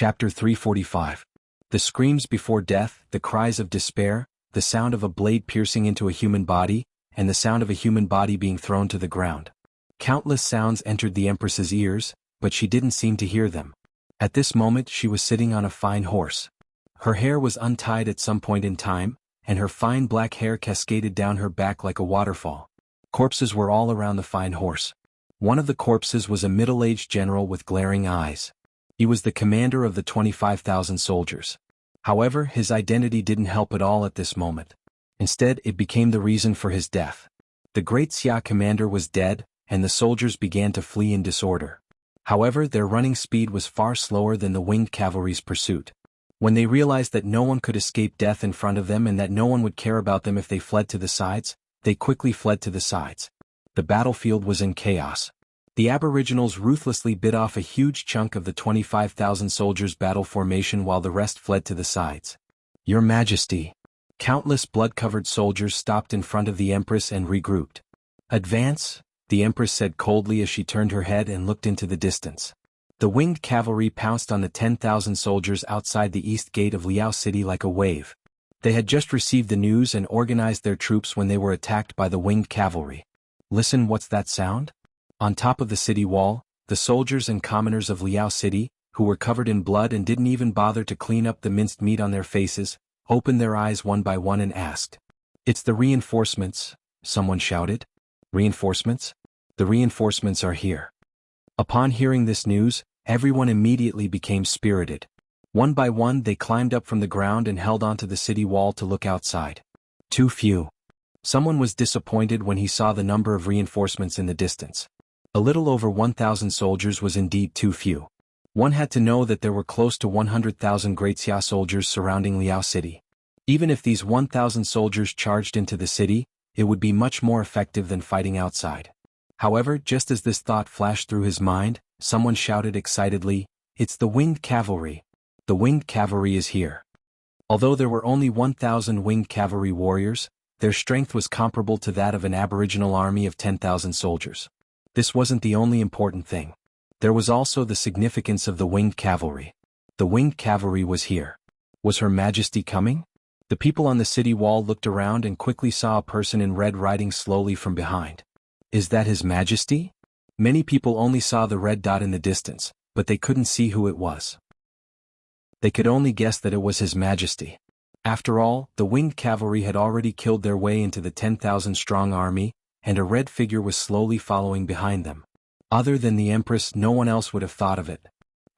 Chapter 345. The screams before death, the cries of despair, the sound of a blade piercing into a human body, and the sound of a human body being thrown to the ground. Countless sounds entered the Empress's ears, but she didn't seem to hear them. At this moment she was sitting on a fine horse. Her hair was untied at some point in time, and her fine black hair cascaded down her back like a waterfall. Corpses were all around the fine horse. One of the corpses was a middle-aged general with glaring eyes. He was the commander of the 25,000 soldiers. However, his identity didn't help at all at this moment. Instead, it became the reason for his death. The great Xia commander was dead, and the soldiers began to flee in disorder. However, their running speed was far slower than the winged cavalry's pursuit. When they realized that no one could escape death in front of them and that no one would care about them if they fled to the sides, they quickly fled to the sides. The battlefield was in chaos. The aboriginals ruthlessly bit off a huge chunk of the 25,000 soldiers' battle formation while the rest fled to the sides. "Your Majesty." Countless blood-covered soldiers stopped in front of the Empress and regrouped. "Advance," the Empress said coldly as she turned her head and looked into the distance. The winged cavalry pounced on the 10,000 soldiers outside the east gate of Liao City like a wave. They had just received the news and organized their troops when they were attacked by the winged cavalry. Listen, what's that sound? On top of the city wall, the soldiers and commoners of Liao City, who were covered in blood and didn't even bother to clean up the minced meat on their faces, opened their eyes one by one and asked. "It's the reinforcements," someone shouted. "Reinforcements? The reinforcements are here." Upon hearing this news, everyone immediately became spirited. One by one they climbed up from the ground and held onto the city wall to look outside. Too few. Someone was disappointed when he saw the number of reinforcements in the distance. A little over 1,000 soldiers was indeed too few. One had to know that there were close to 100,000 Great Xia soldiers surrounding Liao City. Even if these 1,000 soldiers charged into the city, it would be much more effective than fighting outside. However, just as this thought flashed through his mind, someone shouted excitedly, "It's the winged cavalry! The winged cavalry is here!" Although there were only 1,000 winged cavalry warriors, their strength was comparable to that of an aboriginal army of 10,000 soldiers. This wasn't the only important thing. There was also the significance of the winged cavalry. The winged cavalry was here. Was Her Majesty coming? The people on the city wall looked around and quickly saw a person in red riding slowly from behind. Is that His Majesty? Many people only saw the red dot in the distance, but they couldn't see who it was. They could only guess that it was His Majesty. After all, the winged cavalry had already killed their way into the 10,000-strong army, and a red figure was slowly following behind them. Other than the Empress, no one else would have thought of it.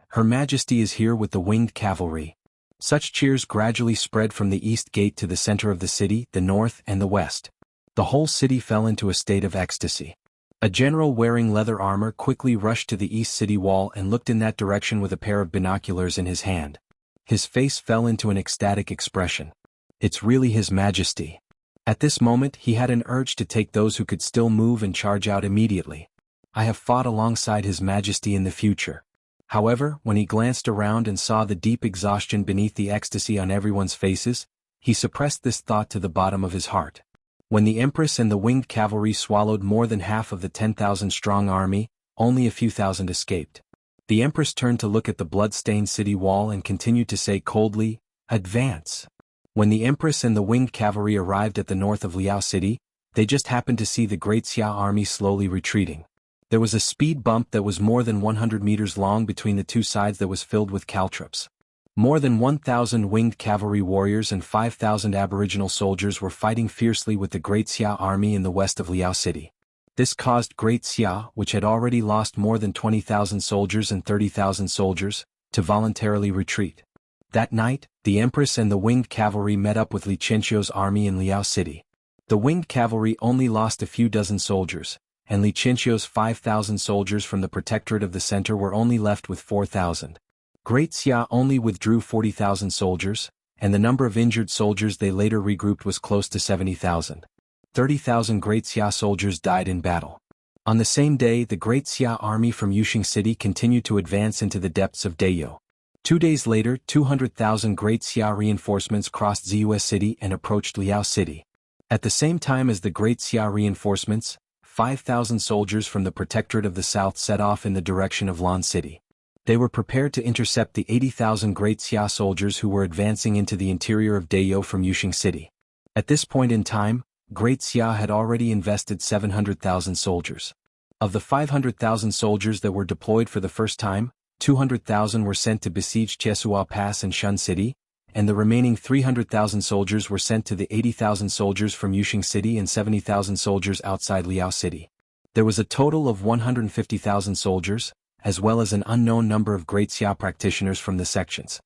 Her Majesty is here with the winged cavalry. Such cheers gradually spread from the east gate to the center of the city, the north and the west. The whole city fell into a state of ecstasy. A general wearing leather armor quickly rushed to the east city wall and looked in that direction with a pair of binoculars in his hand. His face fell into an ecstatic expression. It's really His Majesty. At this moment he had an urge to take those who could still move and charge out immediately. I have fought alongside His Majesty in the future. However, when he glanced around and saw the deep exhaustion beneath the ecstasy on everyone's faces, he suppressed this thought to the bottom of his heart. When the Empress and the winged cavalry swallowed more than half of the 10,000-strong army, only a few thousand escaped. The Empress turned to look at the blood-stained city wall and continued to say coldly, "Advance." When the Empress and the winged cavalry arrived at the north of Liao City, they just happened to see the Great Xia army slowly retreating. There was a speed bump that was more than 100 meters long between the two sides that was filled with caltrops. More than 1,000 winged cavalry warriors and 5,000 aboriginal soldiers were fighting fiercely with the Great Xia army in the west of Liao City. This caused Great Xia, which had already lost more than 20,000 soldiers and 30,000 soldiers, to voluntarily retreat. That night, the Empress and the winged cavalry met up with Li Qianqiu's army in Liao City. The winged cavalry only lost a few dozen soldiers, and Li Qianqiu's 5,000 soldiers from the protectorate of the center were only left with 4,000. Great Xia only withdrew 40,000 soldiers, and the number of injured soldiers they later regrouped was close to 70,000. 30,000 Great Xia soldiers died in battle. On the same day, the Great Xia army from Yuxing City continued to advance into the depths of Deiyou. 2 days later, 200,000 Great Xia reinforcements crossed Ziyue City and approached Liao City. At the same time as the Great Xia reinforcements, 5,000 soldiers from the Protectorate of the South set off in the direction of Lan City. They were prepared to intercept the 80,000 Great Xia soldiers who were advancing into the interior of Dayo from Yuxing City. At this point in time, Great Xia had already invested 700,000 soldiers. Of the 500,000 soldiers that were deployed for the first time, 200,000 were sent to besiege Chiesua Pass and Shun City, and the remaining 300,000 soldiers were sent to the 80,000 soldiers from Yuxing City and 70,000 soldiers outside Liao City. There was a total of 150,000 soldiers, as well as an unknown number of Great Xia practitioners from the sections.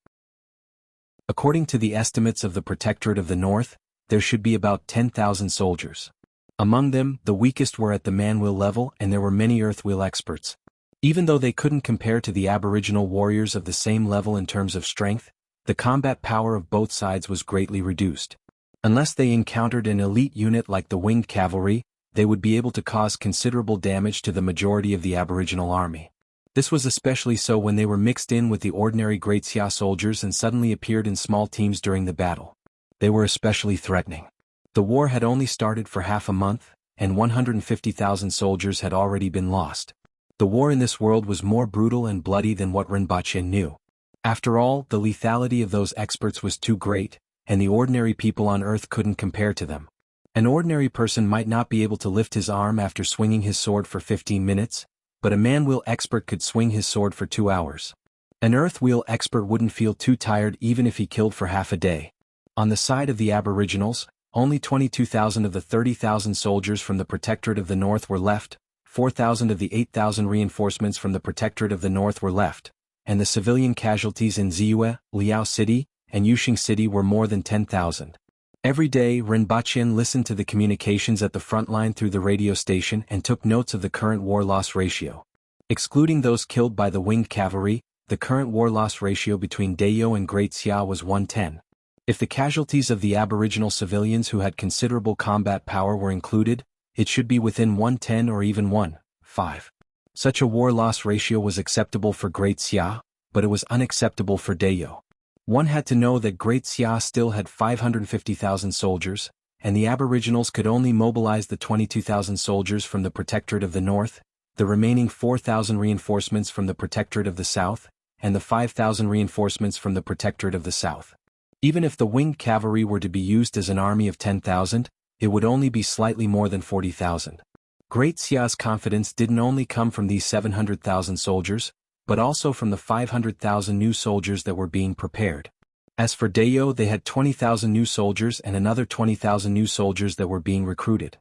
According to the estimates of the Protectorate of the North, there should be about 10,000 soldiers. Among them, the weakest were at the man-wheel level and there were many earth-wheel experts. Even though they couldn't compare to the aboriginal warriors of the same level in terms of strength, the combat power of both sides was greatly reduced. Unless they encountered an elite unit like the winged cavalry, they would be able to cause considerable damage to the majority of the aboriginal army. This was especially so when they were mixed in with the ordinary Great Xia soldiers and suddenly appeared in small teams during the battle. They were especially threatening. The war had only started for half a month, and 150,000 soldiers had already been lost. The war in this world was more brutal and bloody than what Rinpoche knew. After all, the lethality of those experts was too great, and the ordinary people on earth couldn't compare to them. An ordinary person might not be able to lift his arm after swinging his sword for 15 minutes, but a man-wheel expert could swing his sword for 2 hours. An earth-wheel expert wouldn't feel too tired even if he killed for half a day. On the side of the aboriginals, only 22,000 of the 30,000 soldiers from the Protectorate of the North were left, 4,000 of the 8,000 reinforcements from the Protectorate of the North were left, and the civilian casualties in Ziyue, Liao City, and Yuxing City were more than 10,000. Every day Rinpoche listened to the communications at the front line through the radio station and took notes of the current war-loss ratio. Excluding those killed by the winged cavalry, the current war-loss ratio between Dayo and Great Xia was 1:10. If the casualties of the aboriginal civilians who had considerable combat power were included, it should be within 1:10 or even 1:5. Such a war-loss ratio was acceptable for Great Xia, but it was unacceptable for Dayo. One had to know that Great Xia still had 550,000 soldiers, and the aboriginals could only mobilize the 22,000 soldiers from the Protectorate of the North, the remaining 4,000 reinforcements from the Protectorate of the South, and the 5,000 reinforcements from the Protectorate of the South. Even if the winged cavalry were to be used as an army of 10,000, it would only be slightly more than 40,000. Great Xia's confidence didn't only come from these 700,000 soldiers, but also from the 500,000 new soldiers that were being prepared. As for Dayo, they had 20,000 new soldiers and another 20,000 new soldiers that were being recruited.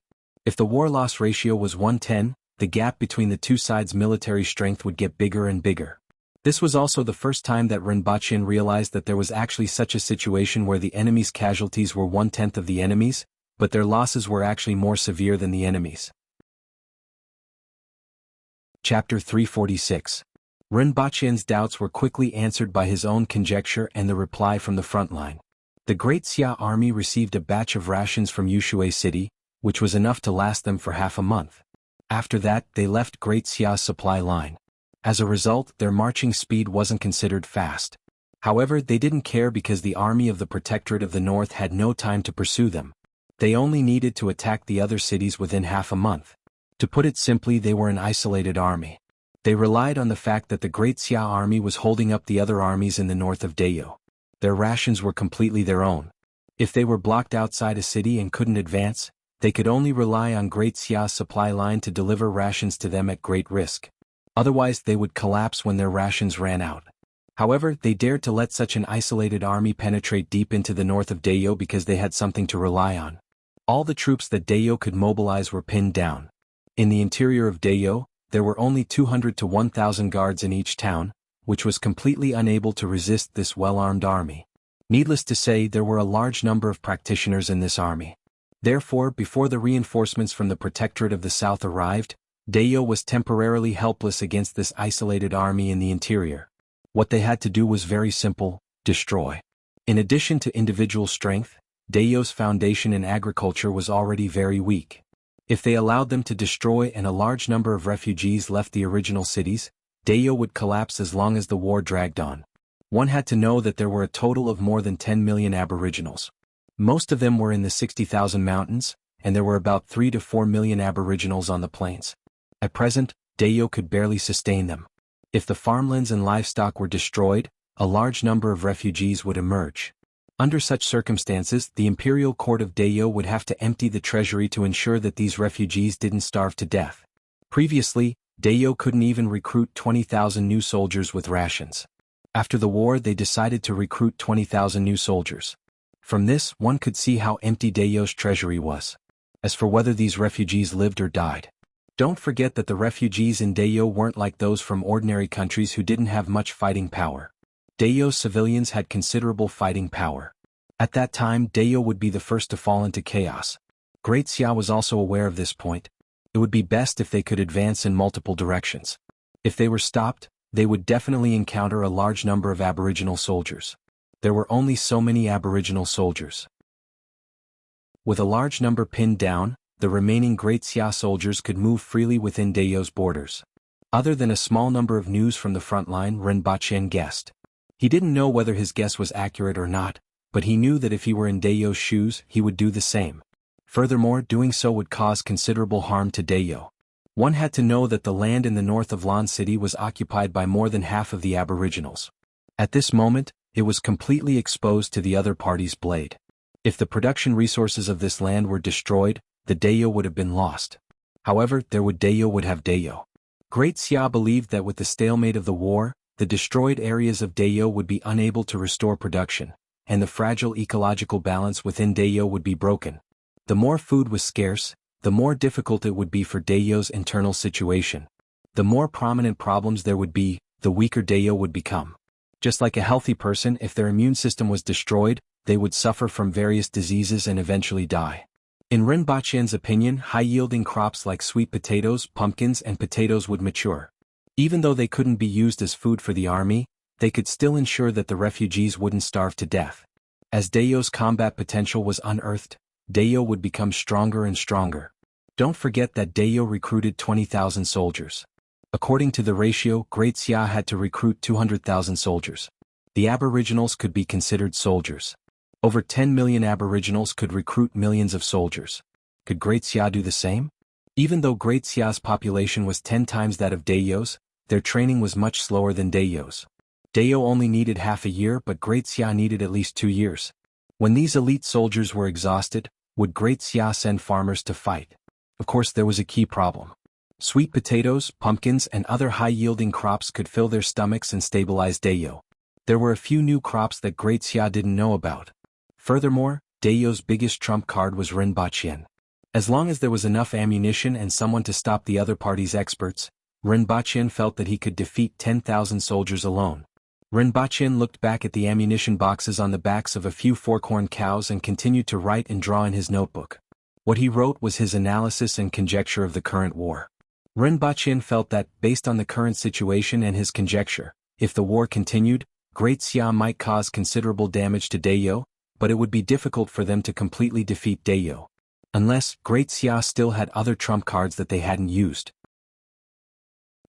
If the war-loss ratio was 1:10, the gap between the two sides' military strength would get bigger and bigger. This was also the first time that Rinpoche realized that there was actually such a situation where the enemy's casualties were 1/10 of the enemy's, but their losses were actually more severe than the enemy's. Chapter 346. Rinpoche's doubts were quickly answered by his own conjecture and the reply from the front line. The Great Xia army received a batch of rations from Yuxue City, which was enough to last them for half a month. After that, they left Great Xia's supply line. As a result, their marching speed wasn't considered fast. However, they didn't care because the army of the Protectorate of the North had no time to pursue them. They only needed to attack the other cities within half a month. To put it simply, they were an isolated army. They relied on the fact that the Great Xia army was holding up the other armies in the north of Dayo. Their rations were completely their own. If they were blocked outside a city and couldn't advance, they could only rely on Great Xia's supply line to deliver rations to them at great risk. Otherwise, they would collapse when their rations ran out. However, they dared to let such an isolated army penetrate deep into the north of Dayo because they had something to rely on. All the troops that Dayo could mobilize were pinned down. In the interior of Dayo, there were only 200 to 1,000 guards in each town, which was completely unable to resist this well-armed army. Needless to say, there were a large number of practitioners in this army. Therefore, before the reinforcements from the Protectorate of the South arrived, Dayo was temporarily helpless against this isolated army in the interior. What they had to do was very simple: destroy. In addition to individual strength, Dayo's foundation in agriculture was already very weak. If they allowed them to destroy and a large number of refugees left the original cities, Dayo would collapse as long as the war dragged on. One had to know that there were a total of more than 10 million aboriginals. Most of them were in the 60,000 mountains, and there were about 3 to 4 million aboriginals on the plains. At present, Dayo could barely sustain them. If the farmlands and livestock were destroyed, a large number of refugees would emerge. Under such circumstances, the imperial court of Dayo would have to empty the treasury to ensure that these refugees didn't starve to death. Previously, Dayo couldn't even recruit 20,000 new soldiers with rations. After the war, they decided to recruit 20,000 new soldiers. From this, one could see how empty Dayo's treasury was. As for whether these refugees lived or died, don't forget that the refugees in Dayo weren't like those from ordinary countries who didn't have much fighting power. Dayo's civilians had considerable fighting power. At that time, Dayo would be the first to fall into chaos. Great Xia was also aware of this point. It would be best if they could advance in multiple directions. If they were stopped, they would definitely encounter a large number of aboriginal soldiers. There were only so many aboriginal soldiers. With a large number pinned down, the remaining Great Xia soldiers could move freely within Dayo's borders. Other than a small number of news from the front line, Rinpoche guessed. He didn't know whether his guess was accurate or not, but he knew that if he were in Dayo's shoes, he would do the same. Furthermore, doing so would cause considerable harm to Dayo. One had to know that the land in the north of Lan City was occupied by more than half of the aboriginals. At this moment, it was completely exposed to the other party's blade. If the production resources of this land were destroyed, the Dayo would have been lost. However, Dayo would have Dayo. Great Xia believed that with the stalemate of the war, the destroyed areas of Dayo would be unable to restore production, and the fragile ecological balance within Dayo would be broken. The more food was scarce, the more difficult it would be for Dayo's internal situation. The more prominent problems there would be, the weaker Dayo would become. Just like a healthy person, if their immune system was destroyed, they would suffer from various diseases and eventually die. In Rinpoche's opinion, high-yielding crops like sweet potatoes, pumpkins, and potatoes would mature. Even though they couldn't be used as food for the army, they could still ensure that the refugees wouldn't starve to death. As Dayo's combat potential was unearthed, Dayo would become stronger and stronger. Don't forget that Dayo recruited 20,000 soldiers. According to the ratio, Great Xia had to recruit 200,000 soldiers. The aboriginals could be considered soldiers. Over 10 million aboriginals could recruit millions of soldiers. Could Great Xia do the same? Even though Great Xia's population was 10 times that of Dayo's, their training was much slower than Dayo's. Dayo only needed half a year, but Great Xia needed at least 2 years. When these elite soldiers were exhausted, would Great Xia send farmers to fight? Of course, there was a key problem. Sweet potatoes, pumpkins, and other high-yielding crops could fill their stomachs and stabilize Dayo. There were a few new crops that Great Xia didn't know about. Furthermore, Dayo's biggest trump card was Rinpoche. As long as there was enough ammunition and someone to stop the other party's experts, Rinpoche felt that he could defeat 10,000 soldiers alone. Rinpoche looked back at the ammunition boxes on the backs of a few forkhorn cows and continued to write and draw in his notebook. What he wrote was his analysis and conjecture of the current war. Rinpoche felt that, based on the current situation and his conjecture, if the war continued, Great Xia might cause considerable damage to Dayo, but it would be difficult for them to completely defeat Dayo. Unless Great Xia still had other trump cards that they hadn't used.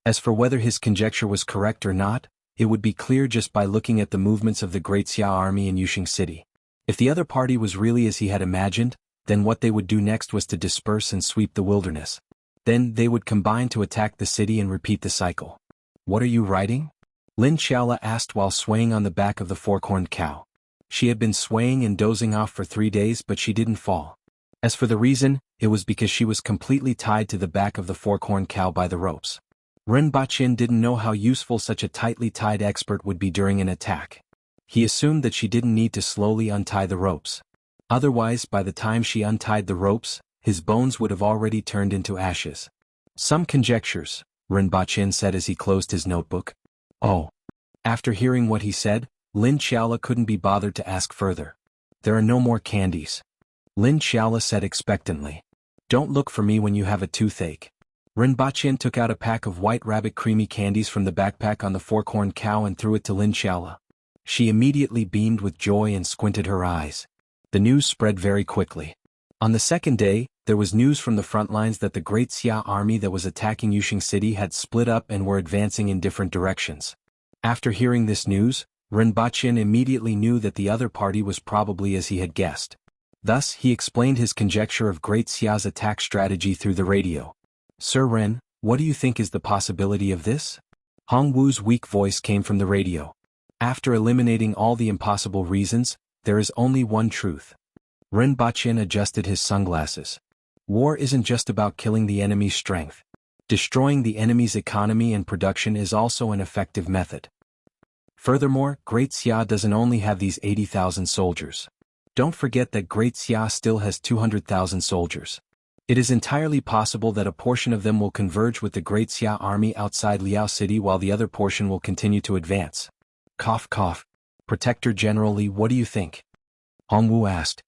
As for whether his conjecture was correct or not, it would be clear just by looking at the movements of the Great Xia army in Yushing City. If the other party was really as he had imagined, then what they would do next was to disperse and sweep the wilderness. Then they would combine to attack the city and repeat the cycle. "What are you writing?" Lin Xiaola asked while swaying on the back of the fork-horned cow. She had been swaying and dozing off for 3 days, but she didn't fall. As for the reason, it was because she was completely tied to the back of the fork-horned cow by the ropes. Rinpoche didn't know how useful such a tightly tied expert would be during an attack. He assumed that she didn't need to slowly untie the ropes. Otherwise, by the time she untied the ropes, his bones would have already turned into ashes. "Some conjectures," Rinpoche said as he closed his notebook. "Oh." After hearing what he said, Lin Xiaola couldn't be bothered to ask further. "There are no more candies," Lin Xiaola said expectantly. "Don't look for me when you have a toothache." Rinpoche took out a pack of white rabbit creamy candies from the backpack on the fork-horned cow and threw it to Lin Xiaola. She immediately beamed with joy and squinted her eyes. The news spread very quickly. On the second day, there was news from the front lines that the Great Xia army that was attacking Yushing City had split up and were advancing in different directions. After hearing this news, Rinpoche immediately knew that the other party was probably as he had guessed. Thus, he explained his conjecture of Great Xia's attack strategy through the radio. "Sir Ren, what do you think is the possibility of this?" Hong Wu's weak voice came from the radio. After eliminating all the impossible reasons, there is only one truth. Ren Baqin adjusted his sunglasses. War isn't just about killing the enemy's strength. Destroying the enemy's economy and production is also an effective method. Furthermore, Great Xia doesn't only have these 80,000 soldiers. Don't forget that Great Xia still has 200,000 soldiers. It is entirely possible that a portion of them will converge with the Great Xia army outside Liao City while the other portion will continue to advance. Cough cough. Protector General Li, what do you think? Hong Wu asked.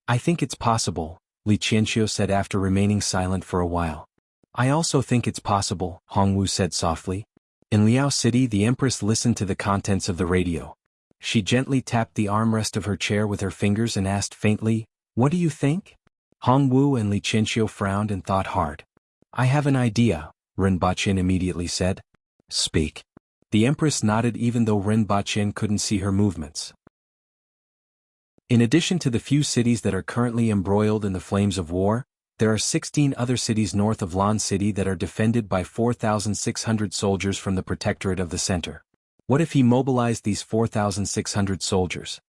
I think it's possible, Li Qianxiu said after remaining silent for a while. I also think it's possible, Hong Wu said softly. In Liao City, the Empress listened to the contents of the radio. She gently tapped the armrest of her chair with her fingers and asked faintly, What do you think? Hong Wu and Li Qianxiu frowned and thought hard. I have an idea, Ren Baqin immediately said. Speak. The Empress nodded even though Ren Baqin couldn't see her movements. In addition to the few cities that are currently embroiled in the flames of war, there are 16 other cities north of Lan City that are defended by 4,600 soldiers from the Protectorate of the Center. What if he mobilized these 4,600 soldiers?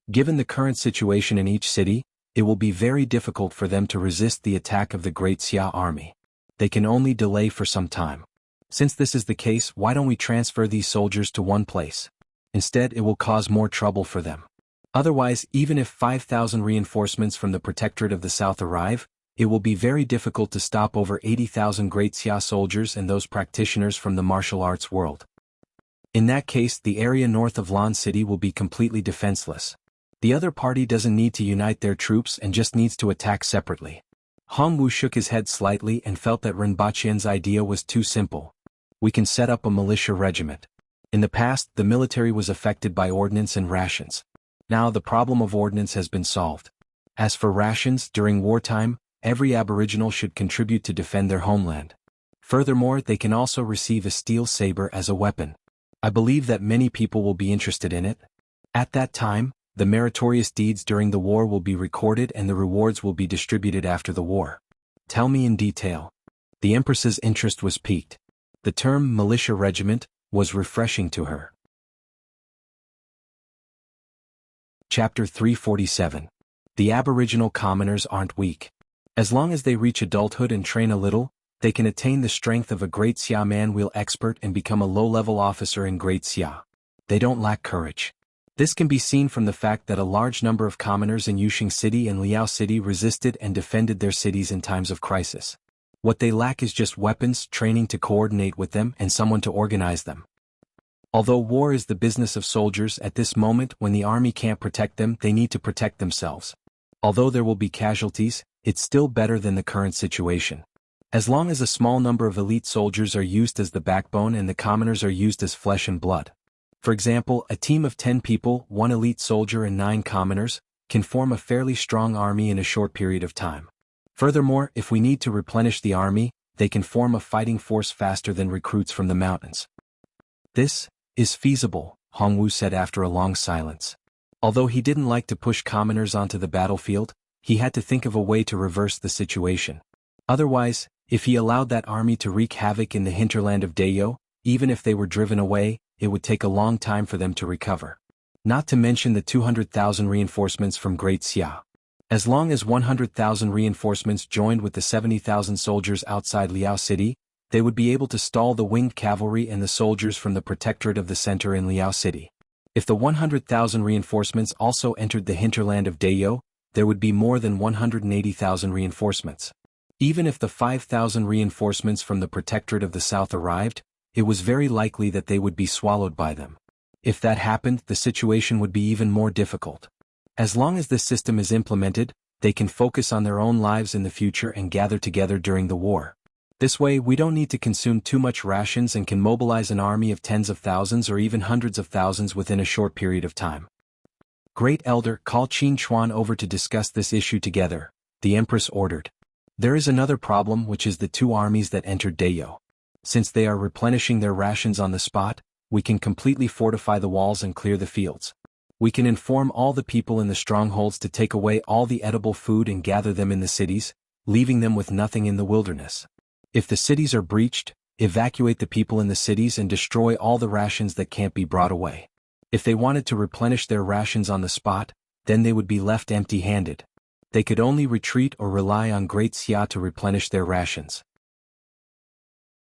Given the current situation in each city, it will be very difficult for them to resist the attack of the Great Xia army. They can only delay for some time. Since this is the case, why don't we transfer these soldiers to one place? Instead, it will cause more trouble for them. Otherwise, even if 5,000 reinforcements from the Protectorate of the South arrive, it will be very difficult to stop over 80,000 Great Xia soldiers and those practitioners from the martial arts world. In that case, the area north of Lan City will be completely defenseless. The other party doesn't need to unite their troops and just needs to attack separately. Hong Wu shook his head slightly and felt that Ren Baqin's idea was too simple. We can set up a militia regiment. In the past, the military was affected by ordnance and rations. Now the problem of ordnance has been solved. As for rations, during wartime, every aboriginal should contribute to defend their homeland. Furthermore, they can also receive a steel saber as a weapon. I believe that many people will be interested in it. At that time, the meritorious deeds during the war will be recorded and the rewards will be distributed after the war. Tell me in detail. The Empress's interest was piqued. The term militia regiment was refreshing to her. Chapter 347. The Aboriginal commoners aren't weak. As long as they reach adulthood and train a little, they can attain the strength of a Great Xia man-wheel expert and become a low-level officer in Great Xia. They don't lack courage. This can be seen from the fact that a large number of commoners in Yuxing City and Liao City resisted and defended their cities in times of crisis. What they lack is just weapons, training to coordinate with them, and someone to organize them. Although war is the business of soldiers, at this moment when the army can't protect them, they need to protect themselves. Although there will be casualties, it's still better than the current situation. As long as a small number of elite soldiers are used as the backbone and the commoners are used as flesh and blood. For example, a team of 10 people, 1 elite soldier and 9 commoners, can form a fairly strong army in a short period of time. Furthermore, if we need to replenish the army, they can form a fighting force faster than recruits from the mountains. This is feasible, Hong Wu said after a long silence. Although he didn't like to push commoners onto the battlefield, he had to think of a way to reverse the situation. Otherwise, if he allowed that army to wreak havoc in the hinterland of Dayo, even if they were driven away, it would take a long time for them to recover. Not to mention the 200,000 reinforcements from Great Xia. As long as 100,000 reinforcements joined with the 70,000 soldiers outside Liao City, they would be able to stall the winged cavalry and the soldiers from the Protectorate of the Center in Liao City. If the 100,000 reinforcements also entered the hinterland of Dayo, there would be more than 180,000 reinforcements. Even if the 5,000 reinforcements from the Protectorate of the South arrived, it was very likely that they would be swallowed by them. If that happened, the situation would be even more difficult. As long as this system is implemented, they can focus on their own lives in the future and gather together during the war. This way, we don't need to consume too much rations and can mobilize an army of tens of thousands or even hundreds of thousands within a short period of time. Great Elder, call Qin Chuan over to discuss this issue together, the Empress ordered. There is another problem, which is the 2 armies that entered Dayo. Since they are replenishing their rations on the spot, we can completely fortify the walls and clear the fields. We can inform all the people in the strongholds to take away all the edible food and gather them in the cities, leaving them with nothing in the wilderness. If the cities are breached, evacuate the people in the cities and destroy all the rations that can't be brought away. If they wanted to replenish their rations on the spot, then they would be left empty-handed. They could only retreat or rely on Great Xia to replenish their rations.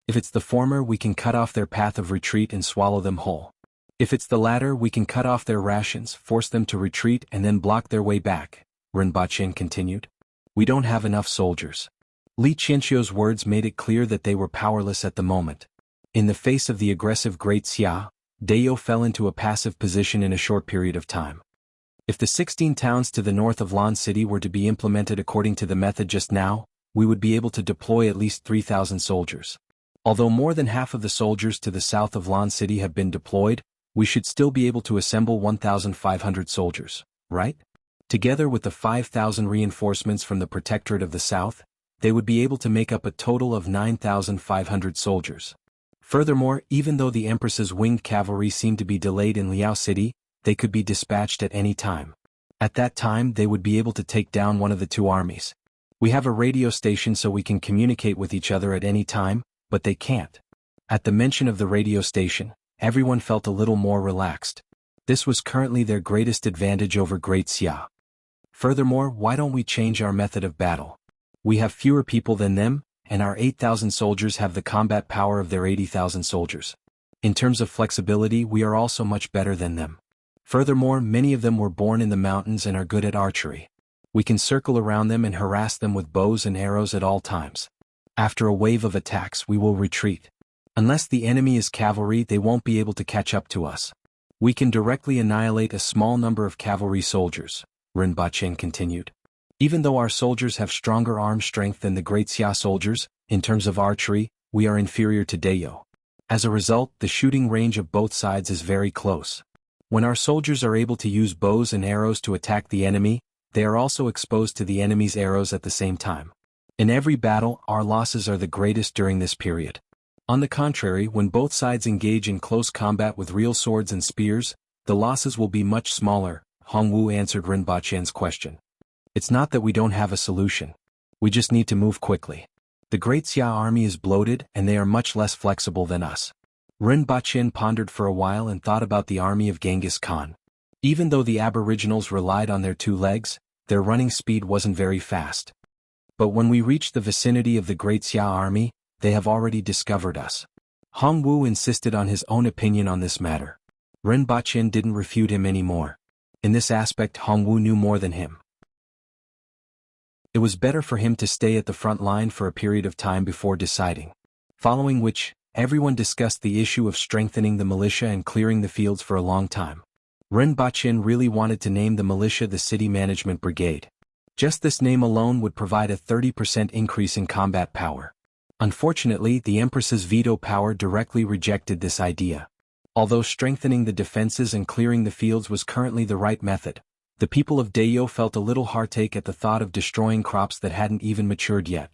If it's the former, we can cut off their path of retreat and swallow them whole. If it's the latter, we can cut off their rations, force them to retreat and then block their way back, Rinpoche continued. We don't have enough soldiers. Li Qianxiu's words made it clear that they were powerless at the moment. In the face of the aggressive Great Xia, Dayou fell into a passive position in a short period of time. If the 16 towns to the north of Lan City were to be implemented according to the method just now, we would be able to deploy at least 3,000 soldiers. Although more than half of the soldiers to the south of Lan City have been deployed, we should still be able to assemble 1,500 soldiers, right? Together with the 5,000 reinforcements from the Protectorate of the South, they would be able to make up a total of 9,500 soldiers. Furthermore, even though the Empress's winged cavalry seemed to be delayed in Liao City, they could be dispatched at any time. At that time, they would be able to take down one of the two armies. We have a radio station so we can communicate with each other at any time, but they can't. At the mention of the radio station, everyone felt a little more relaxed. This was currently their greatest advantage over Great Xia. Furthermore, why don't we change our method of battle? We have fewer people than them, and our 8,000 soldiers have the combat power of their 80,000 soldiers. In terms of flexibility, we are also much better than them. Furthermore, many of them were born in the mountains and are good at archery. We can circle around them and harass them with bows and arrows at all times. After a wave of attacks, we will retreat. Unless the enemy is cavalry, they won't be able to catch up to us. We can directly annihilate a small number of cavalry soldiers, Rinpoche continued. Even though our soldiers have stronger arm strength than the Great Xia soldiers, in terms of archery, we are inferior to Dayou. As a result, the shooting range of both sides is very close. When our soldiers are able to use bows and arrows to attack the enemy, they are also exposed to the enemy's arrows at the same time. In every battle, our losses are the greatest during this period. On the contrary, when both sides engage in close combat with real swords and spears, the losses will be much smaller, Hongwu answered Rinpoche's question. It's not that we don't have a solution. We just need to move quickly. The Great Xia army is bloated and they are much less flexible than us. Rinpoche pondered for a while and thought about the army of Genghis Khan. Even though the aboriginals relied on their two legs, their running speed wasn't very fast. But when we reached the vicinity of the Great Xia army, they have already discovered us. Hongwu insisted on his own opinion on this matter. Rinpoche didn't refute him anymore. In this aspect, Hongwu knew more than him. It was better for him to stay at the front line for a period of time before deciding. Following which, everyone discussed the issue of strengthening the militia and clearing the fields for a long time. Rinpoche really wanted to name the militia the City Management Brigade. Just this name alone would provide a 30% increase in combat power. Unfortunately, the Empress's veto power directly rejected this idea. Although strengthening the defenses and clearing the fields was currently the right method, the people of Dayou felt a little heartache at the thought of destroying crops that hadn't even matured yet.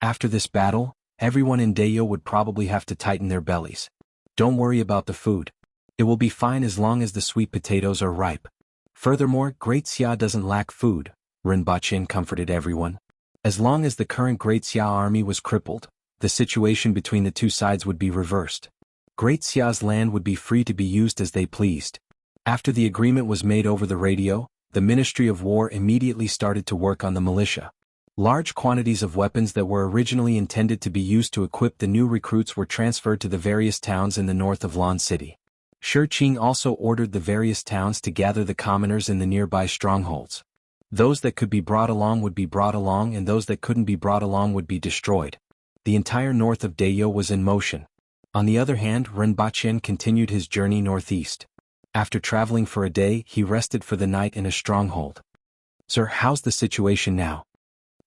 After this battle, everyone in Dayou would probably have to tighten their bellies. Don't worry about the food. It will be fine as long as the sweet potatoes are ripe. Furthermore, Great Xia doesn't lack food, Rinpoche comforted everyone. As long as the current Great Xia army was crippled, the situation between the two sides would be reversed. Great Xia's land would be free to be used as they pleased. After the agreement was made over the radio, the Ministry of War immediately started to work on the militia. Large quantities of weapons that were originally intended to be used to equip the new recruits were transferred to the various towns in the north of Lan City. Shi Qing also ordered the various towns to gather the commoners in the nearby strongholds. Those that could be brought along would be brought along and those that couldn't be brought along would be destroyed. The entire north of Dayou was in motion. On the other hand, Rinpoche continued his journey northeast. After traveling for a day, he rested for the night in a stronghold. Sir, how's the situation now?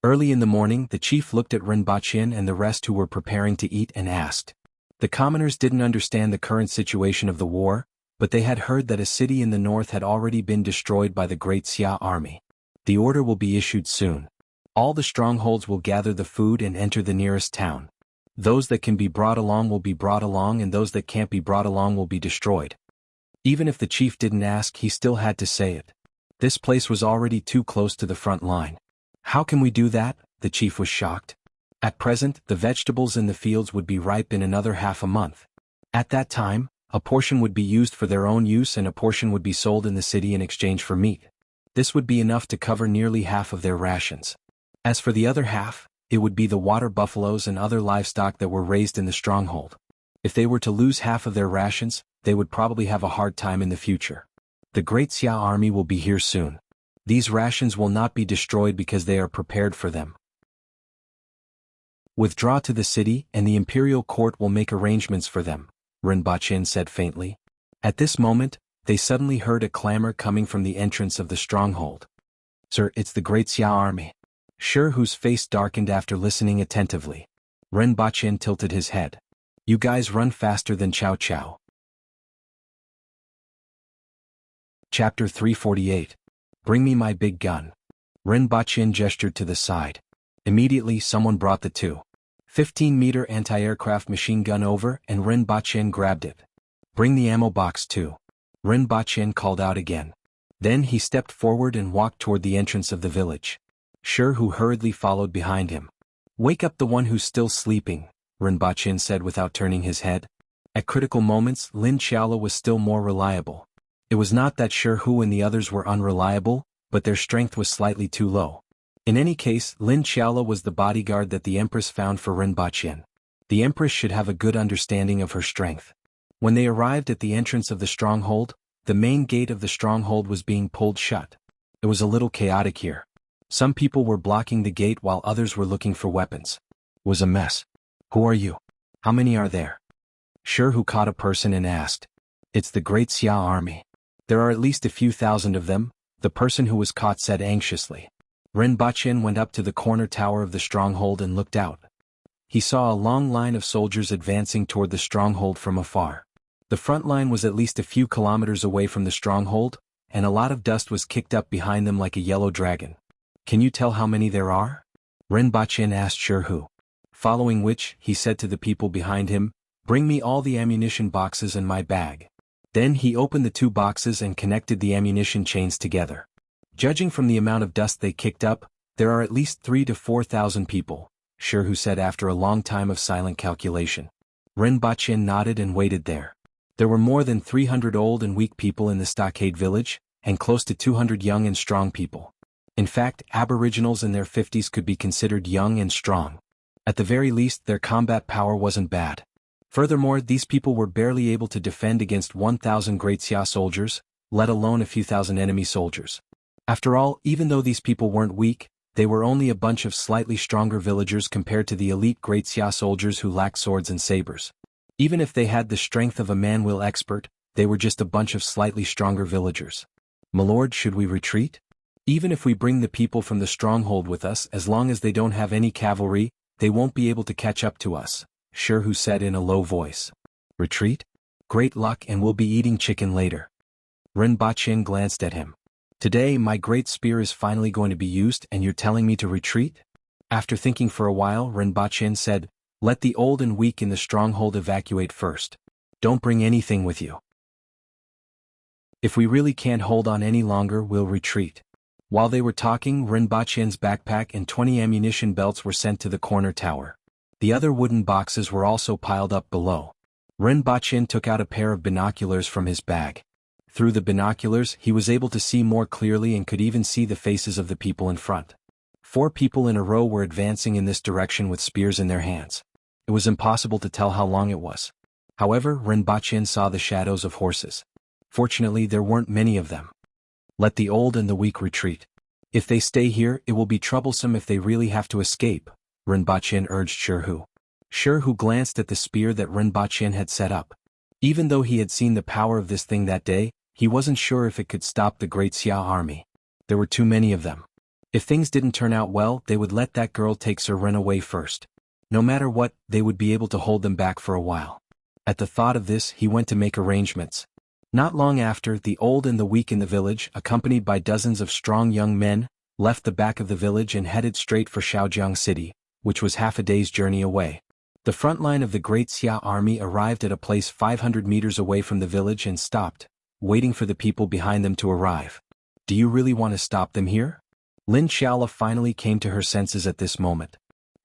Early in the morning, the chief looked at Rinpoche and the rest who were preparing to eat and asked. The commoners didn't understand the current situation of the war, but they had heard that a city in the north had already been destroyed by the Great Xia army. The order will be issued soon. All the strongholds will gather the food and enter the nearest town. Those that can be brought along will be brought along and those that can't be brought along will be destroyed. Even if the chief didn't ask, he still had to say it. This place was already too close to the front line. How can we do that? The chief was shocked. At present, the vegetables in the fields would be ripe in another half a month. At that time, a portion would be used for their own use and a portion would be sold in the city in exchange for meat. This would be enough to cover nearly half of their rations. As for the other half, it would be the water buffaloes and other livestock that were raised in the stronghold. If they were to lose half of their rations, they would probably have a hard time in the future. The Great Xia army will be here soon. These rations will not be destroyed because they are prepared for them. Withdraw to the city and the imperial court will make arrangements for them, Rinpoche said faintly. At this moment, they suddenly heard a clamor coming from the entrance of the stronghold. Sir, it's the Great Xia army. Shi, whose face darkened after listening attentively. Rinpoche tilted his head. You guys run faster than Chow Chow. Chapter 348. Bring me my big gun. Rinpoche gestured to the side. Immediately someone brought the 2.15-meter anti-aircraft machine gun over and Rinpoche grabbed it. Bring the ammo box too. Rinpoche called out again. Then he stepped forward and walked toward the entrance of the village. Shi, who hurriedly followed behind him. Wake up the one who's still sleeping, Rinpoche said without turning his head. At critical moments, Lin Xiaola was still more reliable. It was not that Shi and the others were unreliable, but their strength was slightly too low. In any case, Lin Xiaola was the bodyguard that the Empress found for Rinpoche. The Empress should have a good understanding of her strength. When they arrived at the entrance of the stronghold, the main gate of the stronghold was being pulled shut. It was a little chaotic here. Some people were blocking the gate while others were looking for weapons. It was a mess. Who are you? How many are there? Shi, who caught a person and asked. It's the Great Xia army. There are at least a few thousand of them, the person who was caught said anxiously. Rinpoche went up to the corner tower of the stronghold and looked out. He saw a long line of soldiers advancing toward the stronghold from afar. The front line was at least a few kilometers away from the stronghold, and a lot of dust was kicked up behind them like a yellow dragon. Can you tell how many there are? Rinpoche asked Shi. Following which, he said to the people behind him, Bring me all the ammunition boxes and my bag. Then he opened the 2 boxes and connected the ammunition chains together. Judging from the amount of dust they kicked up, there are at least 3,000 to 4,000 people, Shi said after a long time of silent calculation. Rinpoche nodded and waited there. There were more than 300 old and weak people in the stockade village, and close to 200 young and strong people. In fact, aboriginals in their 50s could be considered young and strong. At the very least, their combat power wasn't bad. Furthermore, these people were barely able to defend against 1,000 Great Xia soldiers, let alone a few thousand enemy soldiers. After all, even though these people weren't weak, they were only a bunch of slightly stronger villagers compared to the elite Great Xia soldiers who lacked swords and sabers. Even if they had the strength of a man-will expert, they were just a bunch of slightly stronger villagers. My lord, should we retreat? Even if we bring the people from the stronghold with us, as long as they don't have any cavalry, they won't be able to catch up to us, Shi said in a low voice. Retreat? Great luck, and we'll be eating chicken later. Rinpoche glanced at him. Today my great spear is finally going to be used and you're telling me to retreat? After thinking for a while, Rinpoche said, Let the old and weak in the stronghold evacuate first. Don't bring anything with you. If we really can't hold on any longer, we'll retreat. While they were talking, Rinpoche's backpack and 20 ammunition belts were sent to the corner tower. The other wooden boxes were also piled up below. Rinpoche took out a pair of binoculars from his bag. Through the binoculars, he was able to see more clearly and could even see the faces of the people in front. 4 people in a row were advancing in this direction with spears in their hands. It was impossible to tell how long it was. However, Rinpoche saw the shadows of horses. Fortunately, there weren't many of them. Let the old and the weak retreat. If they stay here, it will be troublesome if they really have to escape, Rinpoche urged Shi. Shi glanced at the spear that Rinpoche had set up. Even though he had seen the power of this thing that day, he wasn't sure if it could stop the Great Xia army. There were too many of them. If things didn't turn out well, they would let that girl take Sir Ren away first. No matter what, they would be able to hold them back for a while. At the thought of this, he went to make arrangements. Not long after, the old and the weak in the village, accompanied by dozens of strong young men, left the back of the village and headed straight for Shaojiang City, which was half a day's journey away. The front line of the Great Xia army arrived at a place 500 meters away from the village and stopped, waiting for the people behind them to arrive. Do you really want to stop them here? Lin Xiaola finally came to her senses at this moment.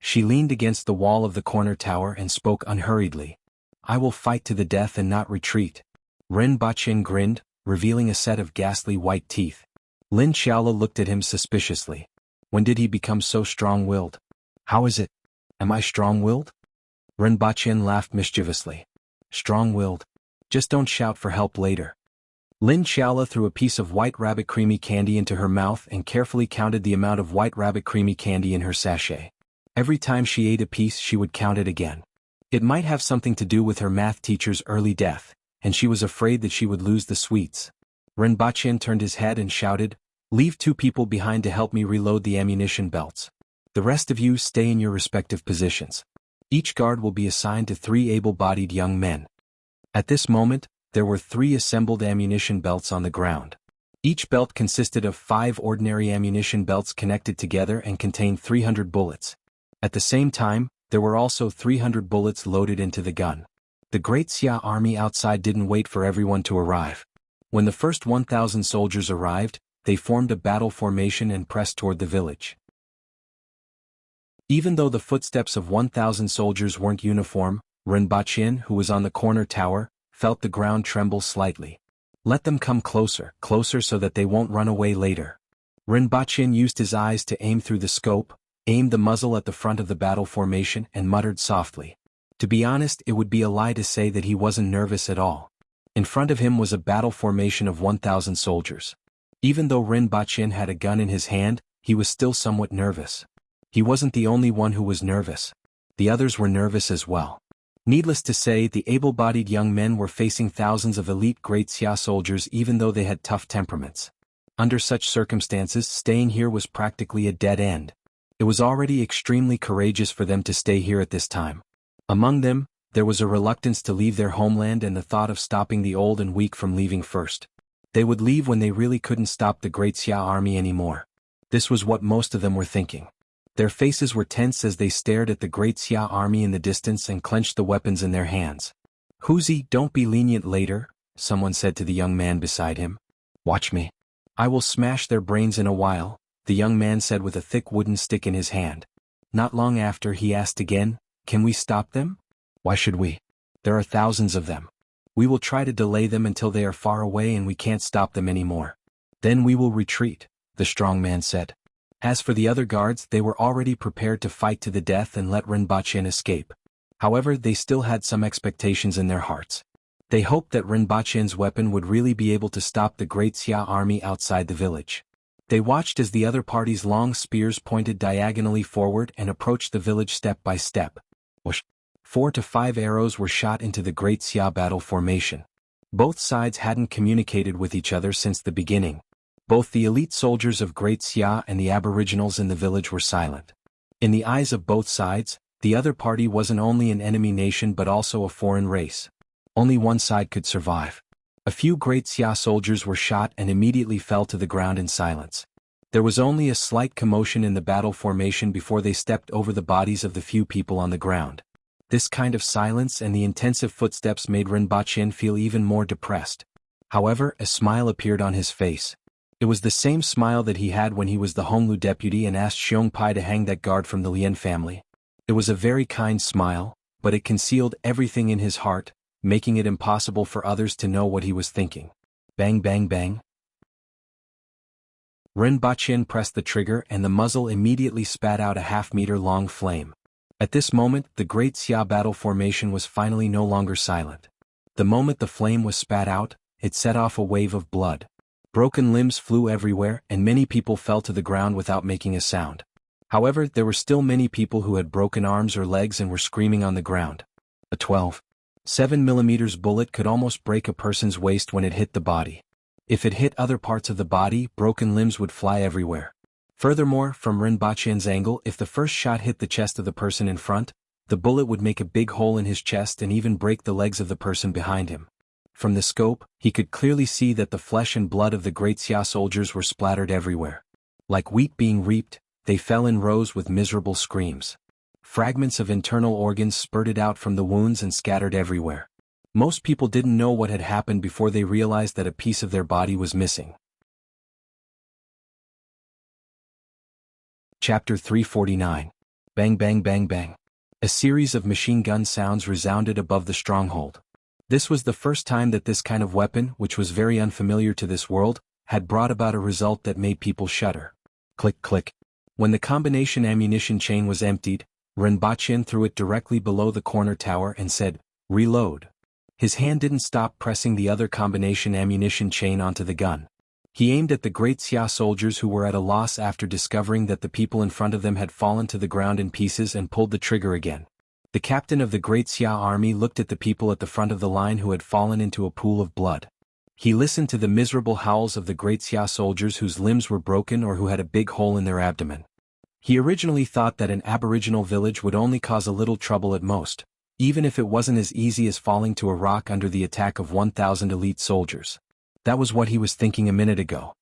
She leaned against the wall of the corner tower and spoke unhurriedly. I will fight to the death and not retreat. Ren Baqin grinned, revealing a set of ghastly white teeth. Lin Xiaola looked at him suspiciously. When did he become so strong-willed? How is it? Am I strong-willed? Ren Baqin laughed mischievously. Strong-willed. Just don't shout for help later. Lin Xiaola threw a piece of white rabbit creamy candy into her mouth and carefully counted the amount of white rabbit creamy candy in her sachet. Every time she ate a piece she would count it again. It might have something to do with her math teacher's early death, and she was afraid that she would lose the sweets. Ren Baqin turned his head and shouted, Leave 2 people behind to help me reload the ammunition belts. The rest of you stay in your respective positions. Each guard will be assigned to 3 able-bodied young men. At this moment, there were 3 assembled ammunition belts on the ground. Each belt consisted of 5 ordinary ammunition belts connected together and contained 300 bullets. At the same time, there were also 300 bullets loaded into the gun. The Great Xia army outside didn't wait for everyone to arrive. When the first 1,000 soldiers arrived, they formed a battle formation and pressed toward the village. Even though the footsteps of 1,000 soldiers weren't uniform, Ren Baqin, who was on the corner tower, felt the ground tremble slightly. Let them come closer, closer so that they won't run away later. Ren Baqin used his eyes to aim through the scope, aimed the muzzle at the front of the battle formation and muttered softly. To be honest, it would be a lie to say that he wasn't nervous at all. In front of him was a battle formation of 1,000 soldiers. Even though Ren Baqin had a gun in his hand, he was still somewhat nervous. He wasn't the only one who was nervous. The others were nervous as well. Needless to say, the able-bodied young men were facing thousands of elite Great Xia soldiers even though they had tough temperaments. Under such circumstances, staying here was practically a dead end. It was already extremely courageous for them to stay here at this time. Among them, there was a reluctance to leave their homeland and the thought of stopping the old and weak from leaving first. They would leave when they really couldn't stop the Great Xia army anymore. This was what most of them were thinking. Their faces were tense as they stared at the Great Xia army in the distance and clenched the weapons in their hands. Huzi, don't be lenient later, someone said to the young man beside him. Watch me. I will smash their brains in a while, the young man said with a thick wooden stick in his hand. Not long after he asked again, Can we stop them? Why should we? There are thousands of them. We will try to delay them until they are far away and we can't stop them anymore. Then we will retreat, the strong man said. As for the other guards, they were already prepared to fight to the death and let Ren Baqin escape. However, they still had some expectations in their hearts. They hoped that Ren Baqin's weapon would really be able to stop the Great Xia army outside the village. They watched as the other party's long spears pointed diagonally forward and approached the village step by step. 4 to 5 arrows were shot into the Great Xia battle formation. Both sides hadn't communicated with each other since the beginning. Both the elite soldiers of Great Xia and the aboriginals in the village were silent. In the eyes of both sides, the other party wasn't only an enemy nation but also a foreign race. Only one side could survive. A few Great Xia soldiers were shot and immediately fell to the ground in silence. There was only a slight commotion in the battle formation before they stepped over the bodies of the few people on the ground. This kind of silence and the intensive footsteps made Ren Baqin feel even more depressed. However, a smile appeared on his face. It was the same smile that he had when he was the Honglu deputy and asked Xiong Pai to hang that guard from the Lian family. It was a very kind smile, but it concealed everything in his heart, making it impossible for others to know what he was thinking. Bang bang bang. Ren Baqin pressed the trigger and the muzzle immediately spat out a half-meter-long flame. At this moment, the Great Xia battle formation was finally no longer silent. The moment the flame was spat out, it set off a wave of blood. Broken limbs flew everywhere and many people fell to the ground without making a sound. However, there were still many people who had broken arms or legs and were screaming on the ground. A 12.7mm bullet could almost break a person's waist when it hit the body. If it hit other parts of the body, broken limbs would fly everywhere. Furthermore, from Ren Baqin's angle, if the first shot hit the chest of the person in front, the bullet would make a big hole in his chest and even break the legs of the person behind him. From the scope, he could clearly see that the flesh and blood of the Great Xia soldiers were splattered everywhere. Like wheat being reaped, they fell in rows with miserable screams. Fragments of internal organs spurted out from the wounds and scattered everywhere. Most people didn't know what had happened before they realized that a piece of their body was missing. Chapter 349. Bang bang bang bang. A series of machine gun sounds resounded above the stronghold. This was the first time that this kind of weapon, which was very unfamiliar to this world, had brought about a result that made people shudder. Click click. When the combination ammunition chain was emptied, Rinpoche threw it directly below the corner tower and said, "Reload." His hand didn't stop pressing the other combination ammunition chain onto the gun. He aimed at the Great Xia soldiers who were at a loss after discovering that the people in front of them had fallen to the ground in pieces and pulled the trigger again. The captain of the Great Xia army looked at the people at the front of the line who had fallen into a pool of blood. He listened to the miserable howls of the Great Xia soldiers whose limbs were broken or who had a big hole in their abdomen. He originally thought that an aboriginal village would only cause a little trouble at most, even if it wasn't as easy as falling to a rock under the attack of 1,000 elite soldiers. That was what he was thinking a minute ago.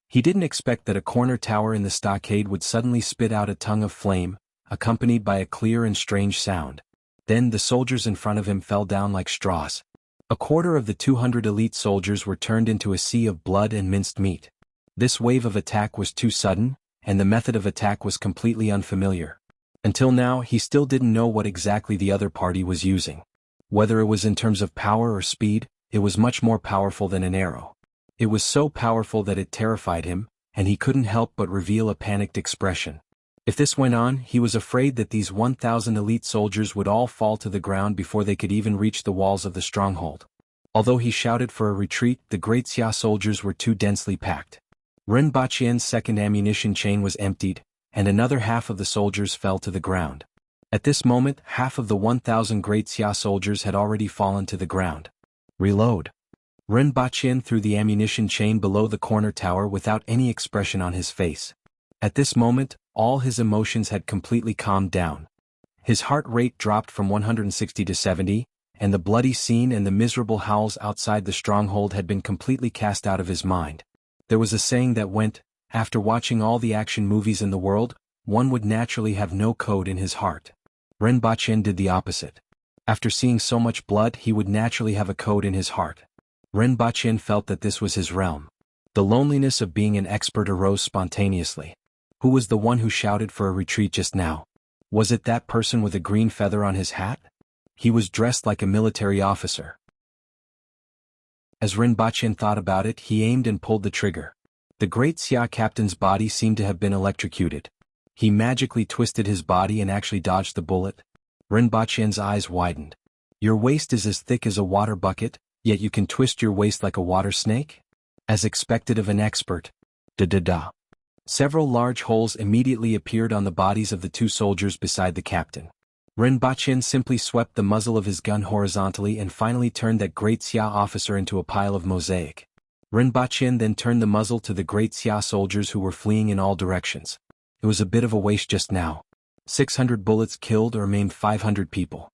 He didn't expect that a corner tower in the stockade would suddenly spit out a tongue of flame, accompanied by a clear and strange sound. Then the soldiers in front of him fell down like straws. A quarter of the 200 elite soldiers were turned into a sea of blood and minced meat. This wave of attack was too sudden, and the method of attack was completely unfamiliar. Until now, he still didn't know what exactly the other party was using. Whether it was in terms of power or speed, it was much more powerful than an arrow. It was so powerful that it terrified him, and he couldn't help but reveal a panicked expression. If this went on, he was afraid that these 1,000 elite soldiers would all fall to the ground before they could even reach the walls of the stronghold. Although he shouted for a retreat, the Great Xia soldiers were too densely packed. Rinpoche's second ammunition chain was emptied, and another half of the soldiers fell to the ground. At this moment, half of the 1,000 Great Xia soldiers had already fallen to the ground. Reload. Rinpoche threw the ammunition chain below the corner tower without any expression on his face. At this moment, all his emotions had completely calmed down. His heart rate dropped from 160 to 70, and the bloody scene and the miserable howls outside the stronghold had been completely cast out of his mind. There was a saying that went, after watching all the action movies in the world, one would naturally have no code in his heart. Rinpoche did the opposite. After seeing so much blood, he would naturally have a code in his heart. Rinpoche felt that this was his realm. The loneliness of being an expert arose spontaneously. Who was the one who shouted for a retreat just now? Was it that person with a green feather on his hat? He was dressed like a military officer. As Rinpoche thought about it, he aimed and pulled the trigger. The Great Xia captain's body seemed to have been electrocuted. He magically twisted his body and actually dodged the bullet. Rinpoche's eyes widened. Your waist is as thick as a water bucket, yet you can twist your waist like a water snake? As expected of an expert. Da-da-da. Several large holes immediately appeared on the bodies of the two soldiers beside the captain. Rinpoche simply swept the muzzle of his gun horizontally and finally turned that Great Xia officer into a pile of mosaic. Rinpoche then turned the muzzle to the Great Xia soldiers who were fleeing in all directions. It was a bit of a waste just now. 600 bullets killed or maimed 500 people.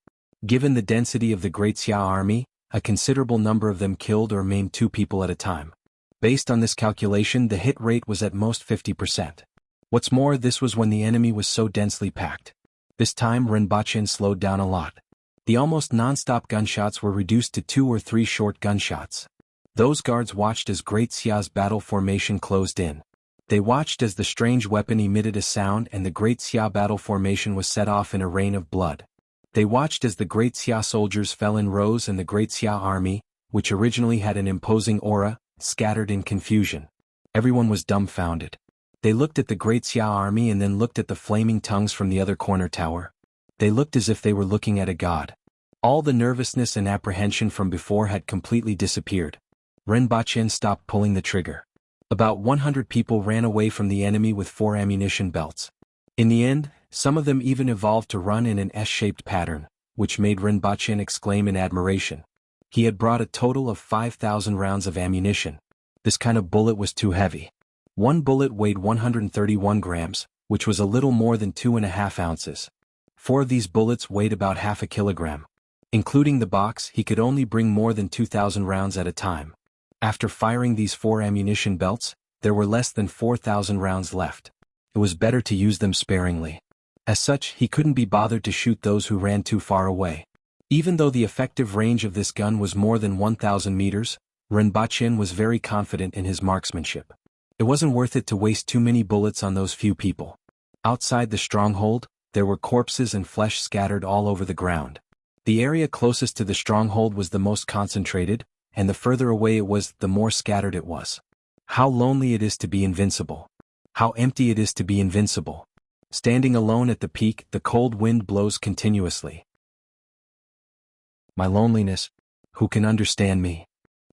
Given the density of the Great Xia army, a considerable number of them killed or maimed 2 people at a time. Based on this calculation, the hit rate was at most 50%. What's more, this was when the enemy was so densely packed. This time Rinpoche slowed down a lot. The almost non-stop gunshots were reduced to 2 or 3 short gunshots. Those guards watched as Great Xia's battle formation closed in. They watched as the strange weapon emitted a sound and the Great Xia battle formation was set off in a rain of blood. They watched as the Great Xia soldiers fell in rows and the Great Xia army, which originally had an imposing aura, scattered in confusion. Everyone was dumbfounded. They looked at the Great Xia army and then looked at the flaming tongues from the other corner tower. They looked as if they were looking at a god. All the nervousness and apprehension from before had completely disappeared. Rinpoche stopped pulling the trigger. About 100 people ran away from the enemy with 4 ammunition belts. In the end, some of them even evolved to run in an S-shaped pattern, which made Rinpoche exclaim in admiration. He had brought a total of 5,000 rounds of ammunition. This kind of bullet was too heavy. One bullet weighed 131 grams, which was a little more than 2.5 ounces. 4 of these bullets weighed about half a kilogram. Including the box, he could only bring more than 2,000 rounds at a time. After firing these 4 ammunition belts, there were less than 4,000 rounds left. It was better to use them sparingly. As such, he couldn't be bothered to shoot those who ran too far away. Even though the effective range of this gun was more than 1,000 meters, Rinpoche was very confident in his marksmanship. It wasn't worth it to waste too many bullets on those few people. Outside the stronghold, there were corpses and flesh scattered all over the ground. The area closest to the stronghold was the most concentrated, and the further away it was, the more scattered it was. How lonely it is to be invincible. How empty it is to be invincible. Standing alone at the peak, the cold wind blows continuously. My loneliness. Who can understand me?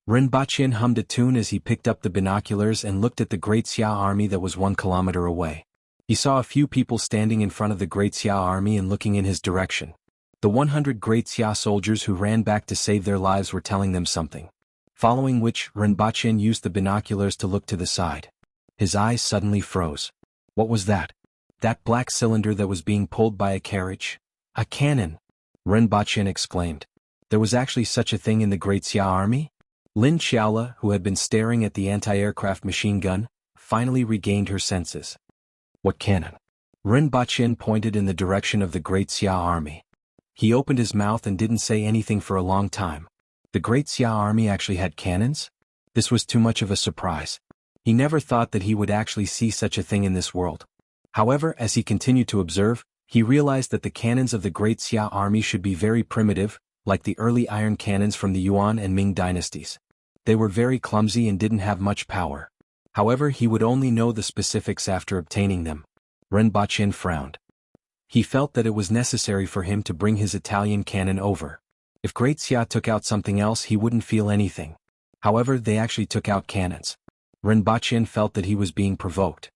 Rinpoche hummed a tune as he picked up the binoculars and looked at the Great Xia army that was 1 kilometer away. He saw a few people standing in front of the Great Xia army and looking in his direction. The 100 Great Xia soldiers who ran back to save their lives were telling them something. Following which, Rinpoche used the binoculars to look to the side. His eyes suddenly froze. What was that? That black cylinder that was being pulled by a carriage? A cannon! Rinpoche exclaimed. There was actually such a thing in the Great Xia army? Lin Xiaola, who had been staring at the anti-aircraft machine gun, finally regained her senses. What cannon? Rinpoche pointed in the direction of the Great Xia army. He opened his mouth and didn't say anything for a long time. The Great Xia army actually had cannons? This was too much of a surprise. He never thought that he would actually see such a thing in this world. However, as he continued to observe, he realized that the cannons of the Great Xia army should be very primitive, like the early iron cannons from the Yuan and Ming dynasties. They were very clumsy and didn't have much power. However, he would only know the specifics after obtaining them. Rinpoche frowned. He felt that it was necessary for him to bring his Italian cannon over. If Great Xia took out something else, he wouldn't feel anything. However, they actually took out cannons. Rinpoche felt that he was being provoked.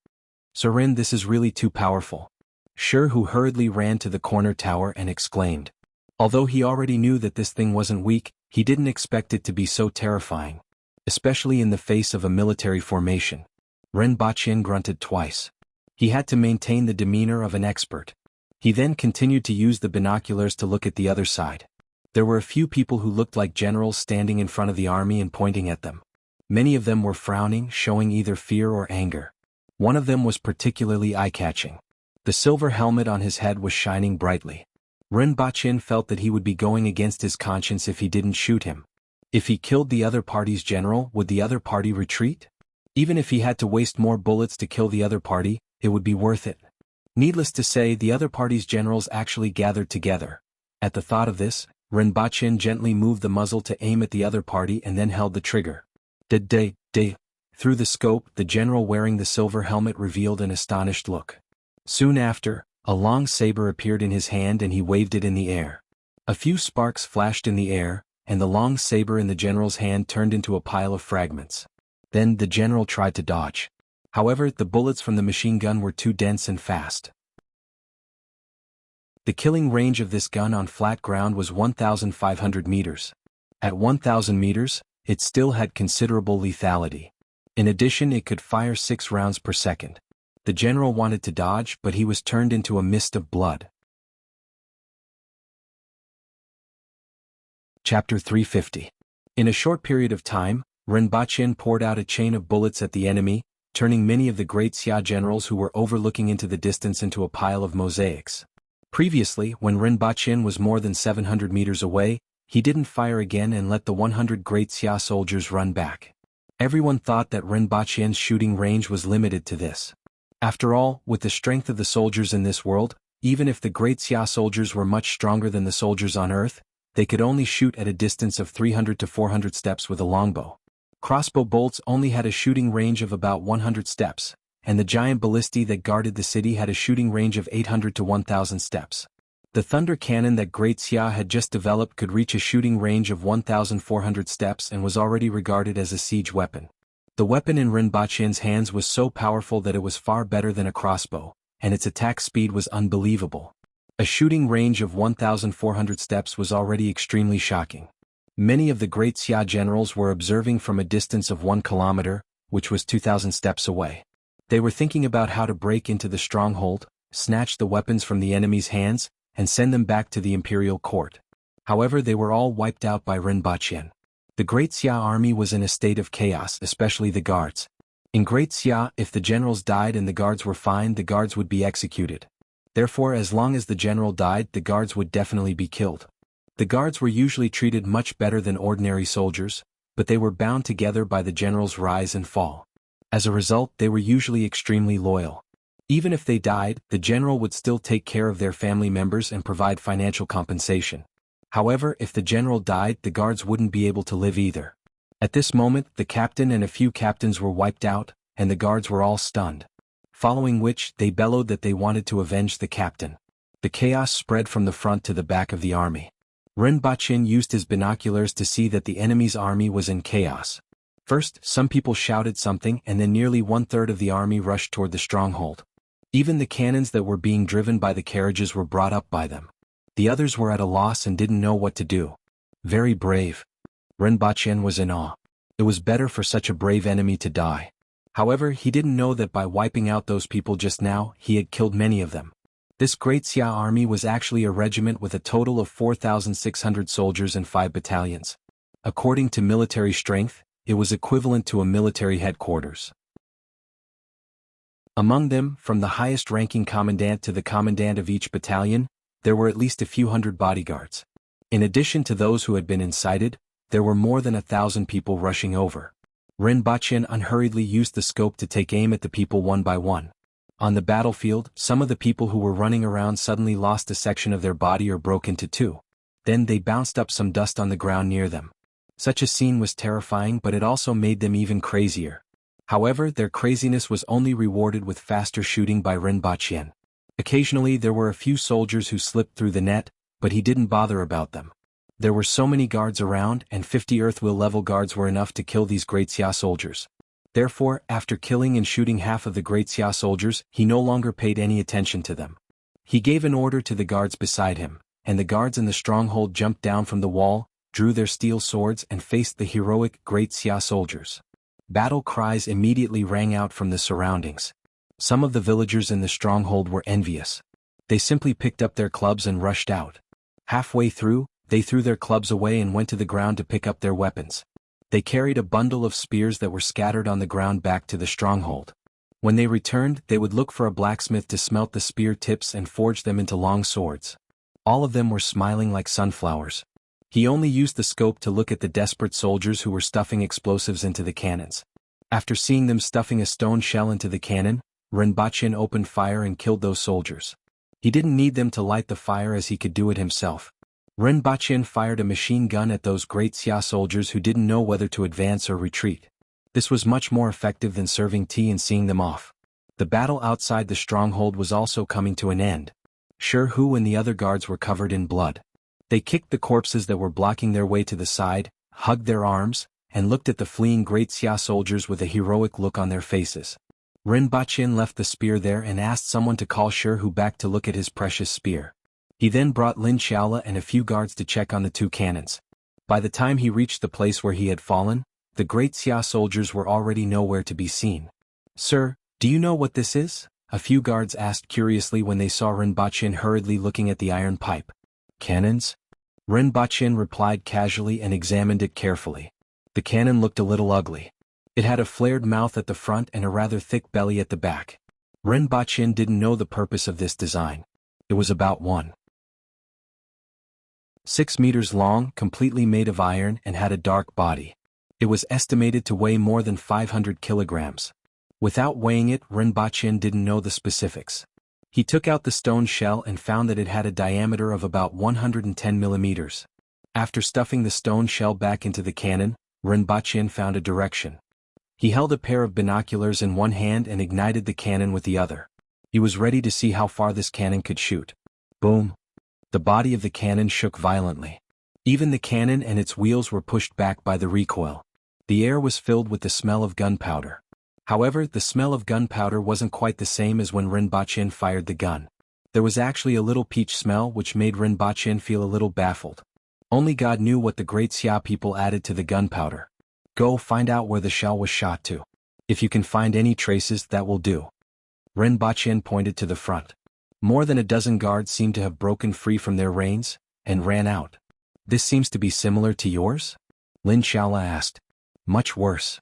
Sir Rin, this is really too powerful. Shu hurriedly ran to the corner tower and exclaimed. Although he already knew that this thing wasn't weak, he didn't expect it to be so terrifying. Especially in the face of a military formation. Rinpoche grunted twice. He had to maintain the demeanor of an expert. He then continued to use the binoculars to look at the other side. There were a few people who looked like generals standing in front of the army and pointing at them. Many of them were frowning, showing either fear or anger. One of them was particularly eye-catching. The silver helmet on his head was shining brightly. Rinpoche felt that he would be going against his conscience if he didn't shoot him. If he killed the other party's general, would the other party retreat? Even if he had to waste more bullets to kill the other party, it would be worth it. Needless to say, the other party's generals actually gathered together. At the thought of this, Rinpoche gently moved the muzzle to aim at the other party and then held the trigger. Through the scope, the general wearing the silver helmet revealed an astonished look. Soon after, a long saber appeared in his hand and he waved it in the air. A few sparks flashed in the air, and the long saber in the general's hand turned into a pile of fragments. Then the general tried to dodge. However, the bullets from the machine gun were too dense and fast. The killing range of this gun on flat ground was 1,500 meters. At 1,000 meters, it still had considerable lethality. In addition, it could fire 6 rounds per second. The general wanted to dodge, but he was turned into a mist of blood. Chapter 350. In a short period of time, Rinpoche poured out a chain of bullets at the enemy, turning many of the Great Xia generals who were overlooking into the distance into a pile of mosaics. Previously, when Rinpoche was more than 700 meters away, he didn't fire again and let the 100 Great Xia soldiers run back. Everyone thought that Rinpoche's shooting range was limited to this. After all, with the strength of the soldiers in this world, even if the Great Xia soldiers were much stronger than the soldiers on Earth, they could only shoot at a distance of 300 to 400 steps with a longbow. Crossbow bolts only had a shooting range of about 100 steps, and the giant ballistae that guarded the city had a shooting range of 800 to 1,000 steps. The thunder cannon that Great Xia had just developed could reach a shooting range of 1,400 steps and was already regarded as a siege weapon. The weapon in Rinpoche's hands was so powerful that it was far better than a crossbow, and its attack speed was unbelievable. A shooting range of 1,400 steps was already extremely shocking. Many of the Great Xia generals were observing from a distance of 1 kilometer, which was 2,000 steps away. They were thinking about how to break into the stronghold, snatch the weapons from the enemy's hands, and send them back to the imperial court. However, they were all wiped out by Rinpoche. The Great Xia army was in a state of chaos, especially the guards. In Great Xia, if the generals died and the guards were fine, the guards would be executed. Therefore, as long as the general died, the guards would definitely be killed. The guards were usually treated much better than ordinary soldiers, but they were bound together by the general's rise and fall. As a result, they were usually extremely loyal. Even if they died, the general would still take care of their family members and provide financial compensation. However, if the general died, the guards wouldn't be able to live either. At this moment, the captain and a few captains were wiped out, and the guards were all stunned. Following which, they bellowed that they wanted to avenge the captain. The chaos spread from the front to the back of the army. Rinpoche used his binoculars to see that the enemy's army was in chaos. First, some people shouted something, and then nearly 1/3 of the army rushed toward the stronghold. Even the cannons that were being driven by the carriages were brought up by them. The others were at a loss and didn't know what to do. Very brave. Rinpoche was in awe. It was better for such a brave enemy to die. However, he didn't know that by wiping out those people just now, he had killed many of them. This great Xia army was actually a regiment with a total of 4,600 soldiers and 5 battalions. According to military strength, it was equivalent to a military headquarters. Among them, from the highest-ranking commandant to the commandant of each battalion, there were at least a few hundred bodyguards. In addition to those who had been incited, there were more than 1,000 people rushing over. Rinpoche unhurriedly used the scope to take aim at the people one by one. On the battlefield, some of the people who were running around suddenly lost a section of their body or broke into two. Then they bounced up some dust on the ground near them. Such a scene was terrifying, but it also made them even crazier. However, their craziness was only rewarded with faster shooting by Rinpoche. Occasionally there were a few soldiers who slipped through the net, but he didn't bother about them. There were so many guards around, and 50 earthwheel level guards were enough to kill these great Xia soldiers. Therefore, after killing and shooting half of the great Xia soldiers, he no longer paid any attention to them. He gave an order to the guards beside him, and the guards in the stronghold jumped down from the wall, drew their steel swords and faced the heroic great Xia soldiers. Battle cries immediately rang out from the surroundings. Some of the villagers in the stronghold were envious. They simply picked up their clubs and rushed out. Halfway through, they threw their clubs away and went to the ground to pick up their weapons. They carried a bundle of spears that were scattered on the ground back to the stronghold. When they returned, they would look for a blacksmith to smelt the spear tips and forge them into long swords. All of them were smiling like sunflowers. He only used the scope to look at the desperate soldiers who were stuffing explosives into the cannons. After seeing them stuffing a stone shell into the cannon, Rinpoche opened fire and killed those soldiers. He didn't need them to light the fire as he could do it himself. Rinpoche fired a machine gun at those great Xia soldiers who didn't know whether to advance or retreat. This was much more effective than serving tea and seeing them off. The battle outside the stronghold was also coming to an end. Jianghu and the other guards were covered in blood. They kicked the corpses that were blocking their way to the side, hugged their arms, and looked at the fleeing great Xia soldiers with a heroic look on their faces. Rinpoche left the spear there and asked someone to call Jianghu back to look at his precious spear. He then brought Lin Xiaola and a few guards to check on the two cannons. By the time he reached the place where he had fallen, the great Xia soldiers were already nowhere to be seen. "Sir, do you know what this is?" a few guards asked curiously when they saw Rinpoche hurriedly looking at the iron pipe. "Cannons?" Rinpoche replied casually and examined it carefully. The cannon looked a little ugly. It had a flared mouth at the front and a rather thick belly at the back. Rinpoche didn't know the purpose of this design. It was about 1.6 meters long, completely made of iron, and had a dark body. It was estimated to weigh more than 500 kilograms. Without weighing it, Rinpoche didn't know the specifics. He took out the stone shell and found that it had a diameter of about 110 millimeters. After stuffing the stone shell back into the cannon, Rinpoche found a direction. He held a pair of binoculars in one hand and ignited the cannon with the other. He was ready to see how far this cannon could shoot. Boom! The body of the cannon shook violently. Even the cannon and its wheels were pushed back by the recoil. The air was filled with the smell of gunpowder. However, the smell of gunpowder wasn't quite the same as when Rinpoche fired the gun. There was actually a little peach smell which made Rinpoche feel a little baffled. Only God knew what the great Xia people added to the gunpowder. Go find out where the shell was shot to. If you can find any traces, that will do. Rinpoche pointed to the front. More than a dozen guards seemed to have broken free from their reins, and ran out. "This seems to be similar to yours?" Lin Xiaola asked. "Much worse."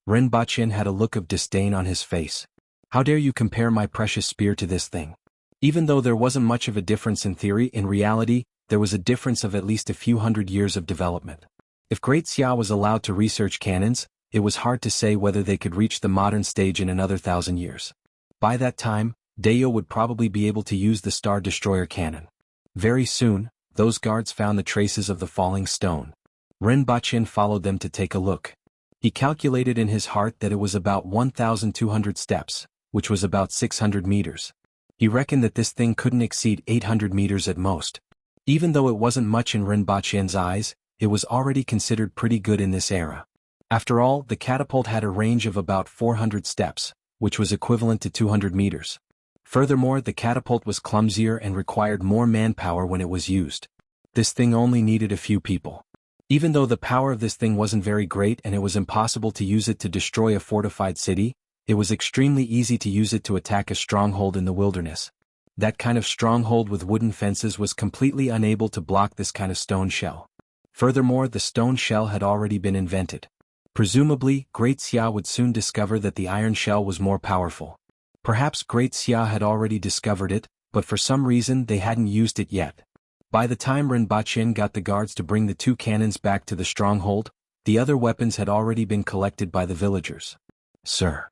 Rinpoche had a look of disdain on his face. "How dare you compare my precious spear to this thing?" Even though there wasn't much of a difference in theory, in reality, there was a difference of at least a few hundred years of development. If Great Xia was allowed to research cannons, it was hard to say whether they could reach the modern stage in another 1,000 years. By that time, Dayo would probably be able to use the Star Destroyer cannon. Very soon, those guards found the traces of the falling stone. Ren Baqin followed them to take a look. He calculated in his heart that it was about 1,200 steps, which was about 600 meters. He reckoned that this thing couldn't exceed 800 meters at most. Even though it wasn't much in Ren Baqin's eyes, it was already considered pretty good in this era. After all, the catapult had a range of about 400 steps, which was equivalent to 200 meters. Furthermore, the catapult was clumsier and required more manpower when it was used. This thing only needed a few people. Even though the power of this thing wasn't very great and it was impossible to use it to destroy a fortified city, it was extremely easy to use it to attack a stronghold in the wilderness. That kind of stronghold with wooden fences was completely unable to block this kind of stone shell. Furthermore, the stone shell had already been invented. Presumably, Great Xia would soon discover that the iron shell was more powerful. Perhaps Great Xia had already discovered it, but for some reason they hadn't used it yet. By the time Ren Baqin got the guards to bring the two cannons back to the stronghold, the other weapons had already been collected by the villagers. Sir.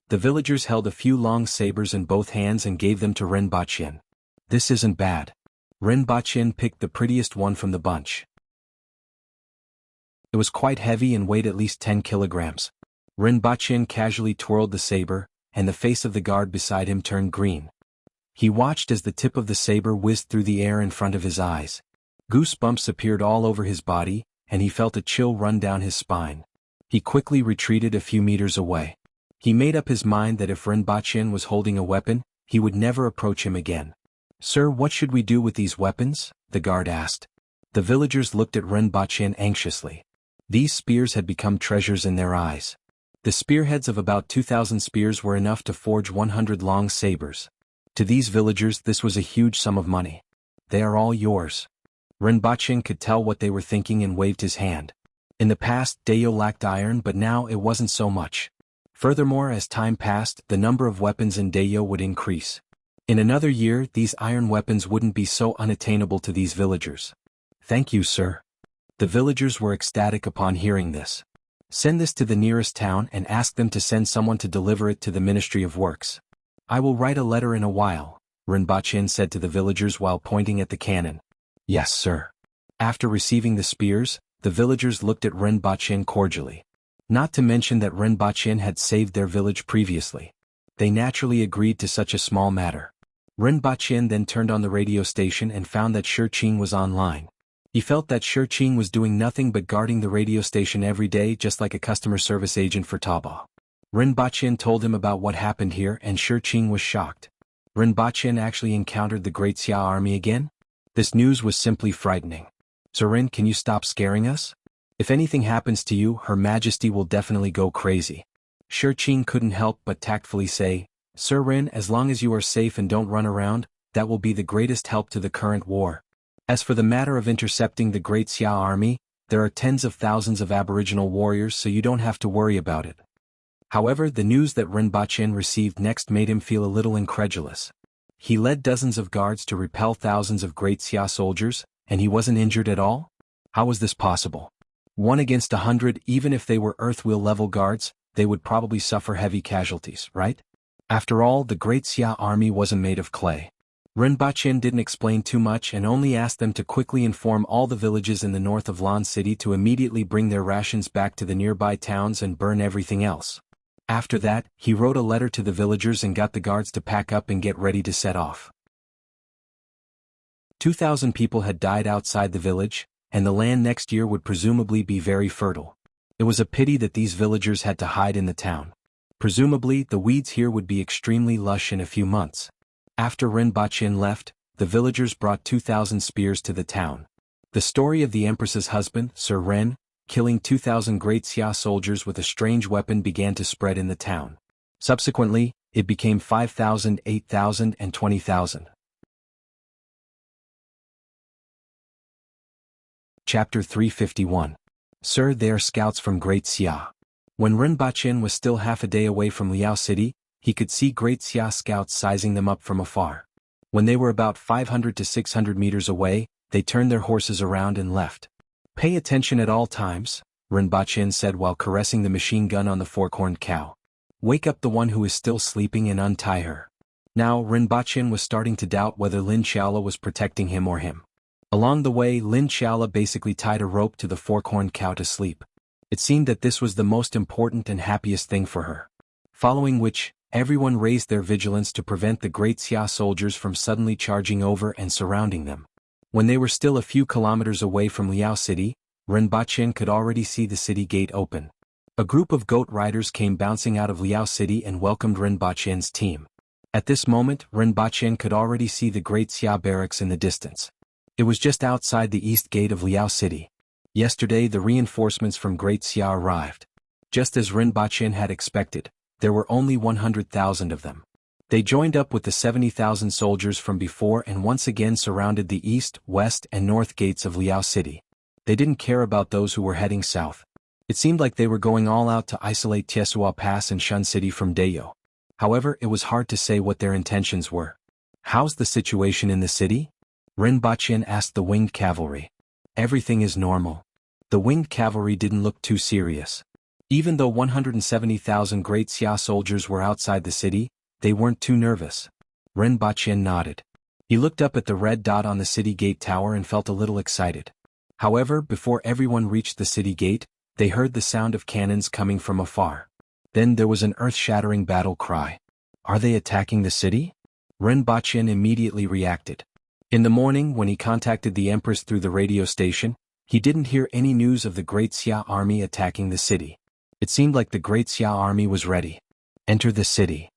The villagers held a few long sabers in both hands and gave them to Ren Baqin. This isn't bad. Ren Baqin picked the prettiest one from the bunch. It was quite heavy and weighed at least 10 kilograms. Ren Baqin casually twirled the saber, and the face of the guard beside him turned green. He watched as the tip of the saber whizzed through the air in front of his eyes. Goosebumps appeared all over his body, and he felt a chill run down his spine. He quickly retreated a few meters away. He made up his mind that if Ren Baqin was holding a weapon, he would never approach him again. "Sir, what should we do with these weapons?" the guard asked. The villagers looked at Ren Baqin anxiously. These spears had become treasures in their eyes. The spearheads of about 2,000 spears were enough to forge 100 long sabers. To these villagers this was a huge sum of money. "They are all yours." Ren Baqin could tell what they were thinking and waved his hand. In the past, Dayo lacked iron, but now it wasn't so much. Furthermore, as time passed, the number of weapons in Dayo would increase. In another year, these iron weapons wouldn't be so unattainable to these villagers. "Thank you, sir." The villagers were ecstatic upon hearing this. "Send this to the nearest town and ask them to send someone to deliver it to the Ministry of Works." "I will write a letter in a while," Ren Baqin said to the villagers while pointing at the cannon. "Yes, sir." After receiving the spears, the villagers looked at Ren Baqin cordially. Not to mention that Ren Baqin had saved their village previously. They naturally agreed to such a small matter. Ren Baqin then turned on the radio station and found that Shi Qing was online. He felt that Shi Qing was doing nothing but guarding the radio station every day, just like a customer service agent for Taobao. Ren Baqin told him about what happened here and Shi Qing was shocked. Ren Baqin actually encountered the Great Xia army again? This news was simply frightening. "Sir Ren, can you stop scaring us? If anything happens to you, Her Majesty will definitely go crazy." Shi Qing couldn't help but tactfully say, "Sir Ren, as long as you are safe and don't run around, that will be the greatest help to the current war. As for the matter of intercepting the Great Xia army, there are tens of thousands of aboriginal warriors, so you don't have to worry about it." However, the news that Ren Baqin received next made him feel a little incredulous. He led dozens of guards to repel thousands of Great Xia soldiers, and he wasn't injured at all? How was this possible? 1 against 100, even if they were Earthwheel level guards, they would probably suffer heavy casualties, right? After all, the Great Xia army wasn't made of clay. Ren Baqin didn't explain too much and only asked them to quickly inform all the villages in the north of Lan City to immediately bring their rations back to the nearby towns and burn everything else. After that, he wrote a letter to the villagers and got the guards to pack up and get ready to set off. 2,000 people had died outside the village, and the land next year would presumably be very fertile. It was a pity that these villagers had to hide in the town. Presumably, the weeds here would be extremely lush in a few months. After Ren Baqin left, the villagers brought 2,000 spears to the town. The story of the Empress's husband, Sir Ren, killing 2,000 Great Xia soldiers with a strange weapon began to spread in the town. Subsequently, it became 5,000, 8,000, and 20,000. Chapter 351. Sir, they are scouts from Great Xia. When Ren Baqin was still half a day away from Liao City, he could see Great Xia scouts sizing them up from afar. When they were about 500 to 600 meters away, they turned their horses around and left. "Pay attention at all times," Ren Baqin said while caressing the machine gun on the fork-horned cow. "Wake up the one who is still sleeping and untie her." Now Rinpoche was starting to doubt whether Lin Xiaola was protecting him or him. Along the way, Lin Xiaola basically tied a rope to the fork-horned cow to sleep. It seemed that this was the most important and happiest thing for her. Following which, everyone raised their vigilance to prevent the great Xia soldiers from suddenly charging over and surrounding them. When they were still a few kilometers away from Liao City, Rinpoche could already see the city gate open. A group of goat riders came bouncing out of Liao City and welcomed Rinpoche's team. At this moment, Rinpoche could already see the great Xia barracks in the distance. It was just outside the east gate of Liao City. Yesterday the reinforcements from Great Xia arrived. Just as Rinpoche had expected, there were only 100,000 of them. They joined up with the 70,000 soldiers from before and once again surrounded the east, west and north gates of Liao City. They didn't care about those who were heading south. It seemed like they were going all out to isolate Tiesua Pass and Shun City from Dayo. However, it was hard to say what their intentions were. "How's the situation in the city?" Rinpoche asked the winged cavalry. "Everything is normal." The winged cavalry didn't look too serious. Even though 170,000 Great Xia soldiers were outside the city, they weren't too nervous. Rinpoche nodded. He looked up at the red dot on the city gate tower and felt a little excited. However, before everyone reached the city gate, they heard the sound of cannons coming from afar. Then there was an earth-shattering battle cry. "Are they attacking the city?" Rinpoche immediately reacted. In the morning, when he contacted the Empress through the radio station, he didn't hear any news of the Great Xia army attacking the city. It seemed like the Great Xia army was ready. "Enter the city."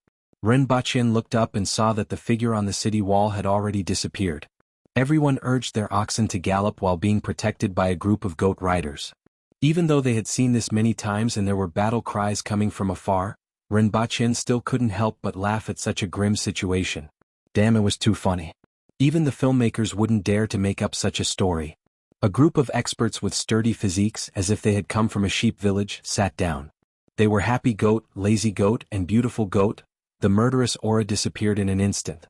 Rinpoche looked up and saw that the figure on the city wall had already disappeared. Everyone urged their oxen to gallop while being protected by a group of goat riders. Even though they had seen this many times and there were battle cries coming from afar, Rinpoche still couldn't help but laugh at such a grim situation. Damn, it was too funny. Even the filmmakers wouldn't dare to make up such a story. A group of experts with sturdy physiques, as if they had come from a sheep village, sat down. They were Happy Goat, Lazy Goat, and Beautiful Goat. The murderous aura disappeared in an instant.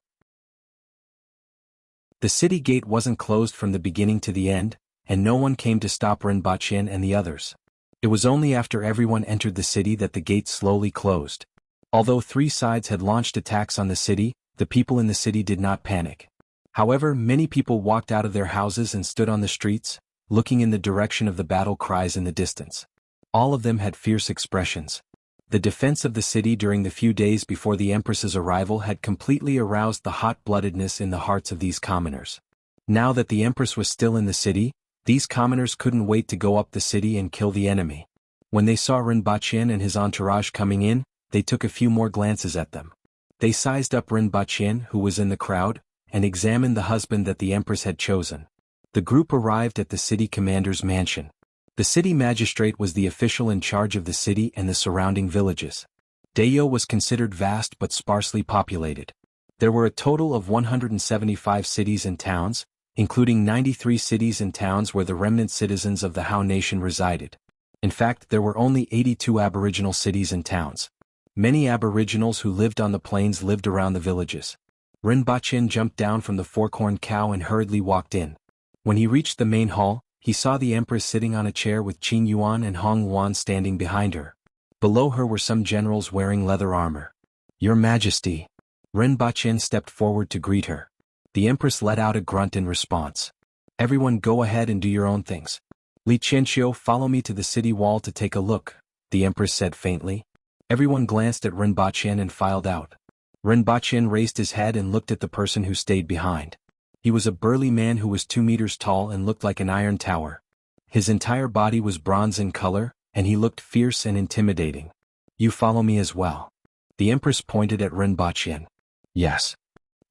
The city gate wasn't closed from the beginning to the end, and no one came to stop Rinpoche and the others. It was only after everyone entered the city that the gate slowly closed. Although three sides had launched attacks on the city, the people in the city did not panic. However, many people walked out of their houses and stood on the streets, looking in the direction of the battle cries in the distance. All of them had fierce expressions. The defense of the city during the few days before the Empress's arrival had completely aroused the hot-bloodedness in the hearts of these commoners. Now that the Empress was still in the city, these commoners couldn't wait to go up the city and kill the enemy. When they saw Rinpoche and his entourage coming in, they took a few more glances at them. They sized up Rinpoche, who was in the crowd, and examined the husband that the Empress had chosen. The group arrived at the city commander's mansion. The city magistrate was the official in charge of the city and the surrounding villages. Dayo was considered vast but sparsely populated. There were a total of 175 cities and towns, including 93 cities and towns where the remnant citizens of the Hao nation resided. In fact, there were only 82 aboriginal cities and towns. Many aboriginals who lived on the plains lived around the villages. Rinpoche jumped down from the fork-horned cow and hurriedly walked in. When he reached the main hall, he saw the Empress sitting on a chair with Qin Yuan and Hong Yuan standing behind her. Below her were some generals wearing leather armor. "Your Majesty." Rinpoche stepped forward to greet her. The Empress let out a grunt in response. "Everyone go ahead and do your own things. Li Qianqiu, follow me to the city wall to take a look," the Empress said faintly. Everyone glanced at Rinpoche and filed out. Rinpoche raised his head and looked at the person who stayed behind. He was a burly man who was 2 meters tall and looked like an iron tower. His entire body was bronze in color, and he looked fierce and intimidating. "You follow me as well." The Empress pointed at Rinpoche. "Yes."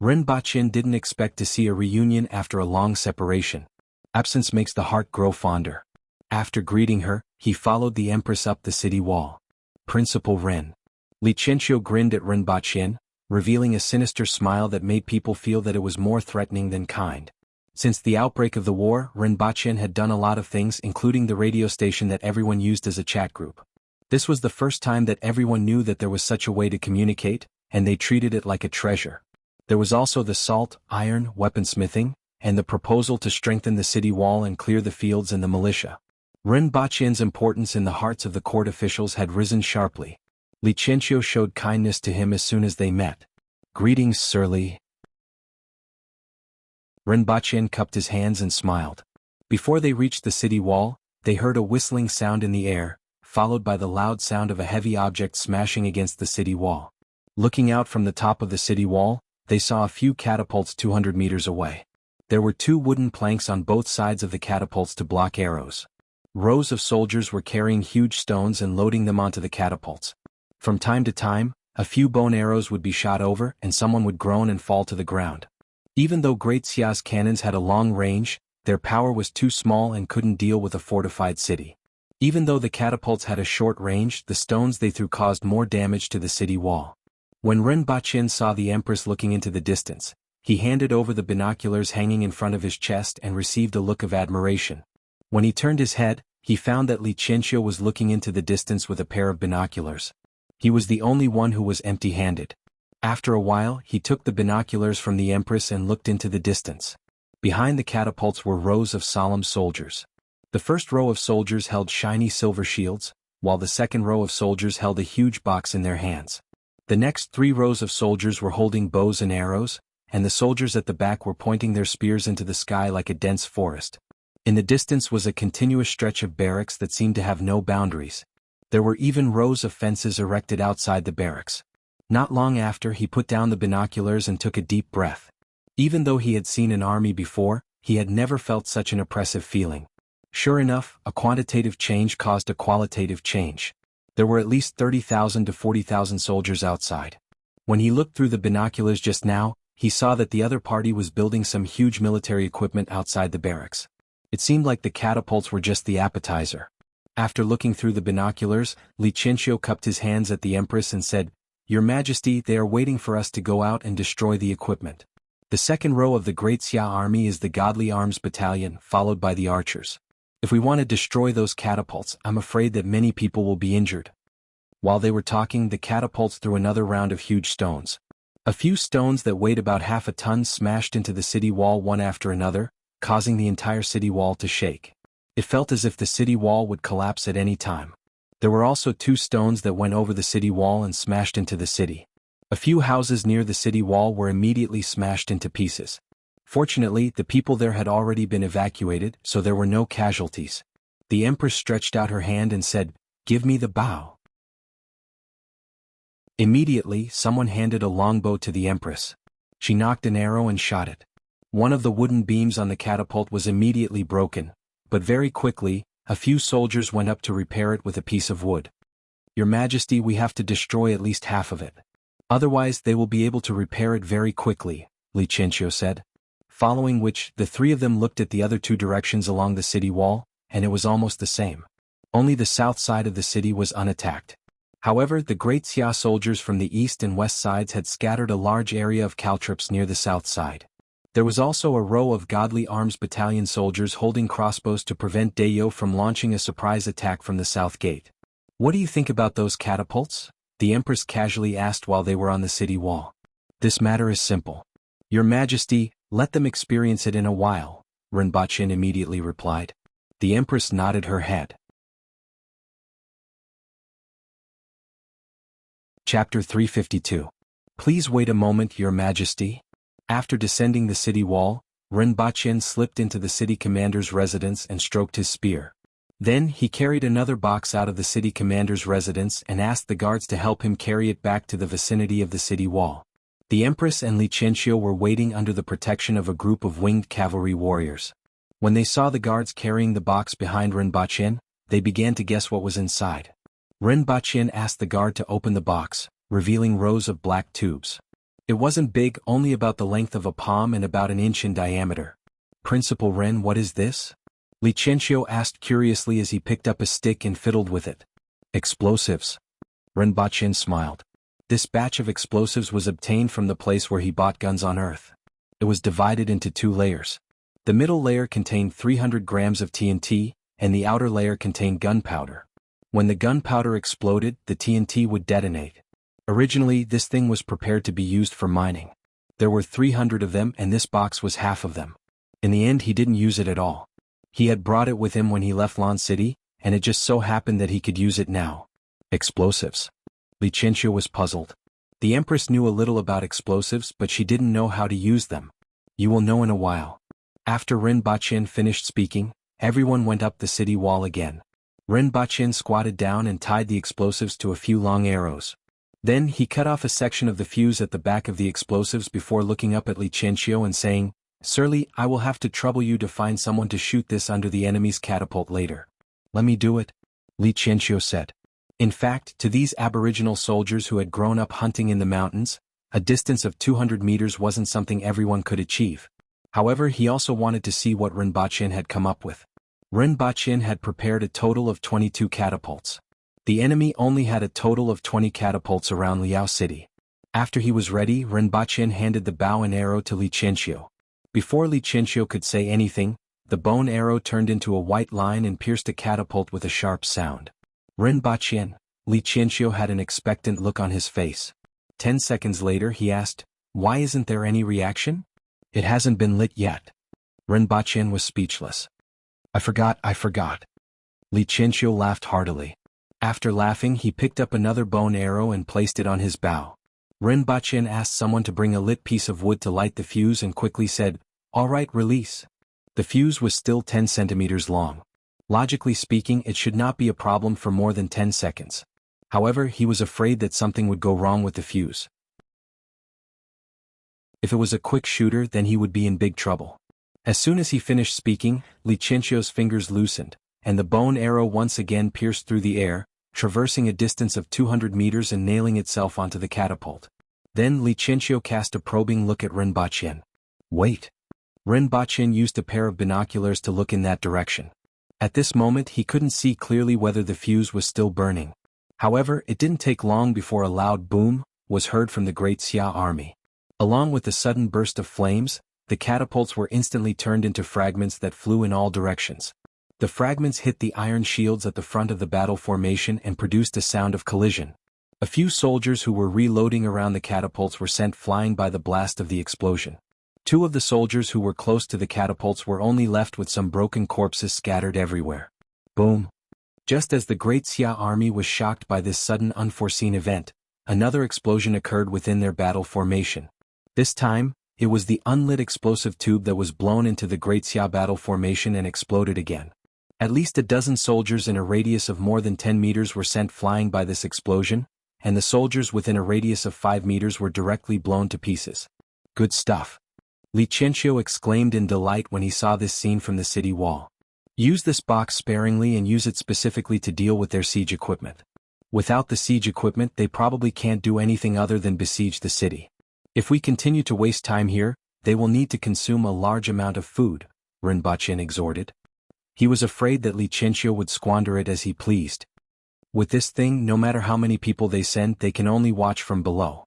Rinpoche didn't expect to see a reunion after a long separation. Absence makes the heart grow fonder. After greeting her, he followed the Empress up the city wall. "Principal Rin." Li Qianqiu grinned at Rinpoche, revealing a sinister smile that made people feel that it was more threatening than kind. Since the outbreak of the war, Rinpoche had done a lot of things, including the radio station that everyone used as a chat group. This was the first time that everyone knew that there was such a way to communicate, and they treated it like a treasure. There was also the salt, iron, weaponsmithing, and the proposal to strengthen the city wall and clear the fields and the militia. Rinpoche's importance in the hearts of the court officials had risen sharply. Li Qianqiu showed kindness to him as soon as they met. Greetings, Sir Li. Rinpoche cupped his hands and smiled. Before they reached the city wall, they heard a whistling sound in the air, followed by the loud sound of a heavy object smashing against the city wall. Looking out from the top of the city wall, they saw a few catapults 200 meters away. There were 2 wooden planks on both sides of the catapults to block arrows. Rows of soldiers were carrying huge stones and loading them onto the catapults. From time to time, a few bone arrows would be shot over and someone would groan and fall to the ground. Even though Great Xia's cannons had a long range, their power was too small and couldn't deal with a fortified city. Even though the catapults had a short range, the stones they threw caused more damage to the city wall. When Rinpoche saw the Empress looking into the distance, he handed over the binoculars hanging in front of his chest and received a look of admiration. When he turned his head, he found that Li Qianqiu was looking into the distance with a pair of binoculars. He was the only one who was empty-handed. After a while, he took the binoculars from the Empress and looked into the distance. Behind the catapults were rows of solemn soldiers. The first row of soldiers held shiny silver shields, while the second row of soldiers held a huge box in their hands. The next 3 rows of soldiers were holding bows and arrows, and the soldiers at the back were pointing their spears into the sky like a dense forest. In the distance was a continuous stretch of barracks that seemed to have no boundaries. There were even rows of fences erected outside the barracks. Not long after, he put down the binoculars and took a deep breath. Even though he had seen an army before, he had never felt such an oppressive feeling. Sure enough, a quantitative change caused a qualitative change. There were at least 30,000 to 40,000 soldiers outside. When he looked through the binoculars just now, he saw that the other party was building some huge military equipment outside the barracks. It seemed like the catapults were just the appetizer. After looking through the binoculars, Li Qianqiu cupped his hands at the Empress and said, "Your Majesty, they are waiting for us to go out and destroy the equipment. The second row of the Great Xia army is the Godly Arms Battalion, followed by the archers. If we want to destroy those catapults, I'm afraid that many people will be injured." While they were talking, the catapults threw another round of huge stones. A few stones that weighed about half a ton smashed into the city wall one after another, causing the entire city wall to shake. It felt as if the city wall would collapse at any time. There were also 2 stones that went over the city wall and smashed into the city. A few houses near the city wall were immediately smashed into pieces. Fortunately, the people there had already been evacuated, so there were no casualties. The Empress stretched out her hand and said, "Give me the bow." Immediately, someone handed a longbow to the Empress. She knocked an arrow and shot it. One of the wooden beams on the catapult was immediately broken, but very quickly, a few soldiers went up to repair it with a piece of wood. "Your Majesty, we have to destroy at least half of it. Otherwise they will be able to repair it very quickly," Li Qianqiu said. Following which, the 3 of them looked at the other 2 directions along the city wall, and it was almost the same. Only the south side of the city was unattacked. However, the Great Xia soldiers from the east and west sides had scattered a large area of caltrops near the south side. There was also a row of Godly Arms Battalion soldiers holding crossbows to prevent Dayo from launching a surprise attack from the south gate. "What do you think about those catapults?" the Empress casually asked while they were on the city wall. "This matter is simple. Your Majesty, let them experience it in a while," Rinpoche immediately replied. The Empress nodded her head. Chapter 352. Please wait a moment, Your Majesty. After descending the city wall, Rinpoche slipped into the city commander's residence and stroked his spear. Then he carried another box out of the city commander's residence and asked the guards to help him carry it back to the vicinity of the city wall. The Empress and Li Qianqiu were waiting under the protection of a group of winged cavalry warriors. When they saw the guards carrying the box behind Rinpoche, they began to guess what was inside. Rinpoche asked the guard to open the box, revealing rows of black tubes. It wasn't big, only about the length of a palm and about an inch in diameter. "Principal Ren, what is this?" Li Qianqiu asked curiously as he picked up a stick and fiddled with it. "Explosives." Rinpoche smiled. This batch of explosives was obtained from the place where he bought guns on Earth. It was divided into 2 layers. The middle layer contained 300 grams of TNT, and the outer layer contained gunpowder. When the gunpowder exploded, the TNT would detonate. Originally, this thing was prepared to be used for mining. There were 300 of them and this box was half of them. In the end, he didn't use it at all. He had brought it with him when he left Lan City, and it just so happened that he could use it now. Explosives. Li Qianqiu was puzzled. The Empress knew a little about explosives, but she didn't know how to use them. You will know in a while. After Ren Baqin finished speaking, everyone went up the city wall again. Ren Baqin squatted down and tied the explosives to a few long arrows. Then he cut off a section of the fuse at the back of the explosives before looking up at Li Qianqiu and saying, "Sir Li, I will have to trouble you to find someone to shoot this under the enemy's catapult later." "Let me do it," Li Qianqiu said. In fact, to these aboriginal soldiers who had grown up hunting in the mountains, a distance of 200 meters wasn't something everyone could achieve. However, he also wanted to see what Ren Baqin had come up with. Ren Baqin had prepared a total of 22 catapults. The enemy only had a total of 20 catapults around Liao City. After he was ready, Ren Baqin handed the bow and arrow to Li Qianqiu. Before Li Qianqiu could say anything, the bone arrow turned into a white line and pierced a catapult with a sharp sound. Ren Baqin, Li Qianqiu had an expectant look on his face. 10 seconds later he asked, "Why isn't there any reaction?" "It hasn't been lit yet." Ren Baqin was speechless. I forgot. Li Qianqiu laughed heartily. After laughing, he picked up another bone arrow and placed it on his bow. Ren Baqin asked someone to bring a lit piece of wood to light the fuse and quickly said, "All right, release." The fuse was still 10 centimeters long. Logically speaking, it should not be a problem for more than 10 seconds. However, he was afraid that something would go wrong with the fuse. If it was a quick shooter, then he would be in big trouble. As soon as he finished speaking, Li Qianqiu's fingers loosened, and the bone arrow once again pierced through the air, traversing a distance of 200 meters and nailing itself onto the catapult. Then Li Qianqiu cast a probing look at Ren Baqin. "Wait." Ren Baqin used a pair of binoculars to look in that direction. At this moment he couldn't see clearly whether the fuse was still burning. However, it didn't take long before a loud boom was heard from the Great Xia army. Along with the sudden burst of flames, the catapults were instantly turned into fragments that flew in all directions. The fragments hit the iron shields at the front of the battle formation and produced a sound of collision. A few soldiers who were reloading around the catapults were sent flying by the blast of the explosion. 2 of the soldiers who were close to the catapults were only left with some broken corpses scattered everywhere. Boom! Just as the Great Xia army was shocked by this sudden unforeseen event, another explosion occurred within their battle formation. This time, it was the unlit explosive tube that was blown into the Great Xia battle formation and exploded again. At least a dozen soldiers in a radius of more than 10 meters were sent flying by this explosion, and the soldiers within a radius of 5 meters were directly blown to pieces. Good stuff. Li Qianqiu exclaimed in delight when he saw this scene from the city wall. Use this box sparingly and use it specifically to deal with their siege equipment. Without the siege equipment, they probably can't do anything other than besiege the city. If we continue to waste time here, they will need to consume a large amount of food, Ren Baqin exhorted. He was afraid that Li Qianqiu would squander it as he pleased. With this thing, no matter how many people they send, they can only watch from below.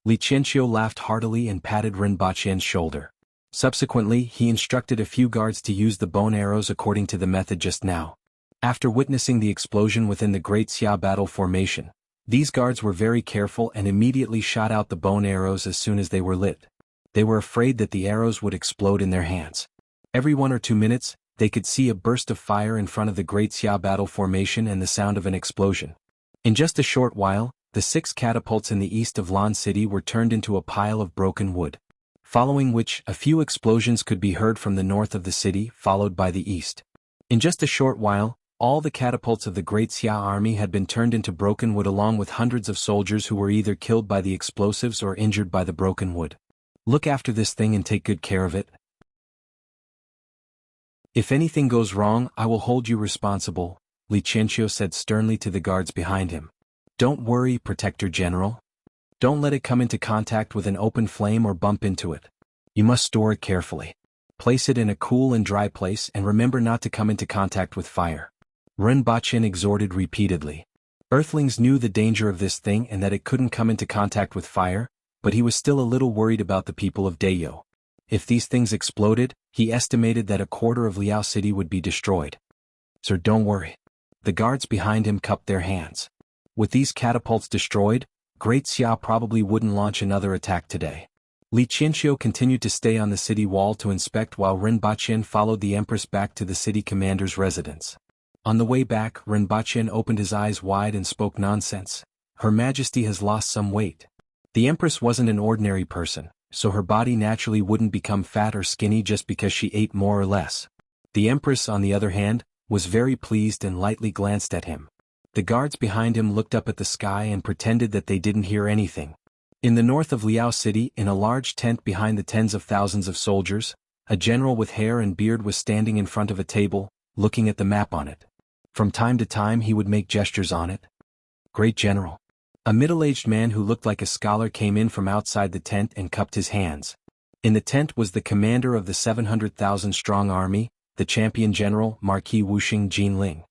Li Qianqiu laughed heartily and patted Ren Baqin's shoulder. Subsequently, he instructed a few guards to use the bone arrows according to the method just now. After witnessing the explosion within the Great Xia battle formation, these guards were very careful and immediately shot out the bone arrows as soon as they were lit. They were afraid that the arrows would explode in their hands. Every 1 or 2 minutes, they could see a burst of fire in front of the Great Xia battle formation and the sound of an explosion. In just a short while, the 6 catapults in the east of Lan City were turned into a pile of broken wood. Following which, a few explosions could be heard from the north of the city, followed by the east. In just a short while, all the catapults of the Great Xia army had been turned into broken wood along with hundreds of soldiers who were either killed by the explosives or injured by the broken wood. Look after this thing and take good care of it. If anything goes wrong, I will hold you responsible, Li Qianqiu said sternly to the guards behind him. Don't worry, Protector General. Don't let it come into contact with an open flame or bump into it. You must store it carefully. Place it in a cool and dry place and remember not to come into contact with fire. Ren Baqin exhorted repeatedly. Earthlings knew the danger of this thing and that it couldn't come into contact with fire, but he was still a little worried about the people of Dayo. If these things exploded, he estimated that a quarter of Liao City would be destroyed. Sir, don't worry. The guards behind him cupped their hands. With these catapults destroyed, Great Xia probably wouldn't launch another attack today. Li Qianqiu continued to stay on the city wall to inspect while Ren Baqin followed the Empress back to the city commander's residence. On the way back, Ren Baqin opened his eyes wide and spoke nonsense. Her Majesty has lost some weight. The Empress wasn't an ordinary person, so her body naturally wouldn't become fat or skinny just because she ate more or less. The Empress, on the other hand, was very pleased and lightly glanced at him. The guards behind him looked up at the sky and pretended that they didn't hear anything. In the north of Liao City, in a large tent behind the tens of thousands of soldiers, a general with hair and beard was standing in front of a table, looking at the map on it. From time to time he would make gestures on it. Great General. A middle-aged man who looked like a scholar came in from outside the tent and cupped his hands. In the tent was the commander of the 700,000-strong army, the champion general, Marquis Wuxia Jinling.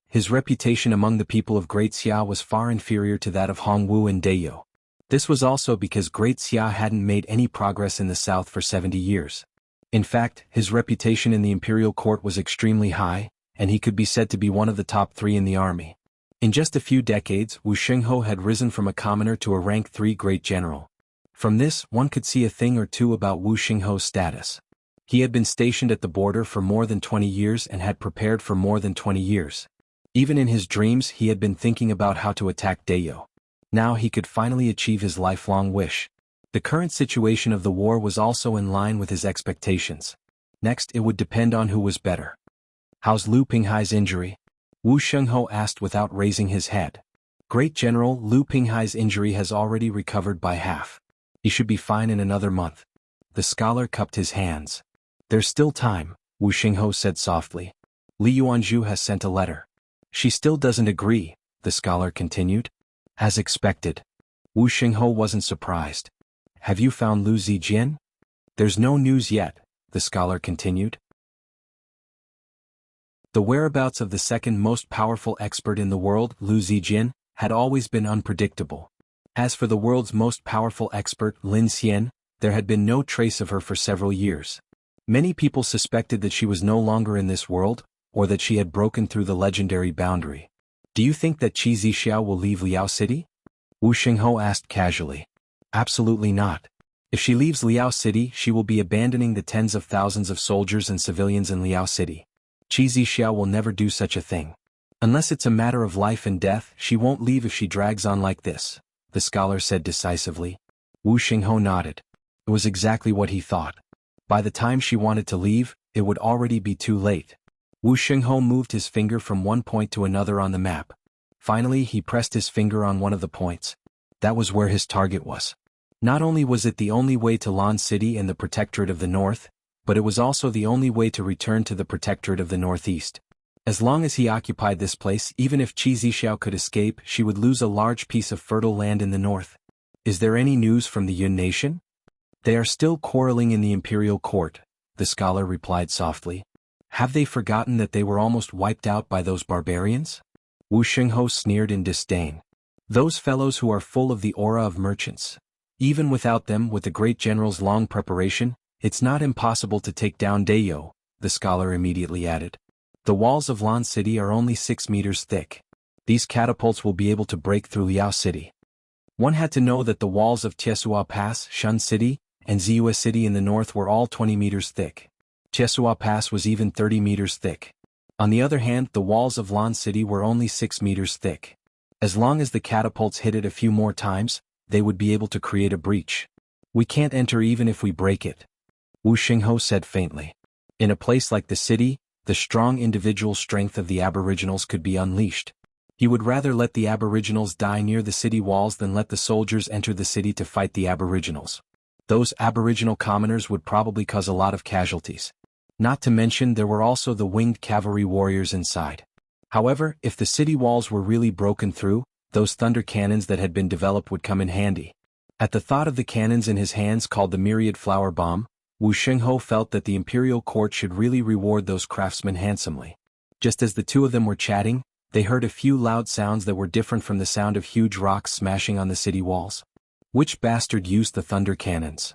His reputation among the people of Great Xia was far inferior to that of Hongwu and Deyo. This was also because Great Xia hadn't made any progress in the south for 70 years. In fact, his reputation in the imperial court was extremely high, and he could be said to be one of the top 3 in the army. In just a few decades, Wuxia had risen from a commoner to a rank 3 great general. From this, one could see a thing or two about Wuxia's status. He had been stationed at the border for more than 20 years and had prepared for more than 20 years. Even in his dreams he had been thinking about how to attack Deyo. Now he could finally achieve his lifelong wish. The current situation of the war was also in line with his expectations. Next, it would depend on who was better. "How's Lu Pinghai's injury?" Wu Shengho asked without raising his head. "Great General, Lu Pinghai's injury has already recovered by half. He should be fine in another month." The scholar cupped his hands. "There's still time," Wu Shengho said softly. "Li Yuanzhu has sent a letter." "She still doesn't agree," the scholar continued. "As expected." Wu Shengho wasn't surprised. "Have you found Lu Zijian?" "There's no news yet," the scholar continued. The whereabouts of the second most powerful expert in the world, Lu Zijian, had always been unpredictable. As for the world's most powerful expert, Lin Xian, there had been no trace of her for several years. Many people suspected that she was no longer in this world, or that she had broken through the legendary boundary. "Do you think that Qi Zixiao will leave Liao City?" Wu Shengho asked casually. "Absolutely not. If she leaves Liao City, she will be abandoning the tens of thousands of soldiers and civilians in Liao City. Qi Zixiao will never do such a thing. Unless it's a matter of life and death, she won't leave if she drags on like this," the scholar said decisively. Wu Shengho nodded. It was exactly what he thought. By the time she wanted to leave, it would already be too late. Wu Shengho moved his finger from one point to another on the map. Finally he pressed his finger on one of the points. That was where his target was. Not only was it the only way to Lan City and the Protectorate of the North, but it was also the only way to return to the Protectorate of the Northeast. As long as he occupied this place, even if Qi Zixiao could escape, she would lose a large piece of fertile land in the north. "Is there any news from the Yun nation?" "They are still quarreling in the imperial court," the scholar replied softly. "Have they forgotten that they were almost wiped out by those barbarians?" Wu Shengho sneered in disdain. "Those fellows who are full of the aura of merchants. Even without them, with the great general's long preparation, it's not impossible to take down Deyo," the scholar immediately added. "The walls of Lan City are only 6 meters thick. These catapults will be able to break through Liao City." One had to know that the walls of Tiesua Pass, Shun City, and Ziyue City in the north were all 20 meters thick. Tiesua Pass was even 30 meters thick. On the other hand, the walls of Lan City were only 6 meters thick. As long as the catapults hit it a few more times, they would be able to create a breach. "We can't enter even if we break it," Wu Shengho said faintly. In a place like the city, the strong individual strength of the aboriginals could be unleashed. He would rather let the aboriginals die near the city walls than let the soldiers enter the city to fight the aboriginals. Those aboriginal commoners would probably cause a lot of casualties. Not to mention there were also the winged cavalry warriors inside. However, if the city walls were really broken through, those thunder cannons that had been developed would come in handy. At the thought of the cannons in his hands called the Myriad Flower Bomb, Wu Shengho felt that the imperial court should really reward those craftsmen handsomely. Just as the two of them were chatting, they heard a few loud sounds that were different from the sound of huge rocks smashing on the city walls. Which bastard used the thunder cannons?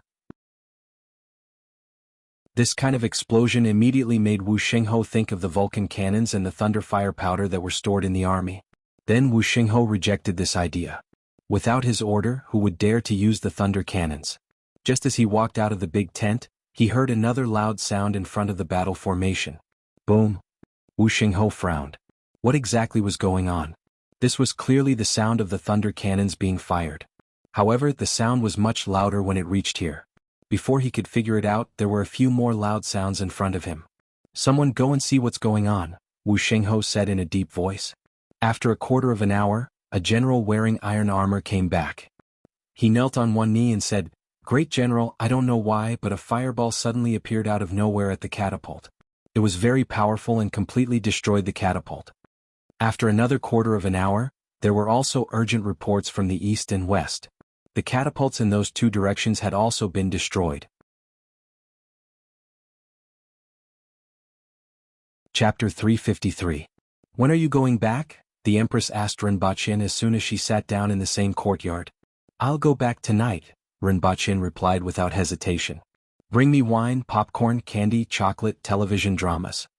This kind of explosion immediately made Wu Shengho think of the Vulcan cannons and the thunder fire powder that were stored in the army. Then Wu Shengho rejected this idea. Without his order, who would dare to use the thunder cannons? Just as he walked out of the big tent, he heard another loud sound in front of the battle formation. Boom! Wu Shengho frowned. What exactly was going on? This was clearly the sound of the thunder cannons being fired. However, the sound was much louder when it reached here. Before he could figure it out, there were a few more loud sounds in front of him. "Someone go and see what's going on," Wu Shengho said in a deep voice. After a quarter of an hour, a general wearing iron armor came back. He knelt on one knee and said, "Great General, I don't know why, but a fireball suddenly appeared out of nowhere at the catapult. It was very powerful and completely destroyed the catapult." After another quarter of an hour, there were also urgent reports from the east and west. The catapults in those two directions had also been destroyed. Chapter 353. "When are you going back?" the Empress asked Rinpochen as soon as she sat down in the same courtyard. "I'll go back tonight," Rinpochen replied without hesitation. "Bring me wine, popcorn, candy, chocolate, television dramas."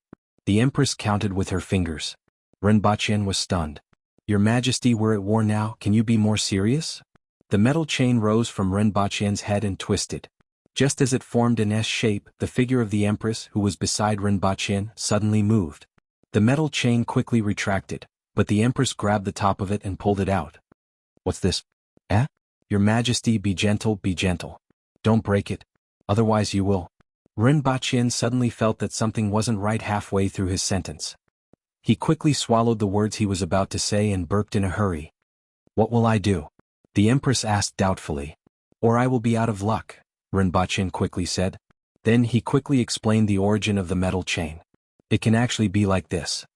The Empress counted with her fingers. Rinpochen was stunned. "Your Majesty, we're at war now, can you be more serious?" The metal chain rose from Rinpochen's head and twisted. Just as it formed an S shape, the figure of the Empress, who was beside Rinpochen, suddenly moved. The metal chain quickly retracted, but the Empress grabbed the top of it and pulled it out. "What's this?" "Eh? Your Majesty, be gentle, be gentle. Don't break it. Otherwise you will." Rinpochen suddenly felt that something wasn't right halfway through his sentence. He quickly swallowed the words he was about to say and burped in a hurry. "What will I do?" the Empress asked doubtfully. "Or I will be out of luck," Rinpochen quickly said. Then he quickly explained the origin of the metal chain. "It can actually be like this."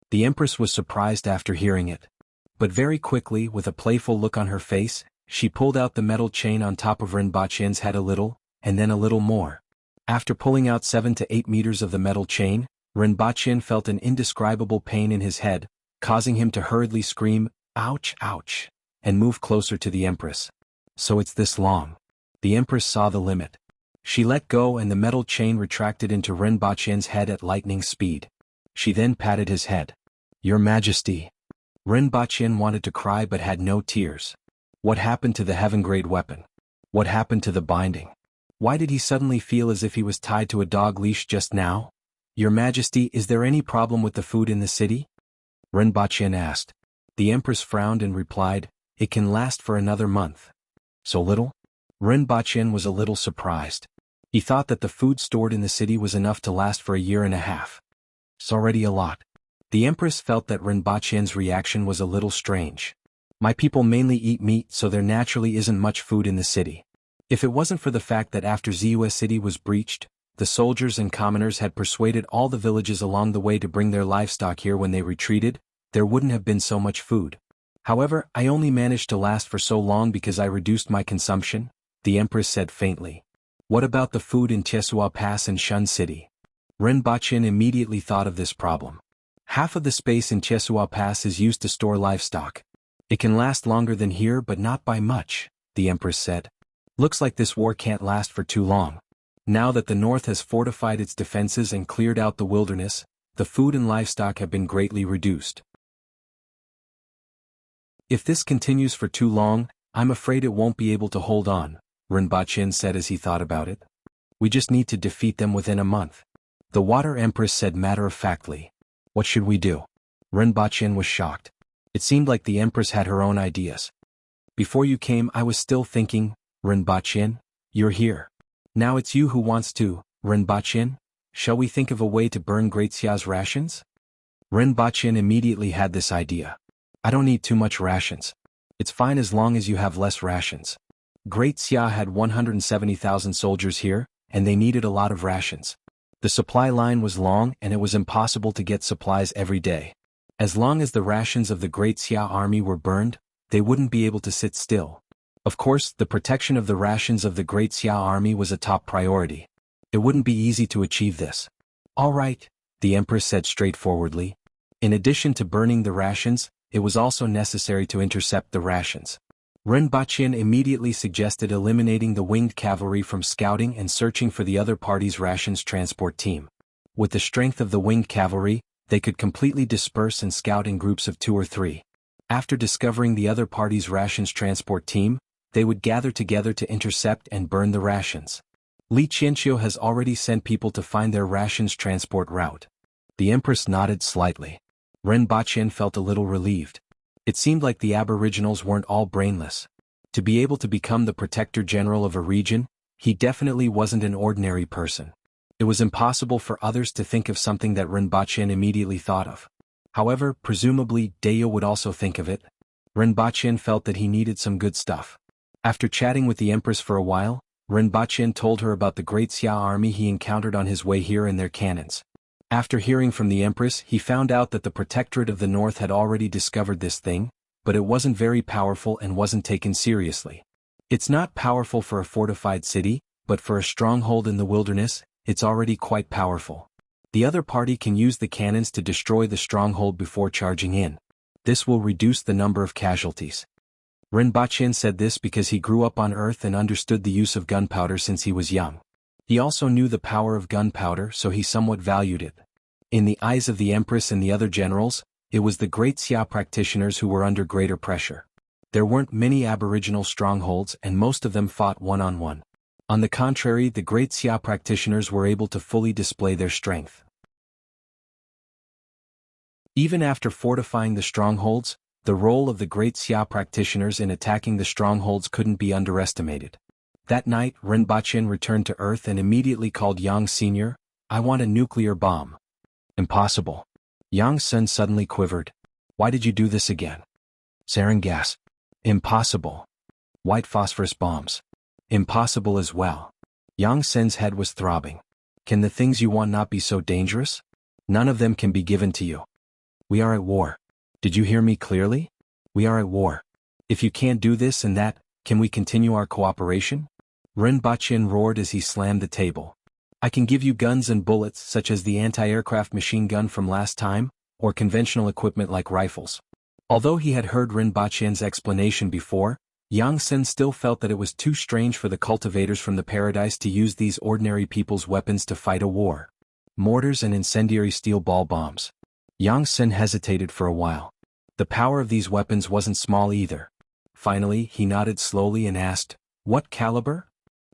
The Empress was surprised after hearing it. But very quickly, with a playful look on her face, she pulled out the metal chain on top of Rinpochen's head a little, and then a little more. After pulling out 7 to 8 meters of the metal chain, Rinpochen felt an indescribable pain in his head, causing him to hurriedly scream, "Ouch, ouch," and move closer to the Empress. "So it's this long." The Empress saw the limit. She let go and the metal chain retracted into Rinpochen's head at lightning speed. She then patted his head. "Your Majesty." Rinpochen wanted to cry but had no tears. What happened to the heaven-grade weapon? What happened to the binding? Why did he suddenly feel as if he was tied to a dog leash just now? "Your Majesty, is there any problem with the food in the city?" Rinpochen asked. The Empress frowned and replied, "It can last for another month." "So little?" Rinpochen was a little surprised. He thought that the food stored in the city was enough to last for a year and a half. "It's already a lot." The Empress felt that Rinpochen's reaction was a little strange. "My people mainly eat meat, so there naturally isn't much food in the city. If it wasn't for the fact that after Ziyue City was breached, the soldiers and commoners had persuaded all the villages along the way to bring their livestock here when they retreated, there wouldn't have been so much food. However, I only managed to last for so long because I reduced my consumption," the Empress said faintly. "What about the food in Tiesua Pass and Shun City?" Rinpochen immediately thought of this problem. "Half of the space in Tiesua Pass is used to store livestock. It can last longer than here but not by much," the Empress said. "Looks like this war can't last for too long. Now that the North has fortified its defenses and cleared out the wilderness, the food and livestock have been greatly reduced. If this continues for too long, I'm afraid it won't be able to hold on," Rinpochen said as he thought about it. "We just need to defeat them within a month." The Water Empress said matter-of-factly. "What should we do?" Rinpochen was shocked. It seemed like the Empress had her own ideas. "Before you came I was still thinking, Rinpochen. You're here. Now it's you who wants to, Rinpochen. Shall we think of a way to burn Great Xia's rations?" Rinpochen immediately had this idea. "I don't need too much rations. It's fine as long as you have less rations." Great Xia had 170,000 soldiers here, and they needed a lot of rations. The supply line was long and it was impossible to get supplies every day. As long as the rations of the Great Xia army were burned, they wouldn't be able to sit still. Of course, the protection of the rations of the Great Xia army was a top priority. It wouldn't be easy to achieve this. "All right," the Empress said straightforwardly. In addition to burning the rations, it was also necessary to intercept the rations. Rinpochen immediately suggested eliminating the winged cavalry from scouting and searching for the other party's rations transport team. With the strength of the winged cavalry, they could completely disperse and scout in groups of 2 or 3. After discovering the other party's rations transport team, they would gather together to intercept and burn the rations. Li Qianqiu has already sent people to find their rations transport route. The Empress nodded slightly. Rinpochen felt a little relieved. It seemed like the aboriginals weren't all brainless. To be able to become the protector general of a region, he definitely wasn't an ordinary person. It was impossible for others to think of something that Rinpoche immediately thought of. However, presumably, Deo would also think of it. Rinpoche felt that he needed some good stuff. After chatting with the Empress for a while, Rinpoche told her about the great Xia army he encountered on his way here and their cannons. After hearing from the Empress, he found out that the Protectorate of the North had already discovered this thing, but it wasn't very powerful and wasn't taken seriously. It's not powerful for a fortified city, but for a stronghold in the wilderness, it's already quite powerful. The other party can use the cannons to destroy the stronghold before charging in. This will reduce the number of casualties. Rinpoche said this because he grew up on Earth and understood the use of gunpowder since he was young. He also knew the power of gunpowder, so he somewhat valued it. In the eyes of the Empress and the other generals, it was the great Xia practitioners who were under greater pressure. There weren't many aboriginal strongholds and most of them fought one-on-one. On the contrary, the great Xia practitioners were able to fully display their strength. Even after fortifying the strongholds, the role of the great Xia practitioners in attacking the strongholds couldn't be underestimated. That night, Rinpoche returned to Earth and immediately called Yang Sr., "I want a nuclear bomb." "Impossible." Yang Sen suddenly quivered. "Why did you do this again?" "Sarin gas." "Impossible." "White phosphorus bombs." "Impossible as well." Yang Sen's head was throbbing. "Can the things you want not be so dangerous? None of them can be given to you. We are at war. Did you hear me clearly? We are at war. If you can't do this and that, can we continue our cooperation?" Rinpoche roared as he slammed the table. "I can give you guns and bullets such as the anti-aircraft machine gun from last time, or conventional equipment like rifles." Although he had heard Rinpoche's explanation before, Yang Sen still felt that it was too strange for the cultivators from the paradise to use these ordinary people's weapons to fight a war. Mortars and incendiary steel ball bombs. Yang Sen hesitated for a while. The power of these weapons wasn't small either. Finally, he nodded slowly and asked, "What caliber?"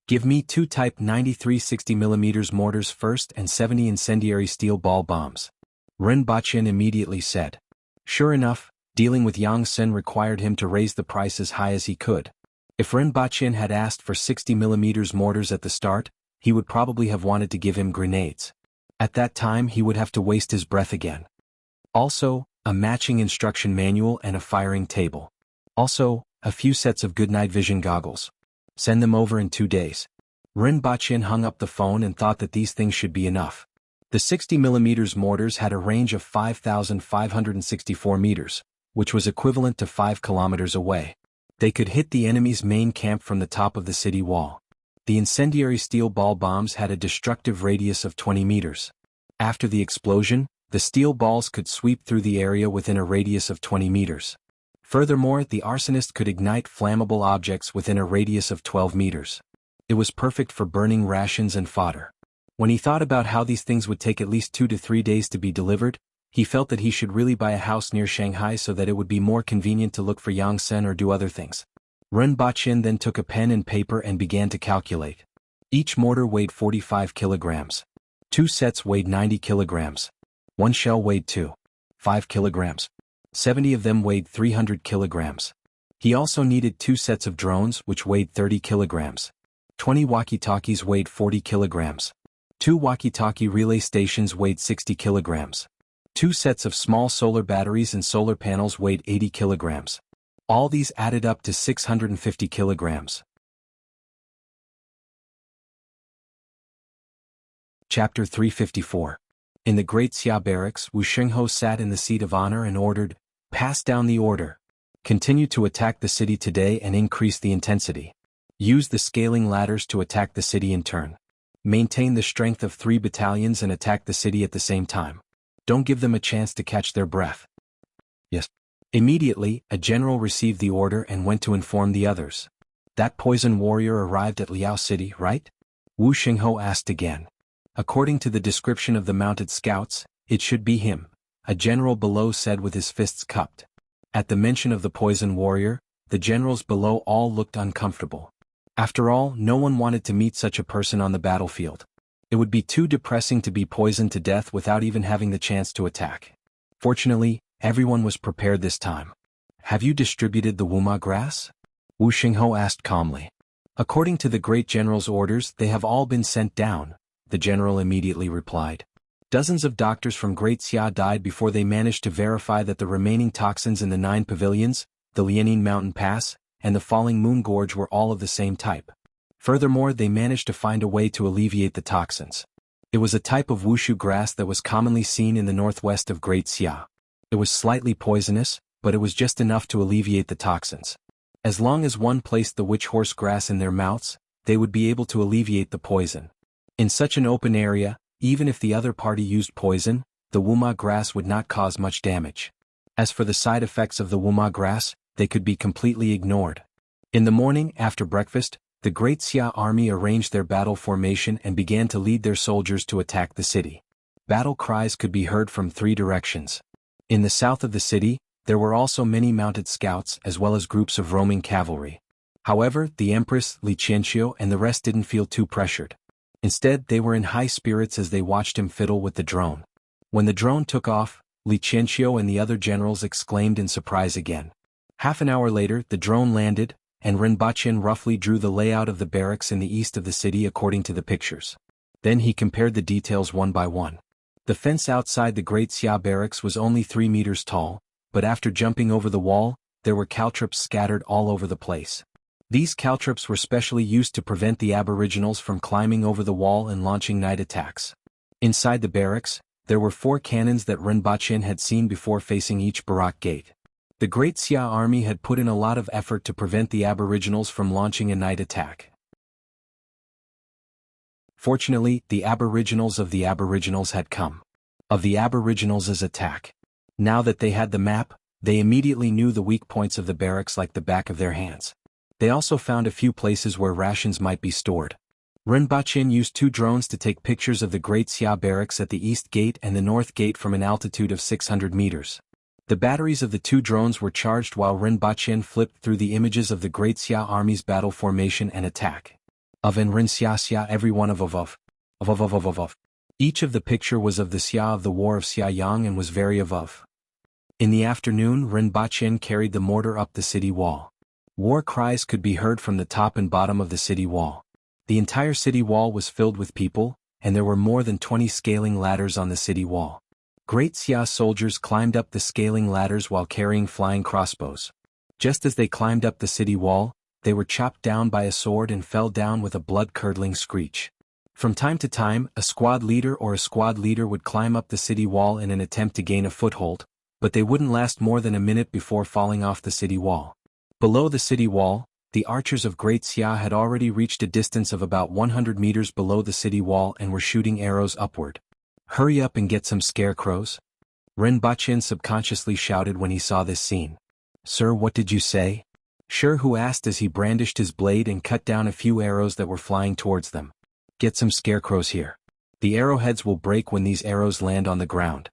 "Give me 2 Type 93 60mm mortars first and 70 incendiary steel ball bombs." Rinpoche immediately said. Sure enough, dealing with Yang Sen required him to raise the price as high as he could. If Rinpoche had asked for 60mm mortars at the start, he would probably have wanted to give him grenades. At that time he would have to waste his breath again. Also, a matching instruction manual and a firing table. Also, a few sets of good night vision goggles. Send them over in 2 days. Rinpoche hung up the phone and thought that these things should be enough. The 60mm mortars had a range of 5,564 meters, which was equivalent to 5 kilometers away. They could hit the enemy's main camp from the top of the city wall. The incendiary steel ball bombs had a destructive radius of 20 meters. After the explosion, the steel balls could sweep through the area within a radius of 20 meters. Furthermore, the arsonist could ignite flammable objects within a radius of 12 meters. It was perfect for burning rations and fodder. When he thought about how these things would take at least 2 to 3 days to be delivered, he felt that he should really buy a house near Shanghai so that it would be more convenient to look for Yang Sen or do other things. Rinpoche then took a pen and paper and began to calculate. Each mortar weighed 45 kilograms. 2 sets weighed 90 kilograms. 1 shell weighed 5 kilograms. 70 of them weighed 300 kilograms. He also needed 2 sets of drones which weighed 30 kilograms. 20 walkie-talkies weighed 40 kilograms. 2 walkie-talkie relay stations weighed 60 kilograms. 2 sets of small solar batteries and solar panels weighed 80 kilograms. All these added up to 650 kilograms. Chapter 354. In the Great Xia Barracks, Wuxia sat in the seat of honor and ordered, "Pass down the order. Continue to attack the city today and increase the intensity. Use the scaling ladders to attack the city in turn. Maintain the strength of 3 battalions and attack the city at the same time. Don't give them a chance to catch their breath." "Yes." Immediately, a general received the order and went to inform the others. "That poison warrior arrived at Liao City, right?" Wu Xingho asked again. "According to the description of the mounted scouts, it should be him," a general below said with his fists cupped. At the mention of the poison warrior, the generals below all looked uncomfortable. After all, no one wanted to meet such a person on the battlefield. It would be too depressing to be poisoned to death without even having the chance to attack. Fortunately, everyone was prepared this time. "Have you distributed the Wuma grass?" Wu Xingho asked calmly. According to the great general's orders, they have all been sent down, the general immediately replied. Dozens of doctors from Great Xia died before they managed to verify that the remaining toxins in the 9 pavilions, the Liaoning Mountain Pass, and the Falling Moon Gorge were all of the same type. Furthermore, they managed to find a way to alleviate the toxins. It was a type of wushu grass that was commonly seen in the northwest of Great Xia. It was slightly poisonous, but it was just enough to alleviate the toxins. As long as one placed the witch horse grass in their mouths, they would be able to alleviate the poison. In such an open area, even if the other party used poison, the wuma grass would not cause much damage. As for the side effects of the wuma grass, they could be completely ignored. In the morning, after breakfast, the Great Xia army arranged their battle formation and began to lead their soldiers to attack the city. Battle cries could be heard from 3 directions. In the south of the city, there were also many mounted scouts as well as groups of roaming cavalry. However, the Empress, Li Qianqiu and the rest didn't feel too pressured. Instead, they were in high spirits as they watched him fiddle with the drone. When the drone took off, Li Qianqiu and the other generals exclaimed in surprise again. Half an hour later, the drone landed, and Rinpochen roughly drew the layout of the barracks in the east of the city according to the pictures. Then he compared the details one by one. The fence outside the Great Xia barracks was only 3 meters tall, but after jumping over the wall, there were caltrops scattered all over the place. These caltrops were specially used to prevent the aboriginals from climbing over the wall and launching night attacks. Inside the barracks, there were 4 cannons that Rinpochen had seen before facing each barak gate. The Great Xia army had put in a lot of effort to prevent the aboriginals from launching a night attack. Fortunately, the aboriginals of the aboriginals had come. Of the aboriginals' attack. Now that they had the map, they immediately knew the weak points of the barracks like the back of their hands. They also found a few places where rations might be stored. Rinpochen used 2 drones to take pictures of the Great Xia barracks at the east gate and the north gate from an altitude of 600 meters. The batteries of the 2 drones were charged while Rinpochen flipped through the images of the Great Xia army's battle formation and attack. Of and Rin Xia Xia every one of. Each of the picture was of the Xia of the War of Xiayang and was very of. In the afternoon, Rinpochen carried the mortar up the city wall. War cries could be heard from the top and bottom of the city wall. The entire city wall was filled with people, and there were more than 20 scaling ladders on the city wall. Great Xia soldiers climbed up the scaling ladders while carrying flying crossbows. Just as they climbed up the city wall, they were chopped down by a sword and fell down with a blood-curdling screech. From time to time, a squad leader would climb up the city wall in an attempt to gain a foothold, but they wouldn't last more than a minute before falling off the city wall. Below the city wall, the archers of Great Xia had already reached a distance of about 100 meters below the city wall and were shooting arrows upward. "Hurry up and get some scarecrows," Rinpochen subconsciously shouted when he saw this scene. "Sir, what did you say?" Sherhu asked as he brandished his blade and cut down a few arrows that were flying towards them. "Get some scarecrows here. The arrowheads will break when these arrows land on the ground."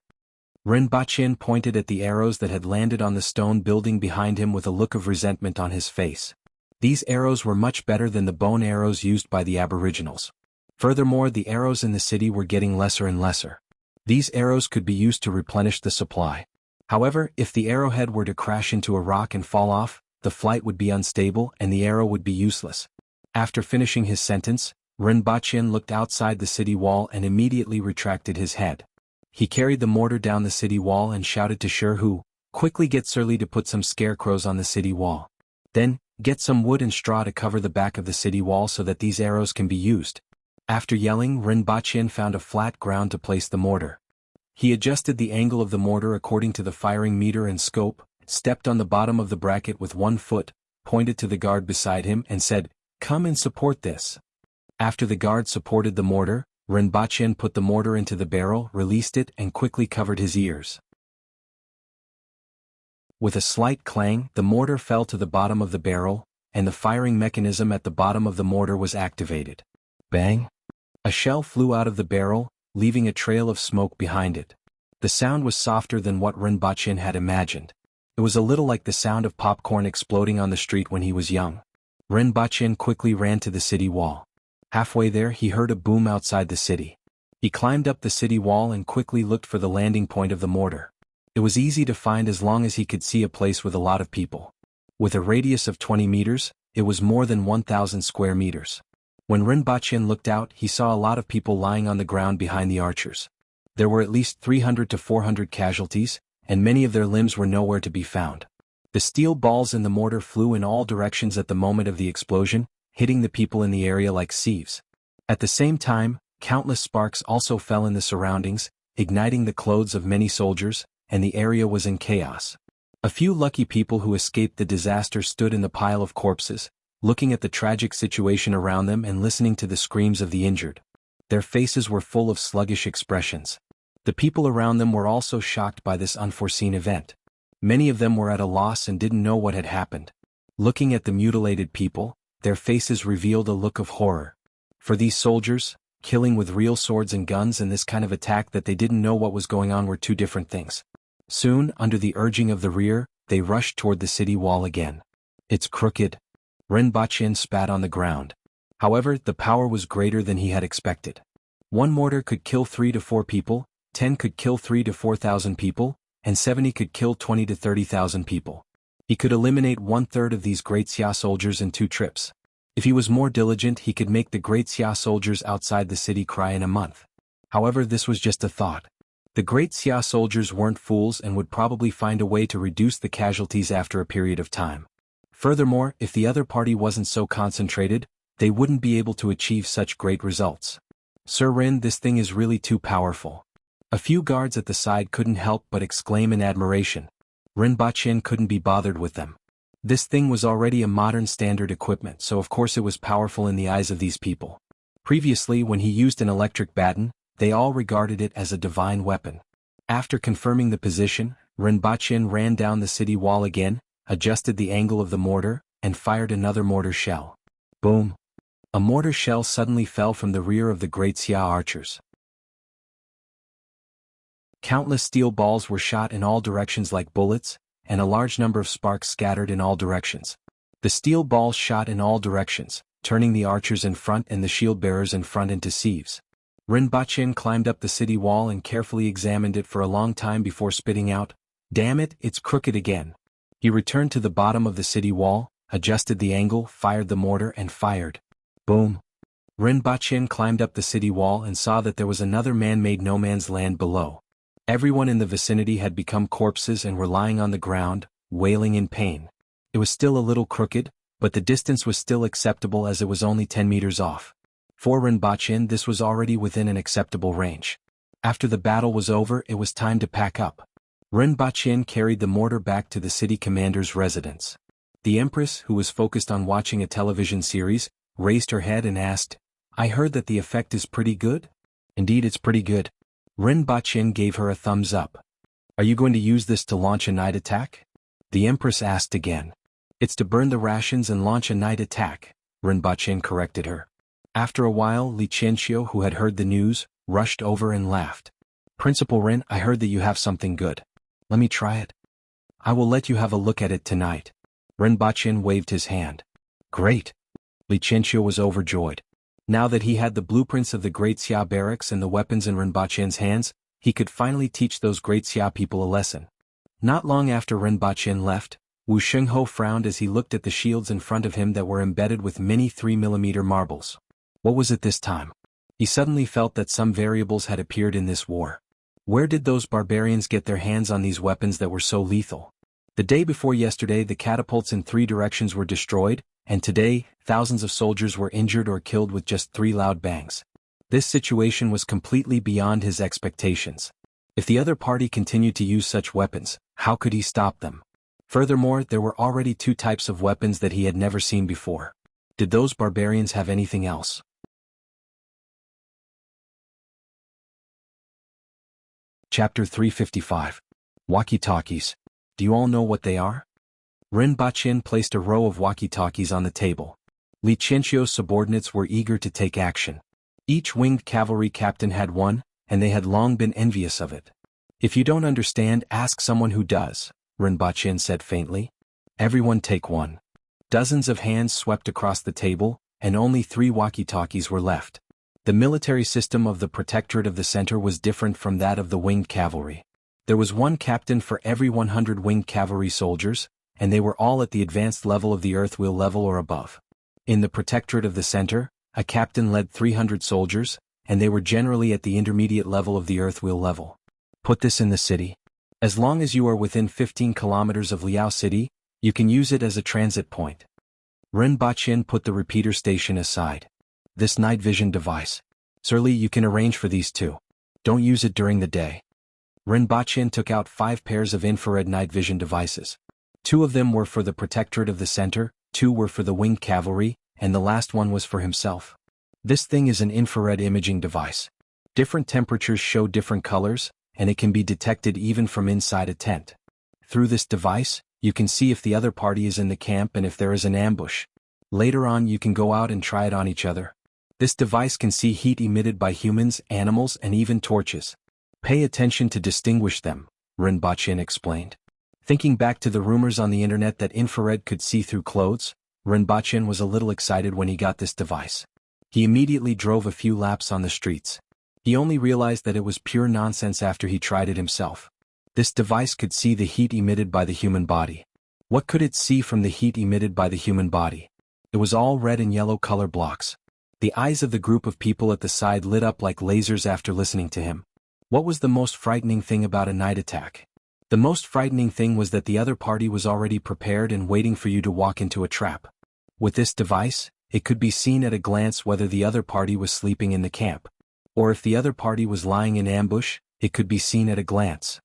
Rinpochen pointed at the arrows that had landed on the stone building behind him with a look of resentment on his face. These arrows were much better than the bone arrows used by the aboriginals. Furthermore, the arrows in the city were getting lesser and lesser. These arrows could be used to replenish the supply. However, if the arrowhead were to crash into a rock and fall off, the flight would be unstable and the arrow would be useless. After finishing his sentence, Rinpochen looked outside the city wall and immediately retracted his head. He carried the mortar down the city wall and shouted to Sherhu, "Quickly get Surly to put some scarecrows on the city wall. Then, get some wood and straw to cover the back of the city wall so that these arrows can be used." After yelling, Rinpochen found a flat ground to place the mortar. He adjusted the angle of the mortar according to the firing meter and scope, stepped on the bottom of the bracket with 1 foot, pointed to the guard beside him and said, "Come and support this." After the guard supported the mortar, Rinpochen put the mortar into the barrel, released it and quickly covered his ears. With a slight clang, the mortar fell to the bottom of the barrel, and the firing mechanism at the bottom of the mortar was activated. Bang! A shell flew out of the barrel, leaving a trail of smoke behind it. The sound was softer than what Rinpochen had imagined. It was a little like the sound of popcorn exploding on the street when he was young. Rinpochen quickly ran to the city wall. Halfway there he heard a boom outside the city. He climbed up the city wall and quickly looked for the landing point of the mortar. It was easy to find as long as he could see a place with a lot of people. With a radius of 20 meters, it was more than 1,000 square meters. When Rinpoche looked out, he saw a lot of people lying on the ground behind the archers. There were at least 300 to 400 casualties, and many of their limbs were nowhere to be found. The steel balls in the mortar flew in all directions at the moment of the explosion, hitting the people in the area like sieves. At the same time, countless sparks also fell in the surroundings, igniting the clothes of many soldiers, and the area was in chaos. A few lucky people who escaped the disaster stood in the pile of corpses, looking at the tragic situation around them and listening to the screams of the injured. Their faces were full of sluggish expressions. The people around them were also shocked by this unforeseen event. Many of them were at a loss and didn't know what had happened. Looking at the mutilated people, their faces revealed a look of horror. For these soldiers, killing with real swords and guns and this kind of attack that they didn't know what was going on were two different things. Soon, under the urging of the rear, they rushed toward the city wall again. "It's crooked." Rinpoche spat on the ground. However, the power was greater than he had expected. One mortar could kill 3 to 4 people, 10 could kill 3 to 4,000 people, and 70 could kill 20 to 30,000 people. He could eliminate 1/3 of these Great Xia soldiers in 2 trips. If he was more diligent, he could make the Great Xia soldiers outside the city cry in a month. However, this was just a thought. The Great Xia soldiers weren't fools and would probably find a way to reduce the casualties after a period of time. Furthermore, if the other party wasn't so concentrated, they wouldn't be able to achieve such great results. "Sir Rin, this thing is really too powerful." A few guards at the side couldn't help but exclaim in admiration. Rinpoche couldn't be bothered with them. This thing was already a modern standard equipment, so of course it was powerful in the eyes of these people. Previously, when he used an electric baton, they all regarded it as a divine weapon. After confirming the position, Rinpoche ran down the city wall again, adjusted the angle of the mortar, and fired another mortar shell. Boom! A mortar shell suddenly fell from the rear of the Great Xia archers. Countless steel balls were shot in all directions like bullets, and a large number of sparks scattered in all directions. The steel balls shot in all directions, turning the archers in front and the shield bearers in front into sieves. Rinpoche climbed up the city wall and carefully examined it for a long time before spitting out, "Damn it, it's crooked again." He returned to the bottom of the city wall, adjusted the angle, fired the mortar and fired. Boom! Rinpoche climbed up the city wall and saw that there was another man-made no man's land below. Everyone in the vicinity had become corpses and were lying on the ground, wailing in pain. It was still a little crooked, but the distance was still acceptable as it was only 10 meters off. For Rinpoche, this was already within an acceptable range. After the battle was over, it was time to pack up. Rinpoche carried the mortar back to the city commander's residence. The Empress, who was focused on watching a television series, raised her head and asked, "I heard that the effect is pretty good?" "Indeed, it's pretty good." Rinpoche gave her a thumbs up. "Are you going to use this to launch a night attack?" The Empress asked again. "It's to burn the rations and launch a night attack," Rinpoche corrected her. After a while, Li Qianxiu, who had heard the news, rushed over and laughed. "Principal Rin, I heard that you have something good. Let me try it. I will let you have a look at it tonight." Rinpoche waved his hand. "Great!" Li Qianxiu was overjoyed. Now that he had the blueprints of the Great Xia barracks and the weapons in Rinpoche's hands, he could finally teach those Great Xia people a lesson. Not long after Rinpoche left, Wu Shengho frowned as he looked at the shields in front of him that were embedded with many 3mm marbles. What was it this time? He suddenly felt that some variables had appeared in this war. Where did those barbarians get their hands on these weapons that were so lethal? The day before yesterday, the catapults in 3 directions were destroyed, and today, thousands of soldiers were injured or killed with just 3 loud bangs. This situation was completely beyond his expectations. If the other party continued to use such weapons, how could he stop them? Furthermore, there were already 2 types of weapons that he had never seen before. Did those barbarians have anything else? Chapter 355. Walkie-talkies. Do you all know what they are? Rinpoche placed a row of walkie-talkies on the table. Li Qianxiu's subordinates were eager to take action. Each winged cavalry captain had one, and they had long been envious of it. "If you don't understand, ask someone who does," Rinpoche said faintly. "Everyone take one." Dozens of hands swept across the table, and only 3 walkie-talkies were left. The military system of the Protectorate of the Center was different from that of the winged cavalry. There was one captain for every 100 winged cavalry soldiers, and they were all at the advanced level of the earth wheel level or above. In the Protectorate of the Center, a captain led 300 soldiers, and they were generally at the intermediate level of the earth wheel level. Put this in the city. As long as you are within 15 kilometers of Liao City, you can use it as a transit point. Ren Baqin put the repeater station aside. This night vision device. Surely you can arrange for these two. Don't use it during the day. Ren Baqin took out 5 pairs of infrared night vision devices. 2 of them were for the Protectorate of the Center, 2 were for the winged cavalry, and the last one was for himself. This thing is an infrared imaging device. Different temperatures show different colors, and it can be detected even from inside a tent. Through this device, you can see if the other party is in the camp and if there is an ambush. Later on you can go out and try it on each other. This device can see heat emitted by humans, animals, and even torches. Pay attention to distinguish them, Ren Baqin explained. Thinking back to the rumors on the internet that infrared could see through clothes, Ren Baqin was a little excited when he got this device. He immediately drove a few laps on the streets. He only realized that it was pure nonsense after he tried it himself. This device could see the heat emitted by the human body. What could it see from the heat emitted by the human body? It was all red and yellow color blocks. The eyes of the group of people at the side lit up like lasers after listening to him. What was the most frightening thing about a night attack? The most frightening thing was that the other party was already prepared and waiting for you to walk into a trap. With this device, it could be seen at a glance whether the other party was sleeping in the camp. Or if the other party was lying in ambush, it could be seen at a glance.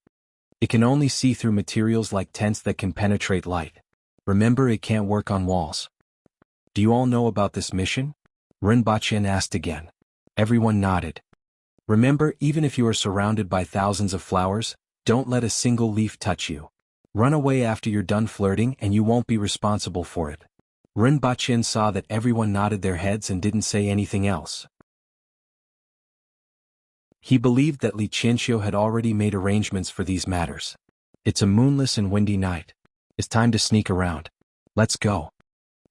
It can only see through materials like tents that can penetrate light. Remember, it can't work on walls. Do you all know about this mission? Ren Baqin asked again. Everyone nodded. Remember, even if you are surrounded by thousands of flowers, don't let a single leaf touch you. Run away after you're done flirting and you won't be responsible for it. Ren Baqin saw that everyone nodded their heads and didn't say anything else. He believed that Li Qianxiu had already made arrangements for these matters. It's a moonless and windy night. It's time to sneak around. Let's go.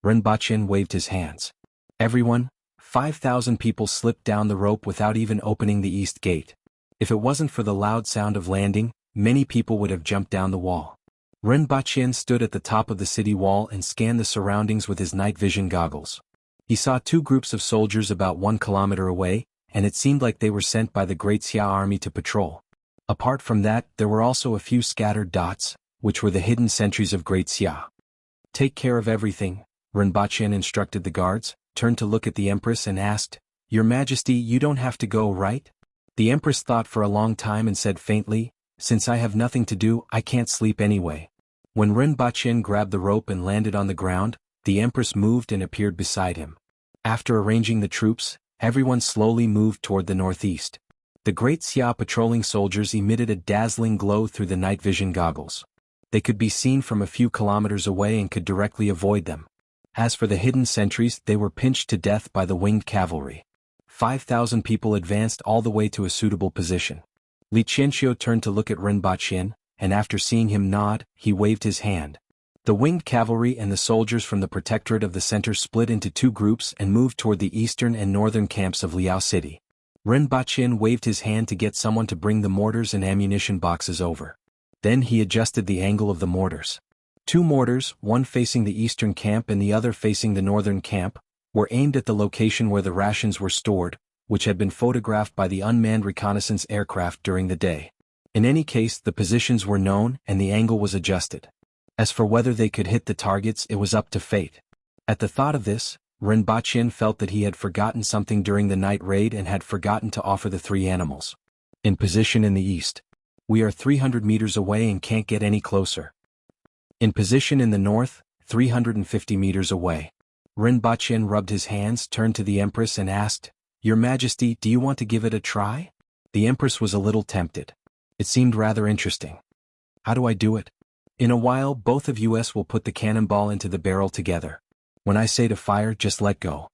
Ren Baqin waved his hands. Everyone, 5,000 people slipped down the rope without even opening the east gate. If it wasn't for the loud sound of landing, many people would have jumped down the wall. Ren Baqin stood at the top of the city wall and scanned the surroundings with his night vision goggles. He saw 2 groups of soldiers about 1 kilometer away, and it seemed like they were sent by the Great Xia army to patrol. Apart from that, there were also a few scattered dots, which were the hidden sentries of Great Xia. Take care of everything, Ren Baqin instructed the guards, turned to look at the Empress and asked, Your Majesty, you don't have to go, right? The Empress thought for a long time and said faintly, Since I have nothing to do, I can't sleep anyway. When Ren Baqin grabbed the rope and landed on the ground, the Empress moved and appeared beside him. After arranging the troops, everyone slowly moved toward the northeast. The Great Xia patrolling soldiers emitted a dazzling glow through the night vision goggles. They could be seen from a few kilometers away and could directly avoid them. As for the hidden sentries, they were pinched to death by the winged cavalry. 5,000 people advanced all the way to a suitable position. Li Qianxiu turned to look at Ren Baqin, and after seeing him nod, he waved his hand. The winged cavalry and the soldiers from the Protectorate of the Center split into 2 groups and moved toward the eastern and northern camps of Liao City. Ren Baqin waved his hand to get someone to bring the mortars and ammunition boxes over. Then he adjusted the angle of the mortars. 2 mortars, one facing the eastern camp and the other facing the northern camp, were aimed at the location where the rations were stored, which had been photographed by the unmanned reconnaissance aircraft during the day. In any case, the positions were known and the angle was adjusted. As for whether they could hit the targets, it was up to fate. At the thought of this, Ren Baqin felt that he had forgotten something during the night raid and had forgotten to offer the 3 animals. In position in the east. We are 300 meters away and can't get any closer. In position in the north, 350 meters away. Ren Baqin rubbed his hands, turned to the Empress and asked, Your Majesty, do you want to give it a try? The Empress was a little tempted. It seemed rather interesting. How do I do it? In a while, both of us will put the cannonball into the barrel together. When I say to fire, just let go.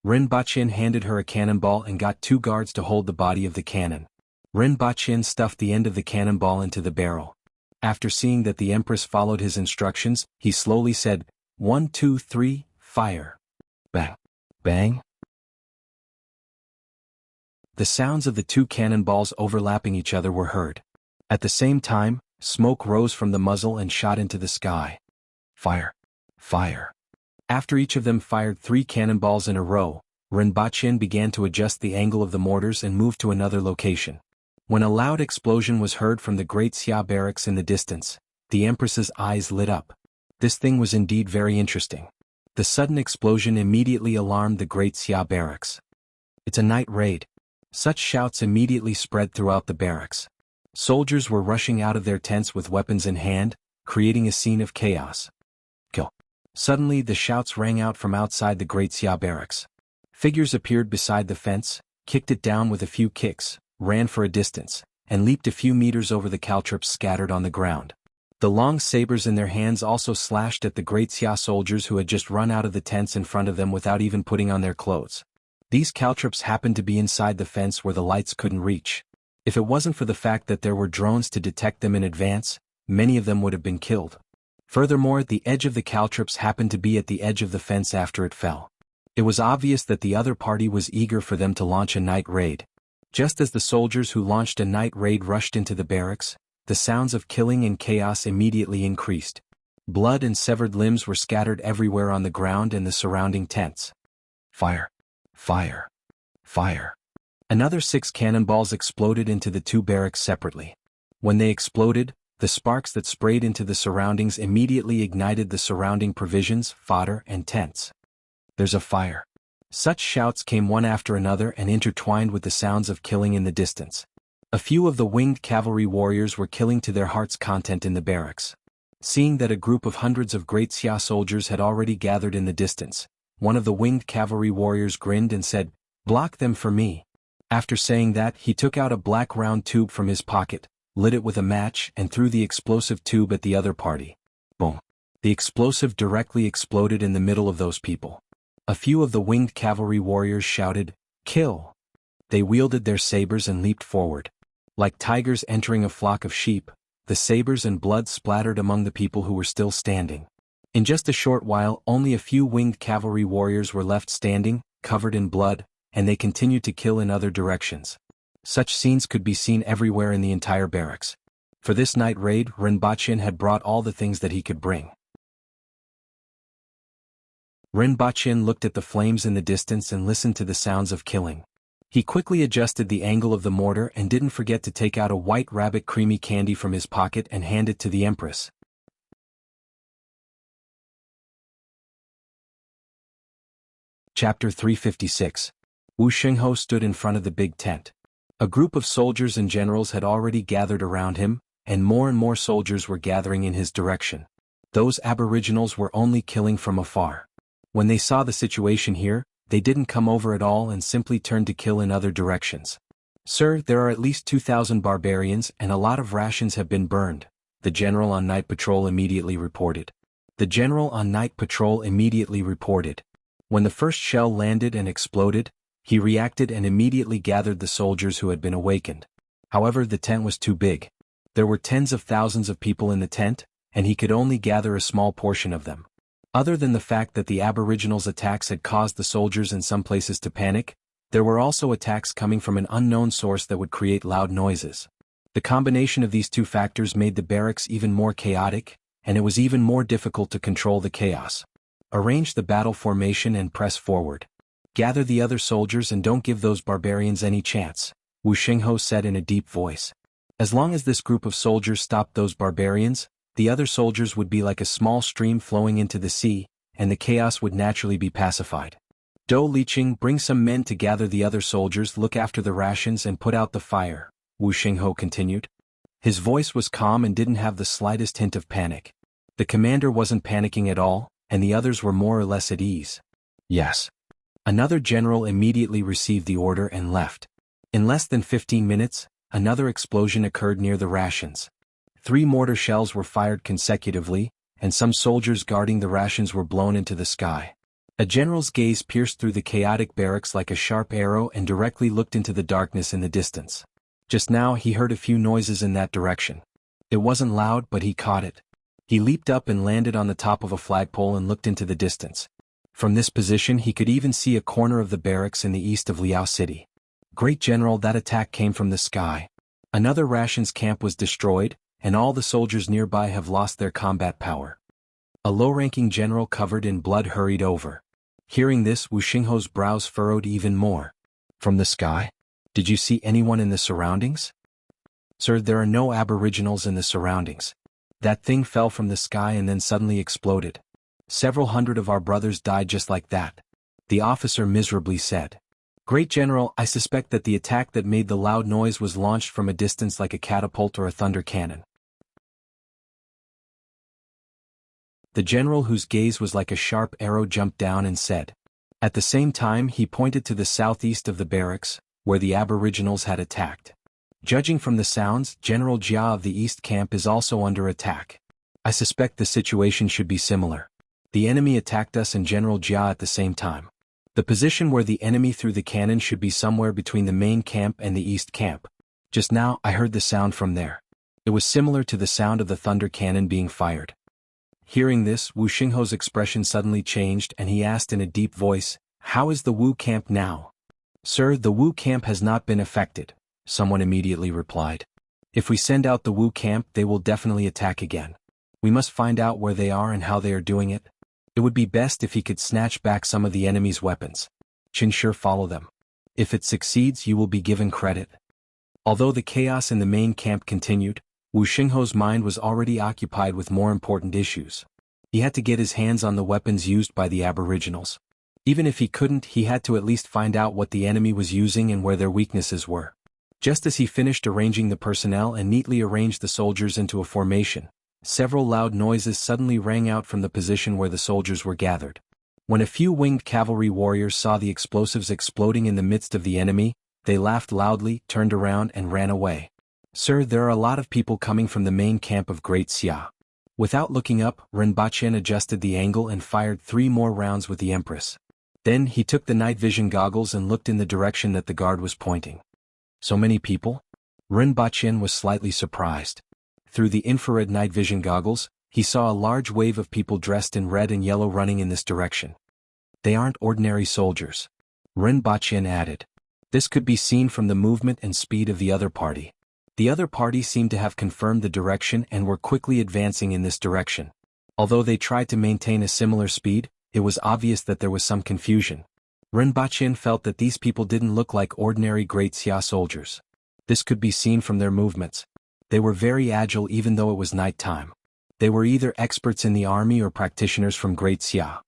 Ren Baqin handed her a cannonball and got 2 guards to hold the body of the cannon. Ren Baqin stuffed the end of the cannonball into the barrel. After seeing that the Empress followed his instructions, he slowly said, 1, 2, 3, fire. Bang. Bang. The sounds of the 2 cannonballs overlapping each other were heard. At the same time, smoke rose from the muzzle and shot into the sky. Fire! Fire! After each of them fired 3 cannonballs in a row, Rinpoche began to adjust the angle of the mortars and move to another location. When a loud explosion was heard from the Great Xia barracks in the distance, the Empress's eyes lit up. This thing was indeed very interesting. The sudden explosion immediately alarmed the Great Xia barracks. It's a night raid. Such shouts immediately spread throughout the barracks. Soldiers were rushing out of their tents with weapons in hand, creating a scene of chaos. Kill. Suddenly the shouts rang out from outside the Great Xia barracks. Figures appeared beside the fence, kicked it down with a few kicks, ran for a distance, and leaped a few meters over the caltrops scattered on the ground. The long sabers in their hands also slashed at the Great Xia soldiers who had just run out of the tents in front of them without even putting on their clothes. These caltrops happened to be inside the fence where the lights couldn't reach. If it wasn't for the fact that there were drones to detect them in advance, many of them would have been killed. Furthermore, the edge of the caltrops happened to be at the edge of the fence after it fell. It was obvious that the other party was eager for them to launch a night raid. Just as the soldiers who launched a night raid rushed into the barracks, the sounds of killing and chaos immediately increased. Blood and severed limbs were scattered everywhere on the ground and the surrounding tents. Fire! Fire! Fire! Another 6 cannonballs exploded into the 2 barracks separately. When they exploded, the sparks that sprayed into the surroundings immediately ignited the surrounding provisions, fodder, and tents. There's a fire. Such shouts came one after another and intertwined with the sounds of killing in the distance. A few of the winged cavalry warriors were killing to their heart's content in the barracks. Seeing that a group of hundreds of Great Xia soldiers had already gathered in the distance, one of the winged cavalry warriors grinned and said, "Block them for me." After saying that, he took out a black round tube from his pocket, lit it with a match and threw the explosive tube at the other party. Boom! The explosive directly exploded in the middle of those people. A few of the winged cavalry warriors shouted, "Kill!" They wielded their sabers and leaped forward. Like tigers entering a flock of sheep, the sabers and blood splattered among the people who were still standing. In just a short while, only a few winged cavalry warriors were left standing, covered in blood, and they continued to kill in other directions. Such scenes could be seen everywhere in the entire barracks. For this night raid, Rinpoche had brought all the things that he could bring. Rinpoche looked at the flames in the distance and listened to the sounds of killing. He quickly adjusted the angle of the mortar and didn't forget to take out a white rabbit creamy candy from his pocket and hand it to the Empress. Chapter 356. Wuxia stood in front of the big tent. A group of soldiers and generals had already gathered around him, and more soldiers were gathering in his direction. Those aboriginals were only killing from afar. When they saw the situation here, they didn't come over at all and simply turned to kill in other directions. "Sir, there are at least 2,000 barbarians and a lot of rations have been burned," the general on night patrol immediately reported. The general on night patrol immediately reported. When the first shell landed and exploded, he reacted and immediately gathered the soldiers who had been awakened. However, the tent was too big. There were tens of thousands of people in the tent, and he could only gather a small portion of them. Other than the fact that the Aboriginals' attacks had caused the soldiers in some places to panic, there were also attacks coming from an unknown source that would create loud noises. The combination of these two factors made the barracks even more chaotic, and it was even more difficult to control the chaos. Arrange the battle formation and press forward. Gather the other soldiers and don't give those barbarians any chance, Wu Xingho said in a deep voice. As long as this group of soldiers stopped those barbarians, the other soldiers would be like a small stream flowing into the sea, and the chaos would naturally be pacified. Dou Liqing, bring some men to gather the other soldiers, look after the rations and put out the fire, Wu Xingho continued. His voice was calm and didn't have the slightest hint of panic. The commander wasn't panicking at all, and the others were more or less at ease. Yes. Another general immediately received the order and left. In less than 15 minutes, another explosion occurred near the rations. 3 mortar shells were fired consecutively, and some soldiers guarding the rations were blown into the sky. A general's gaze pierced through the chaotic barracks like a sharp arrow and directly looked into the darkness in the distance. Just now he heard a few noises in that direction. It wasn't loud, but he caught it. He leaped up and landed on the top of a flagpole and looked into the distance. From this position he could even see a corner of the barracks in the east of Liao City. Great General, that attack came from the sky. Another rations camp was destroyed, and all the soldiers nearby have lost their combat power. A low-ranking general covered in blood hurried over. Hearing this, Wu Xingho's brows furrowed even more. From the sky? Did you see anyone in the surroundings? Sir, there are no aboriginals in the surroundings. That thing fell from the sky and then suddenly exploded. Several hundred of our brothers died just like that. The officer miserably said. Great General, I suspect that the attack that made the loud noise was launched from a distance like a catapult or a thunder cannon. The general, whose gaze was like a sharp arrow, jumped down and said. At the same time he pointed to the southeast of the barracks, where the aboriginals had attacked. Judging from the sounds, General Jia of the East Camp is also under attack. I suspect the situation should be similar. The enemy attacked us and General Jia at the same time. The position where the enemy threw the cannon should be somewhere between the main camp and the East Camp. Just now I heard the sound from there. It was similar to the sound of the thunder cannon being fired. Hearing this, Wu Xingho's expression suddenly changed and he asked in a deep voice, How is the Wu camp now? Sir, the Wu camp has not been affected, someone immediately replied. If we send out the Wu camp, they will definitely attack again. We must find out where they are and how they are doing it. It would be best if he could snatch back some of the enemy's weapons. Ensure follow them. If it succeeds, you will be given credit. Although the chaos in the main camp continued, Wu Xingho's mind was already occupied with more important issues. He had to get his hands on the weapons used by the aboriginals. Even if he couldn't, he had to at least find out what the enemy was using and where their weaknesses were. Just as he finished arranging the personnel and neatly arranged the soldiers into a formation, several loud noises suddenly rang out from the position where the soldiers were gathered. When a few winged cavalry warriors saw the explosives exploding in the midst of the enemy, they laughed loudly, turned around and ran away. Sir, there are a lot of people coming from the main camp of Great Xia. Without looking up, Rinpochen adjusted the angle and fired 3 more rounds with the Empress. Then he took the night vision goggles and looked in the direction that the guard was pointing. So many people? Rinpochen was slightly surprised. Through the infrared night vision goggles, he saw a large wave of people dressed in red and yellow running in this direction. They aren't ordinary soldiers. Rinpochen added. This could be seen from the movement and speed of the other party. The other party seemed to have confirmed the direction and were quickly advancing in this direction. Although they tried to maintain a similar speed, it was obvious that there was some confusion. Rinpochen felt that these people didn't look like ordinary Great Xia soldiers. This could be seen from their movements. They were very agile even though it was night time. They were either experts in the army or practitioners from Great Xia.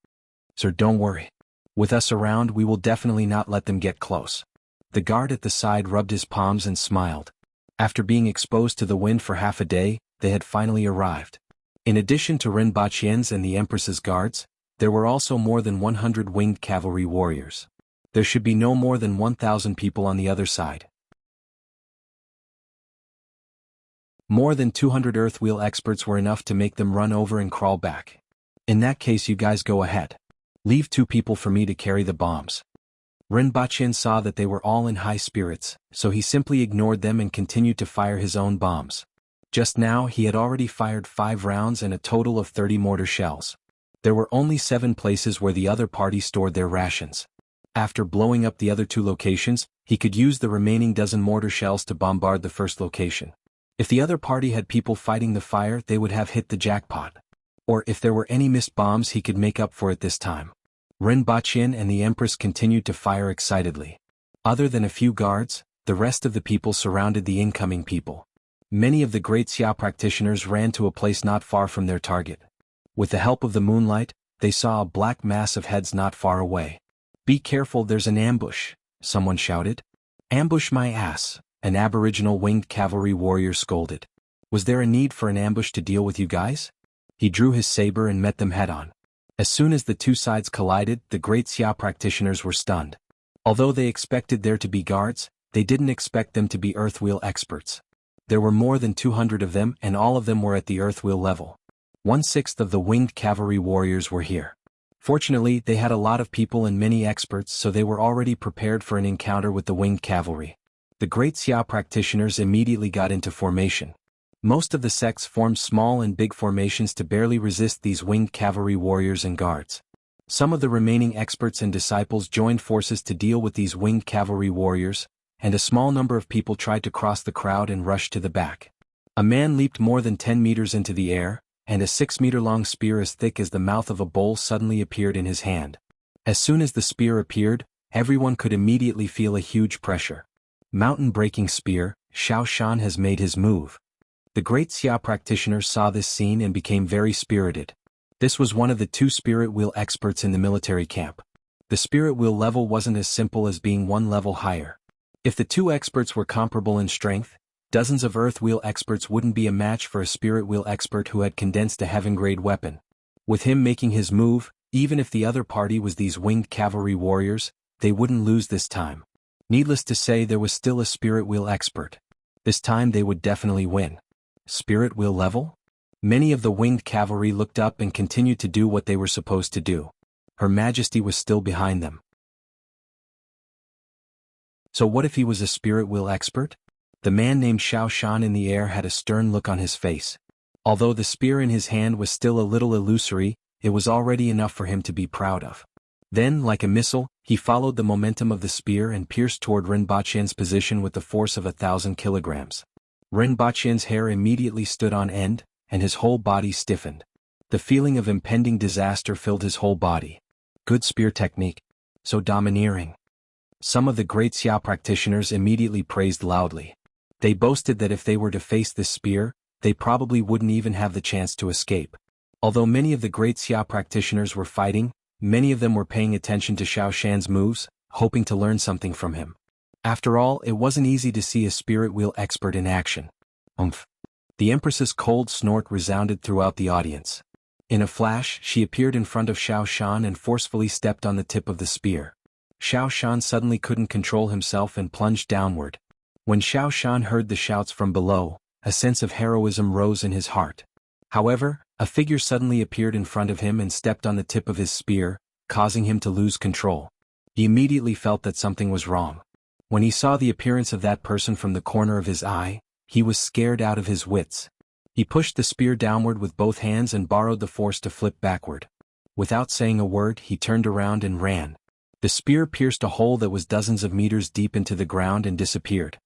Sir, don't worry. With us around, we will definitely not let them get close. The guard at the side rubbed his palms and smiled. After being exposed to the wind for half a day, they had finally arrived. In addition to Rinpochen's and the Empress's guards, there were also more than 100 winged cavalry warriors. There should be no more than 1,000 people on the other side. More than 200 Earthwheel experts were enough to make them run over and crawl back. In that case, you guys go ahead. Leave 2 people for me to carry the bombs. Rinpochen saw that they were all in high spirits, so he simply ignored them and continued to fire his own bombs. Just now he had already fired 5 rounds and a total of 30 mortar shells. There were only 7 places where the other party stored their rations. After blowing up the other 2 locations, he could use the remaining dozen mortar shells to bombard the first location. If the other party had people fighting the fire, they would have hit the jackpot. Or if there were any missed bombs, he could make up for it this time. Rinpochen and the Empress continued to fire excitedly. Other than a few guards, the rest of the people surrounded the incoming people. Many of the Great Xia practitioners ran to a place not far from their target. With the help of the moonlight, they saw a black mass of heads not far away. Be careful, there's an ambush, someone shouted. Ambush my ass, an aboriginal winged cavalry warrior scolded. Was there a need for an ambush to deal with you guys? He drew his saber and met them head-on. As soon as the 2 sides collided, the Great Xia practitioners were stunned. Although they expected there to be guards, they didn't expect them to be Earthwheel experts. There were more than 200 of them and all of them were at the Earthwheel level. 1/6 of the winged cavalry warriors were here. Fortunately, they had a lot of people and many experts, so they were already prepared for an encounter with the winged cavalry. The Great Xia practitioners immediately got into formation. Most of the sects formed small and big formations to barely resist these winged cavalry warriors and guards. Some of the remaining experts and disciples joined forces to deal with these winged cavalry warriors, and a small number of people tried to cross the crowd and rush to the back. A man leaped more than 10 meters into the air, and a 6-meter-long spear as thick as the mouth of a bowl suddenly appeared in his hand. As soon as the spear appeared, everyone could immediately feel a huge pressure. Mountain-breaking spear, Xiao Shan has made his move. The great Xia practitioner saw this scene and became very spirited. This was one of the 2 spirit wheel experts in the military camp. The spirit wheel level wasn't as simple as being 1 level higher. If the 2 experts were comparable in strength, dozens of earth wheel experts wouldn't be a match for a spirit wheel expert who had condensed a heaven-grade weapon. With him making his move, even if the other party was these winged cavalry warriors, they wouldn't lose this time. Needless to say, there was still a spirit wheel expert. This time they would definitely win. Spirit wheel level? Many of the winged cavalry looked up and continued to do what they were supposed to do. Her Majesty was still behind them. So what if he was a spirit wheel expert? The man named Xiao Shan in the air had a stern look on his face. Although the spear in his hand was still a little illusory, it was already enough for him to be proud of. Then, like a missile, he followed the momentum of the spear and pierced toward Ren Baqian's position with the force of 1,000 kilograms. Ren Baqian's hair immediately stood on end, and his whole body stiffened. The feeling of impending disaster filled his whole body. Good spear technique. So domineering. Some of the great Xia practitioners immediately praised loudly. They boasted that if they were to face this spear, they probably wouldn't even have the chance to escape. Although many of the great Xia practitioners were fighting, many of them were paying attention to Xiao Shan's moves, hoping to learn something from him. After all, it wasn't easy to see a spirit wheel expert in action. Umph. The Empress's cold snort resounded throughout the audience. In a flash, she appeared in front of Xiao Shan and forcefully stepped on the tip of the spear. Xiao Shan suddenly couldn't control himself and plunged downward. When Xiao Shan heard the shouts from below, a sense of heroism rose in his heart. However, a figure suddenly appeared in front of him and stepped on the tip of his spear, causing him to lose control. He immediately felt that something was wrong. When he saw the appearance of that person from the corner of his eye, he was scared out of his wits. He pushed the spear downward with both hands and borrowed the force to flip backward. Without saying a word, he turned around and ran. The spear pierced a hole that was dozens of meters deep into the ground and disappeared.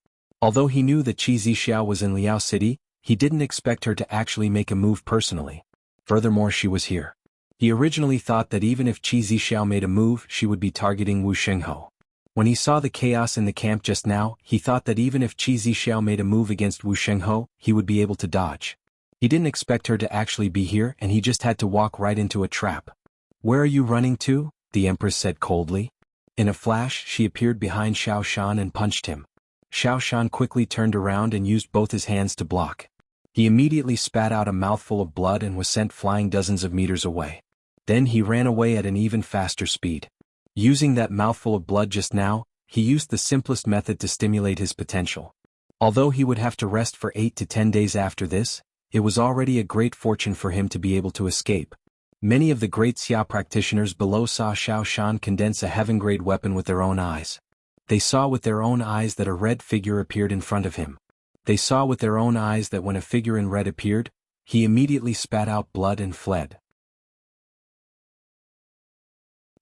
Although he knew that Qi Zixiao was in Liao City, he didn't expect her to actually make a move personally. Furthermore, she was here. He originally thought that even if Qi Zixiao made a move, she would be targeting Wu Shenghe. When he saw the chaos in the camp just now, he thought that even if Qi Zixiao made a move against Wu Shenghe, he would be able to dodge. He didn't expect her to actually be here, and he just had to walk right into a trap. "Where are you running to?" the Empress said coldly. In a flash, she appeared behind Xiao Shan and punched him. Xiao Shan quickly turned around and used both his hands to block. He immediately spat out a mouthful of blood and was sent flying dozens of meters away. Then he ran away at an even faster speed. Using that mouthful of blood just now, he used the simplest method to stimulate his potential. Although he would have to rest for 8 to 10 days after this, it was already a great fortune for him to be able to escape. Many of the great Xia practitioners below saw Xiao Shan condense a heaven-grade weapon with their own eyes. They saw with their own eyes that a red figure appeared in front of him. They saw with their own eyes that when a figure in red appeared, he immediately spat out blood and fled.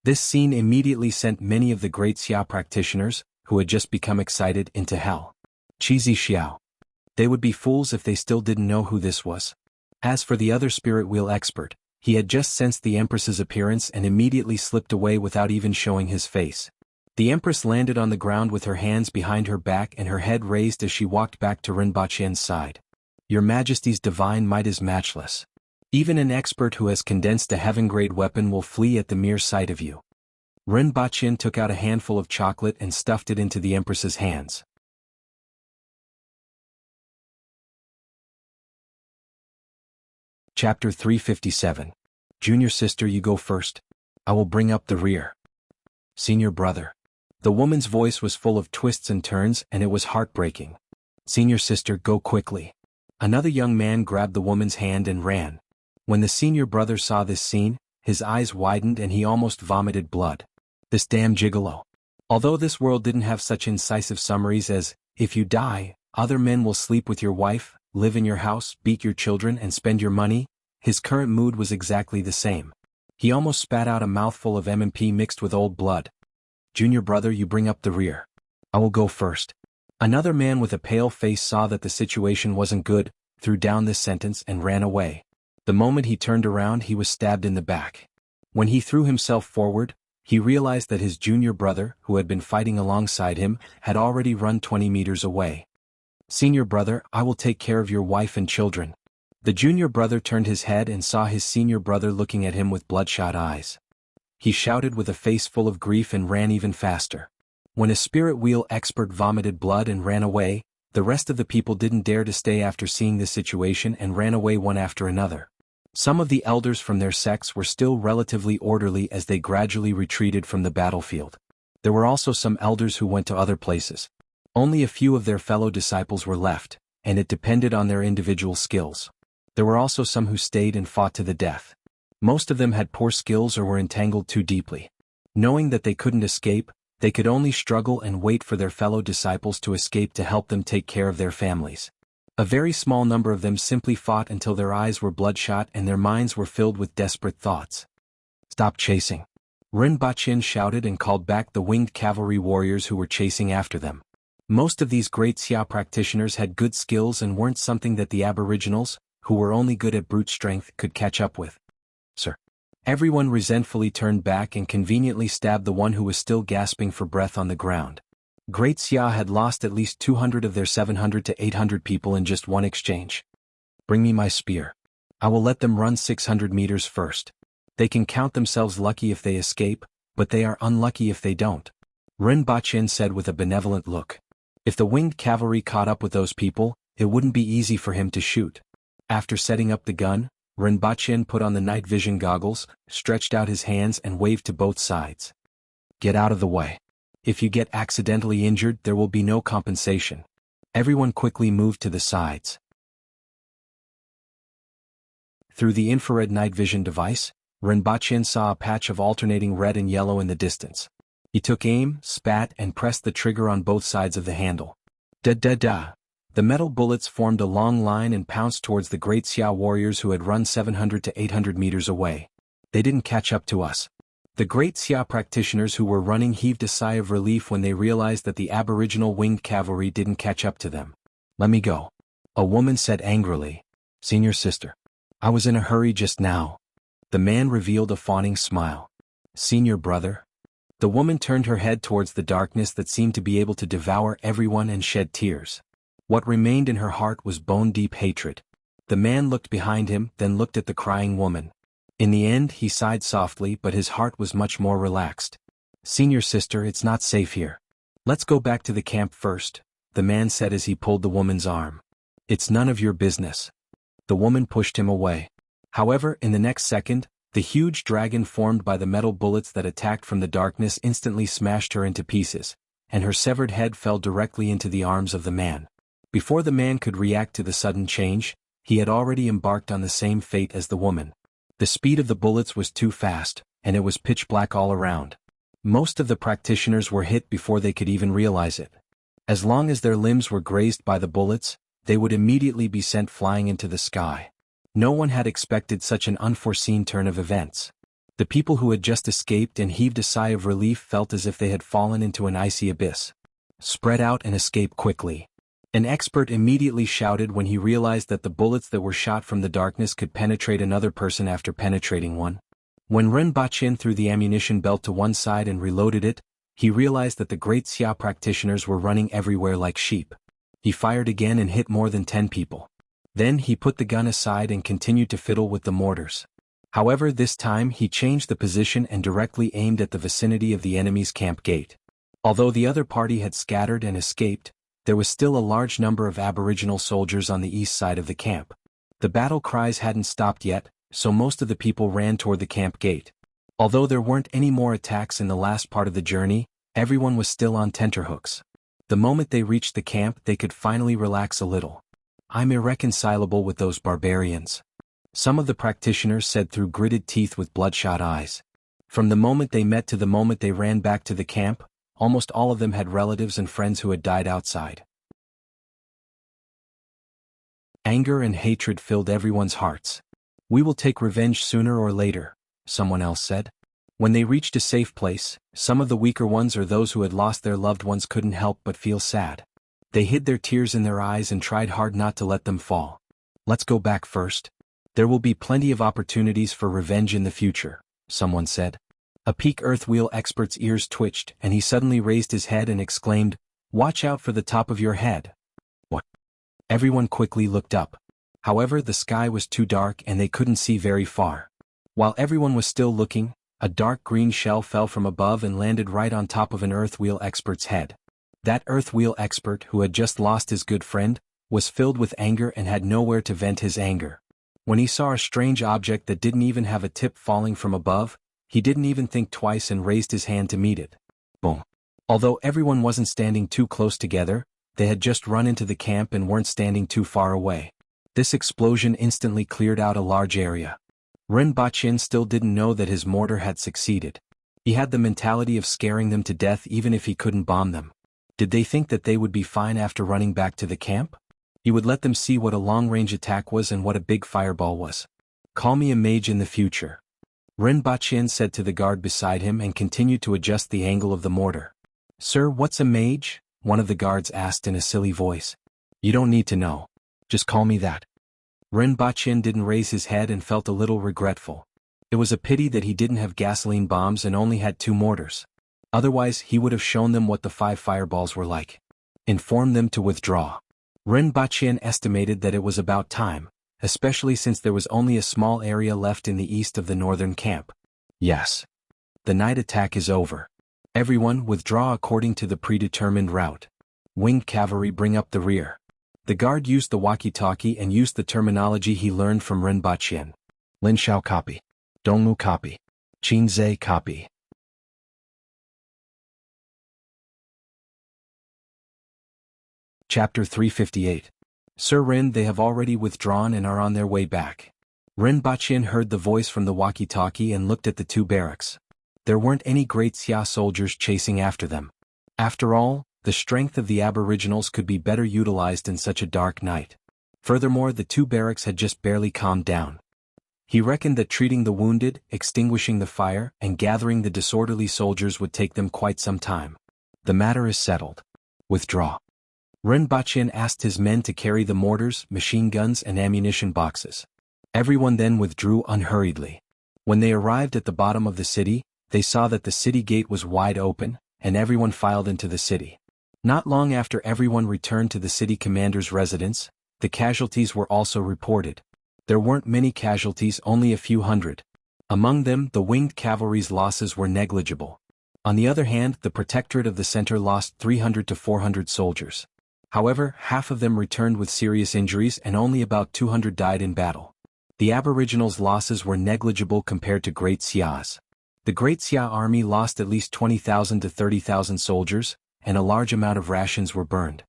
This scene immediately sent many of the great Xia practitioners, who had just become excited, into hell. Qi Zixiao. They would be fools if they still didn't know who this was. As for the other spirit wheel expert, he had just sensed the Empress's appearance and immediately slipped away without even showing his face. The Empress landed on the ground with her hands behind her back and her head raised as she walked back to Rinpoche's side. "Your Majesty's divine might is matchless. Even an expert who has condensed a heaven-grade weapon will flee at the mere sight of you." Rinpoche took out a handful of chocolate and stuffed it into the Empress's hands. Chapter 357. Junior sister, you go first. I will bring up the rear. Senior brother. The woman's voice was full of twists and turns, and it was heartbreaking. Senior sister, go quickly. Another young man grabbed the woman's hand and ran. When the senior brother saw this scene, his eyes widened and he almost vomited blood. This damn gigolo. Although this world didn't have such incisive summaries as, if you die, other men will sleep with your wife, live in your house, beat your children and spend your money, his current mood was exactly the same. He almost spat out a mouthful of M&P mixed with old blood. Junior brother, you bring up the rear. I will go first. Another man with a pale face saw that the situation wasn't good, threw down this sentence and ran away. The moment he turned around, he was stabbed in the back. When he threw himself forward, he realized that his junior brother, who had been fighting alongside him, had already run 20 meters away. "Senior brother, I will take care of your wife and children." The junior brother turned his head and saw his senior brother looking at him with bloodshot eyes. He shouted with a face full of grief and ran even faster. When a spirit wheel expert vomited blood and ran away, the rest of the people didn't dare to stay after seeing this situation and ran away one after another. Some of the elders from their sects were still relatively orderly as they gradually retreated from the battlefield. There were also some elders who went to other places. Only a few of their fellow disciples were left, and it depended on their individual skills. There were also some who stayed and fought to the death. Most of them had poor skills or were entangled too deeply. Knowing that they couldn't escape, they could only struggle and wait for their fellow disciples to escape to help them take care of their families. A very small number of them simply fought until their eyes were bloodshot and their minds were filled with desperate thoughts. "Stop chasing!" Rinpoche shouted and called back the winged cavalry warriors who were chasing after them. Most of these great Xia practitioners had good skills and weren't something that the aboriginals, who were only good at brute strength, could catch up with. "Sir." Everyone resentfully turned back and conveniently stabbed the one who was still gasping for breath on the ground. Great Xia had lost at least 200 of their 700 to 800 people in just one exchange. "Bring me my spear. I will let them run 600 meters first. They can count themselves lucky if they escape, but they are unlucky if they don't," Rinpoche said with a benevolent look. If the winged cavalry caught up with those people, it wouldn't be easy for him to shoot. After setting up the gun, Rinpoche put on the night vision goggles, stretched out his hands and waved to both sides. "Get out of the way. If you get accidentally injured, there will be no compensation." Everyone quickly moved to the sides. Through the infrared night vision device, Rinpoche saw a patch of alternating red and yellow in the distance. He took aim, spat, and pressed the trigger on both sides of the handle. Da-da-da! The metal bullets formed a long line and pounced towards the great Xia warriors who had run 700 to 800 meters away. They didn't catch up to us. The great Xia practitioners who were running heaved a sigh of relief when they realized that the aboriginal winged cavalry didn't catch up to them. "Let me go," a woman said angrily. "Senior sister, I was in a hurry just now." The man revealed a fawning smile. "Senior brother?" The woman turned her head towards the darkness that seemed to be able to devour everyone and shed tears. What remained in her heart was bone-deep hatred. The man looked behind him, then looked at the crying woman. In the end, he sighed softly, but his heart was much more relaxed. "Senior sister, it's not safe here. Let's go back to the camp first," the man said as he pulled the woman's arm. "It's none of your business." The woman pushed him away. However, in the next second, the huge dragon formed by the metal bullets that attacked from the darkness instantly smashed her into pieces, and her severed head fell directly into the arms of the man. Before the man could react to the sudden change, he had already embarked on the same fate as the woman. The speed of the bullets was too fast, and it was pitch black all around. Most of the practitioners were hit before they could even realize it. As long as their limbs were grazed by the bullets, they would immediately be sent flying into the sky. No one had expected such an unforeseen turn of events. The people who had just escaped and heaved a sigh of relief felt as if they had fallen into an icy abyss. "Spread out and escape quickly," an expert immediately shouted when he realized that the bullets that were shot from the darkness could penetrate another person after penetrating one. When Rinpoche threw the ammunition belt to one side and reloaded it, he realized that the great Xia practitioners were running everywhere like sheep. He fired again and hit more than 10 people. Then he put the gun aside and continued to fiddle with the mortars. However, this time he changed the position and directly aimed at the vicinity of the enemy's camp gate. Although the other party had scattered and escaped, there was still a large number of Aboriginal soldiers on the east side of the camp. The battle cries hadn't stopped yet, so most of the people ran toward the camp gate. Although there weren't any more attacks in the last part of the journey, everyone was still on tenterhooks. The moment they reached the camp, they could finally relax a little. "I'm irreconcilable with those barbarians," some of the practitioners said through gritted teeth with bloodshot eyes. From the moment they met to the moment they ran back to the camp, almost all of them had relatives and friends who had died outside. Anger and hatred filled everyone's hearts. "We will take revenge sooner or later," someone else said. When they reached a safe place, some of the weaker ones or those who had lost their loved ones couldn't help but feel sad. They hid their tears in their eyes and tried hard not to let them fall. "Let's go back first." There will be plenty of opportunities for revenge in the future, someone said. A peak earth wheel expert's ears twitched and he suddenly raised his head and exclaimed, "Watch out for the top of your head." What? Everyone quickly looked up. However, the sky was too dark and they couldn't see very far. While everyone was still looking, a dark green shell fell from above and landed right on top of an earth wheel expert's head. That earth wheel expert, who had just lost his good friend, was filled with anger and had nowhere to vent his anger. When he saw a strange object that didn't even have a tip falling from above, he didn't even think twice and raised his hand to meet it. Boom. Although everyone wasn't standing too close together, they had just run into the camp and weren't standing too far away. This explosion instantly cleared out a large area. Ren Baqin still didn't know that his mortar had succeeded. He had the mentality of scaring them to death even if he couldn't bomb them. Did they think that they would be fine after running back to the camp? He would let them see what a long-range attack was and what a big fireball was. "Call me a mage in the future," Ren Baqin said to the guard beside him and continued to adjust the angle of the mortar. "Sir, what's a mage?" one of the guards asked in a silly voice. "You don't need to know. Just call me that." Ren Baqin didn't raise his head and felt a little regretful. It was a pity that he didn't have gasoline bombs and only had 2 mortars. Otherwise, he would have shown them what the 5 fireballs were like. Inform them to withdraw. Ren Baqin estimated that it was about time, especially since there was only a small area left in the east of the northern camp. Yes. The night attack is over. Everyone withdraw according to the predetermined route. Winged cavalry bring up the rear. The guard used the walkie-talkie and used the terminology he learned from Ren Baqin. Lin Xiao copy. Dongmu copy. Qin Zhe copy. Chapter 358. Sir Ren, they have already withdrawn and are on their way back. Ren Baqin heard the voice from the walkie-talkie and looked at the 2 barracks. There weren't any great Xia soldiers chasing after them. After all, the strength of the aboriginals could be better utilized in such a dark night. Furthermore, the 2 barracks had just barely calmed down. He reckoned that treating the wounded, extinguishing the fire, and gathering the disorderly soldiers would take them quite some time. The matter is settled. Withdraw. Ren Baqin asked his men to carry the mortars, machine guns and ammunition boxes. Everyone then withdrew unhurriedly. When they arrived at the bottom of the city, they saw that the city gate was wide open, and everyone filed into the city. Not long after everyone returned to the city commander's residence, the casualties were also reported. There weren't many casualties, only a few hundred. Among them, the winged cavalry's losses were negligible. On the other hand, the protectorate of the center lost 300 to 400 soldiers. However, half of them returned with serious injuries and only about 200 died in battle. The aboriginals' losses were negligible compared to Great Xia's. The Great Xia army lost at least 20,000 to 30,000 soldiers, and a large amount of rations were burned.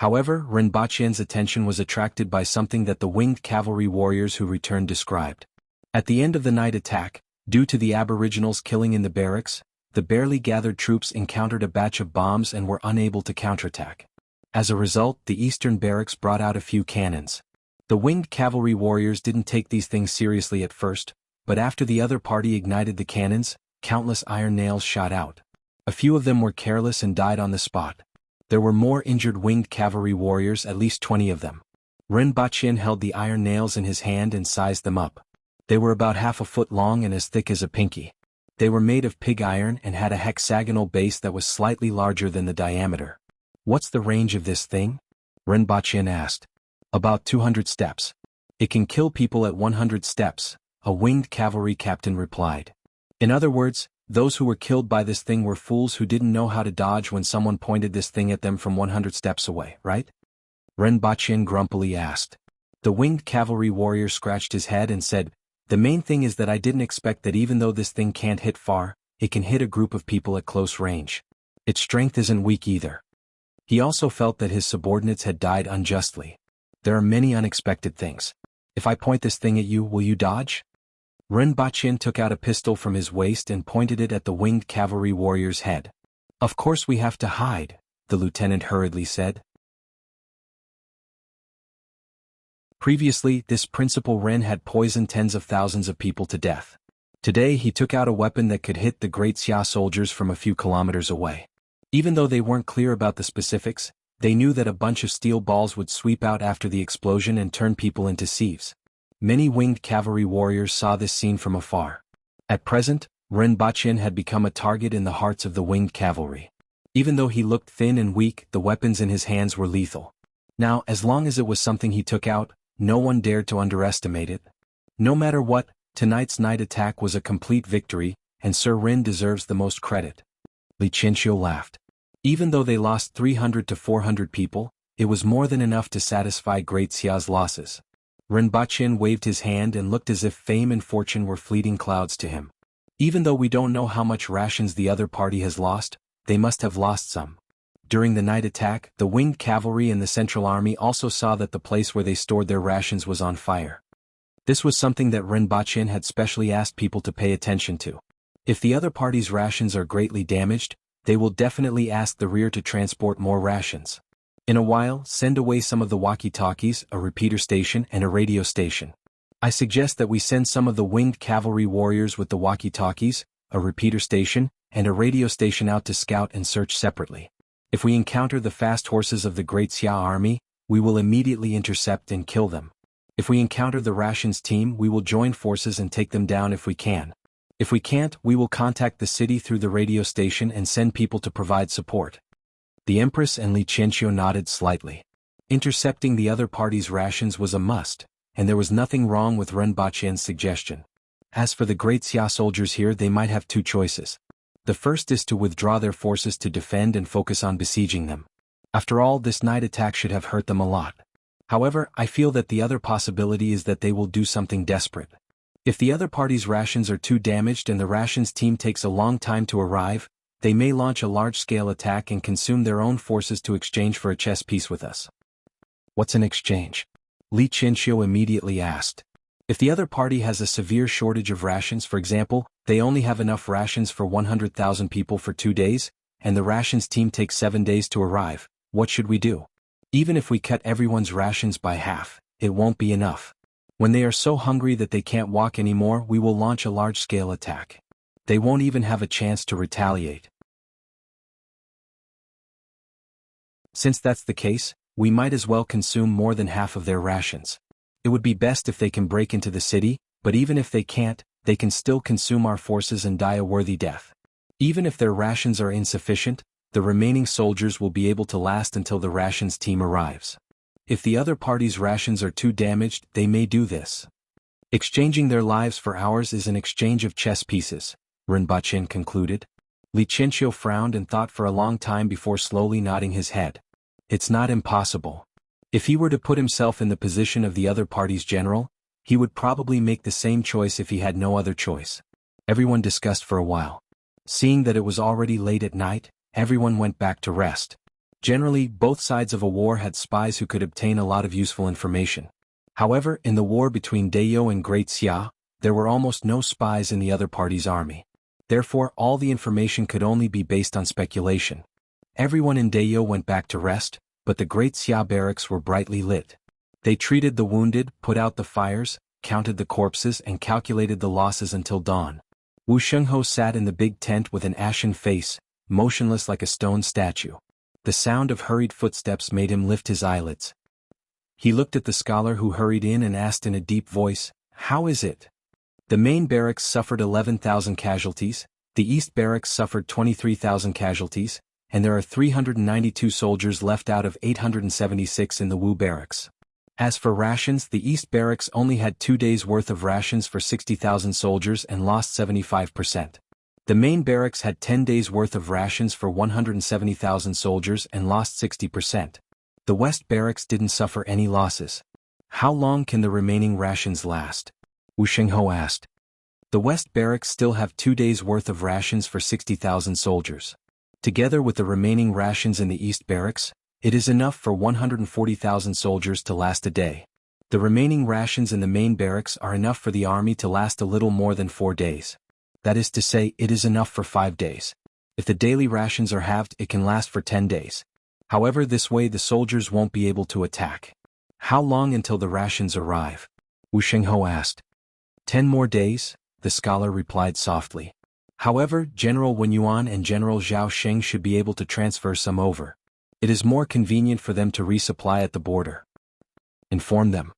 However, Ren Baqin's attention was attracted by something that the winged cavalry warriors who returned described. At the end of the night attack, due to the aboriginals killing in the barracks, the barely gathered troops encountered a batch of bombs and were unable to counterattack. As a result, the eastern barracks brought out a few cannons. The winged cavalry warriors didn't take these things seriously at first, but after the other party ignited the cannons, countless iron nails shot out. A few of them were careless and died on the spot. There were more injured winged cavalry warriors, at least 20 of them. Ren Baqin held the iron nails in his hand and sized them up. They were about half a foot long and as thick as a pinky. They were made of pig iron and had a hexagonal base that was slightly larger than the diameter. "What's the range of this thing?" Ren Baqin asked. "About 200 steps. It can kill people at 100 steps, a winged cavalry captain replied. In other words, those who were killed by this thing were fools who didn't know how to dodge when someone pointed this thing at them from 100 steps away, right? Ren Baqin grumpily asked. The winged cavalry warrior scratched his head and said, "The main thing is that I didn't expect that even though this thing can't hit far, it can hit a group of people at close range. Its strength isn't weak either." He also felt that his subordinates had died unjustly. There are many unexpected things. If I point this thing at you, will you dodge? Ren Baqin took out a pistol from his waist and pointed it at the winged cavalry warrior's head. "Of course we have to hide," the lieutenant hurriedly said. Previously, this Principal Ren had poisoned tens of thousands of people to death. Today he took out a weapon that could hit the Great Xia soldiers from a few kilometers away. Even though they weren't clear about the specifics, they knew that a bunch of steel balls would sweep out after the explosion and turn people into sieves. Many winged cavalry warriors saw this scene from afar. At present, Ren Baqin had become a target in the hearts of the winged cavalry. Even though he looked thin and weak, the weapons in his hands were lethal. Now, as long as it was something he took out, no one dared to underestimate it. No matter what, tonight's night attack was a complete victory, and Sir Rin deserves the most credit. Li Qianxiu laughed. Even though they lost 300 to 400 people, it was more than enough to satisfy Great Xia's losses. Ren Baqin waved his hand and looked as if fame and fortune were fleeting clouds to him. Even though we don't know how much rations the other party has lost, they must have lost some. During the night attack, the winged cavalry and the Central Army also saw that the place where they stored their rations was on fire. This was something that Ren Baqin had specially asked people to pay attention to. If the other party's rations are greatly damaged, they will definitely ask the rear to transport more rations. In a while, send away some of the walkie-talkies, a repeater station, and a radio station. I suggest that we send some of the winged cavalry warriors with the walkie-talkies, a repeater station, and a radio station out to scout and search separately. If we encounter the fast horses of the Great Xia army, we will immediately intercept and kill them. If we encounter the rations team, we will join forces and take them down if we can. If we can't, we will contact the city through the radio station and send people to provide support. The Empress and Li Qianxiu nodded slightly. Intercepting the other party's rations was a must, and there was nothing wrong with Ren Baqin's suggestion. As for the Great Xia soldiers here, they might have two choices. The first is to withdraw their forces to defend and focus on besieging them. After all, this night attack should have hurt them a lot. However, I feel that the other possibility is that they will do something desperate. If the other party's rations are too damaged and the rations team takes a long time to arrive, they may launch a large-scale attack and consume their own forces to exchange for a chess piece with us. What's an exchange? Li Qianxiu immediately asked. If the other party has a severe shortage of rations, for example, they only have enough rations for 100,000 people for 2 days, and the rations team takes 7 days to arrive, what should we do? Even if we cut everyone's rations by half, it won't be enough. When they are so hungry that they can't walk anymore, we will launch a large-scale attack. They won't even have a chance to retaliate. Since that's the case, we might as well consume more than half of their rations. It would be best if they can break into the city, but even if they can't, they can still consume our forces and die a worthy death. Even if their rations are insufficient, the remaining soldiers will be able to last until the rations team arrives. If the other party's rations are too damaged, they may do this. Exchanging their lives for ours is an exchange of chess pieces, Ren Baqin concluded. Li Qianxiu frowned and thought for a long time before slowly nodding his head. It's not impossible. If he were to put himself in the position of the other party's general, he would probably make the same choice if he had no other choice. Everyone discussed for a while. Seeing that it was already late at night, everyone went back to rest. Generally, both sides of a war had spies who could obtain a lot of useful information. However, in the war between Dayo and Great Xia, there were almost no spies in the other party's army. Therefore, all the information could only be based on speculation. Everyone in Dayo went back to rest, but the Great Xia barracks were brightly lit. They treated the wounded, put out the fires, counted the corpses and calculated the losses until dawn. Wu Shengho sat in the big tent with an ashen face, motionless like a stone statue. The sound of hurried footsteps made him lift his eyelids. He looked at the scholar who hurried in and asked in a deep voice, "How is it?" The main barracks suffered 11,000 casualties, the east barracks suffered 23,000 casualties, and there are 392 soldiers left out of 876 in the Wu barracks. As for rations, the east barracks only had 2 days' worth of rations for 60,000 soldiers and lost 75%. The main barracks had 10 days' worth of rations for 170,000 soldiers and lost 60%. The west barracks didn't suffer any losses. How long can the remaining rations last? Wu Shengho asked. The west barracks still have 2 days' worth of rations for 60,000 soldiers. Together with the remaining rations in the east barracks, it is enough for 140,000 soldiers to last a day. The remaining rations in the main barracks are enough for the army to last a little more than 4 days. That is to say, it is enough for 5 days. If the daily rations are halved, it can last for 10 days. However, this way the soldiers won't be able to attack. How long until the rations arrive? Wu Shengho asked. 10 more days, the scholar replied softly. However, General Wen Yuan and General Zhao Sheng should be able to transfer some over. It is more convenient for them to resupply at the border. Inform them.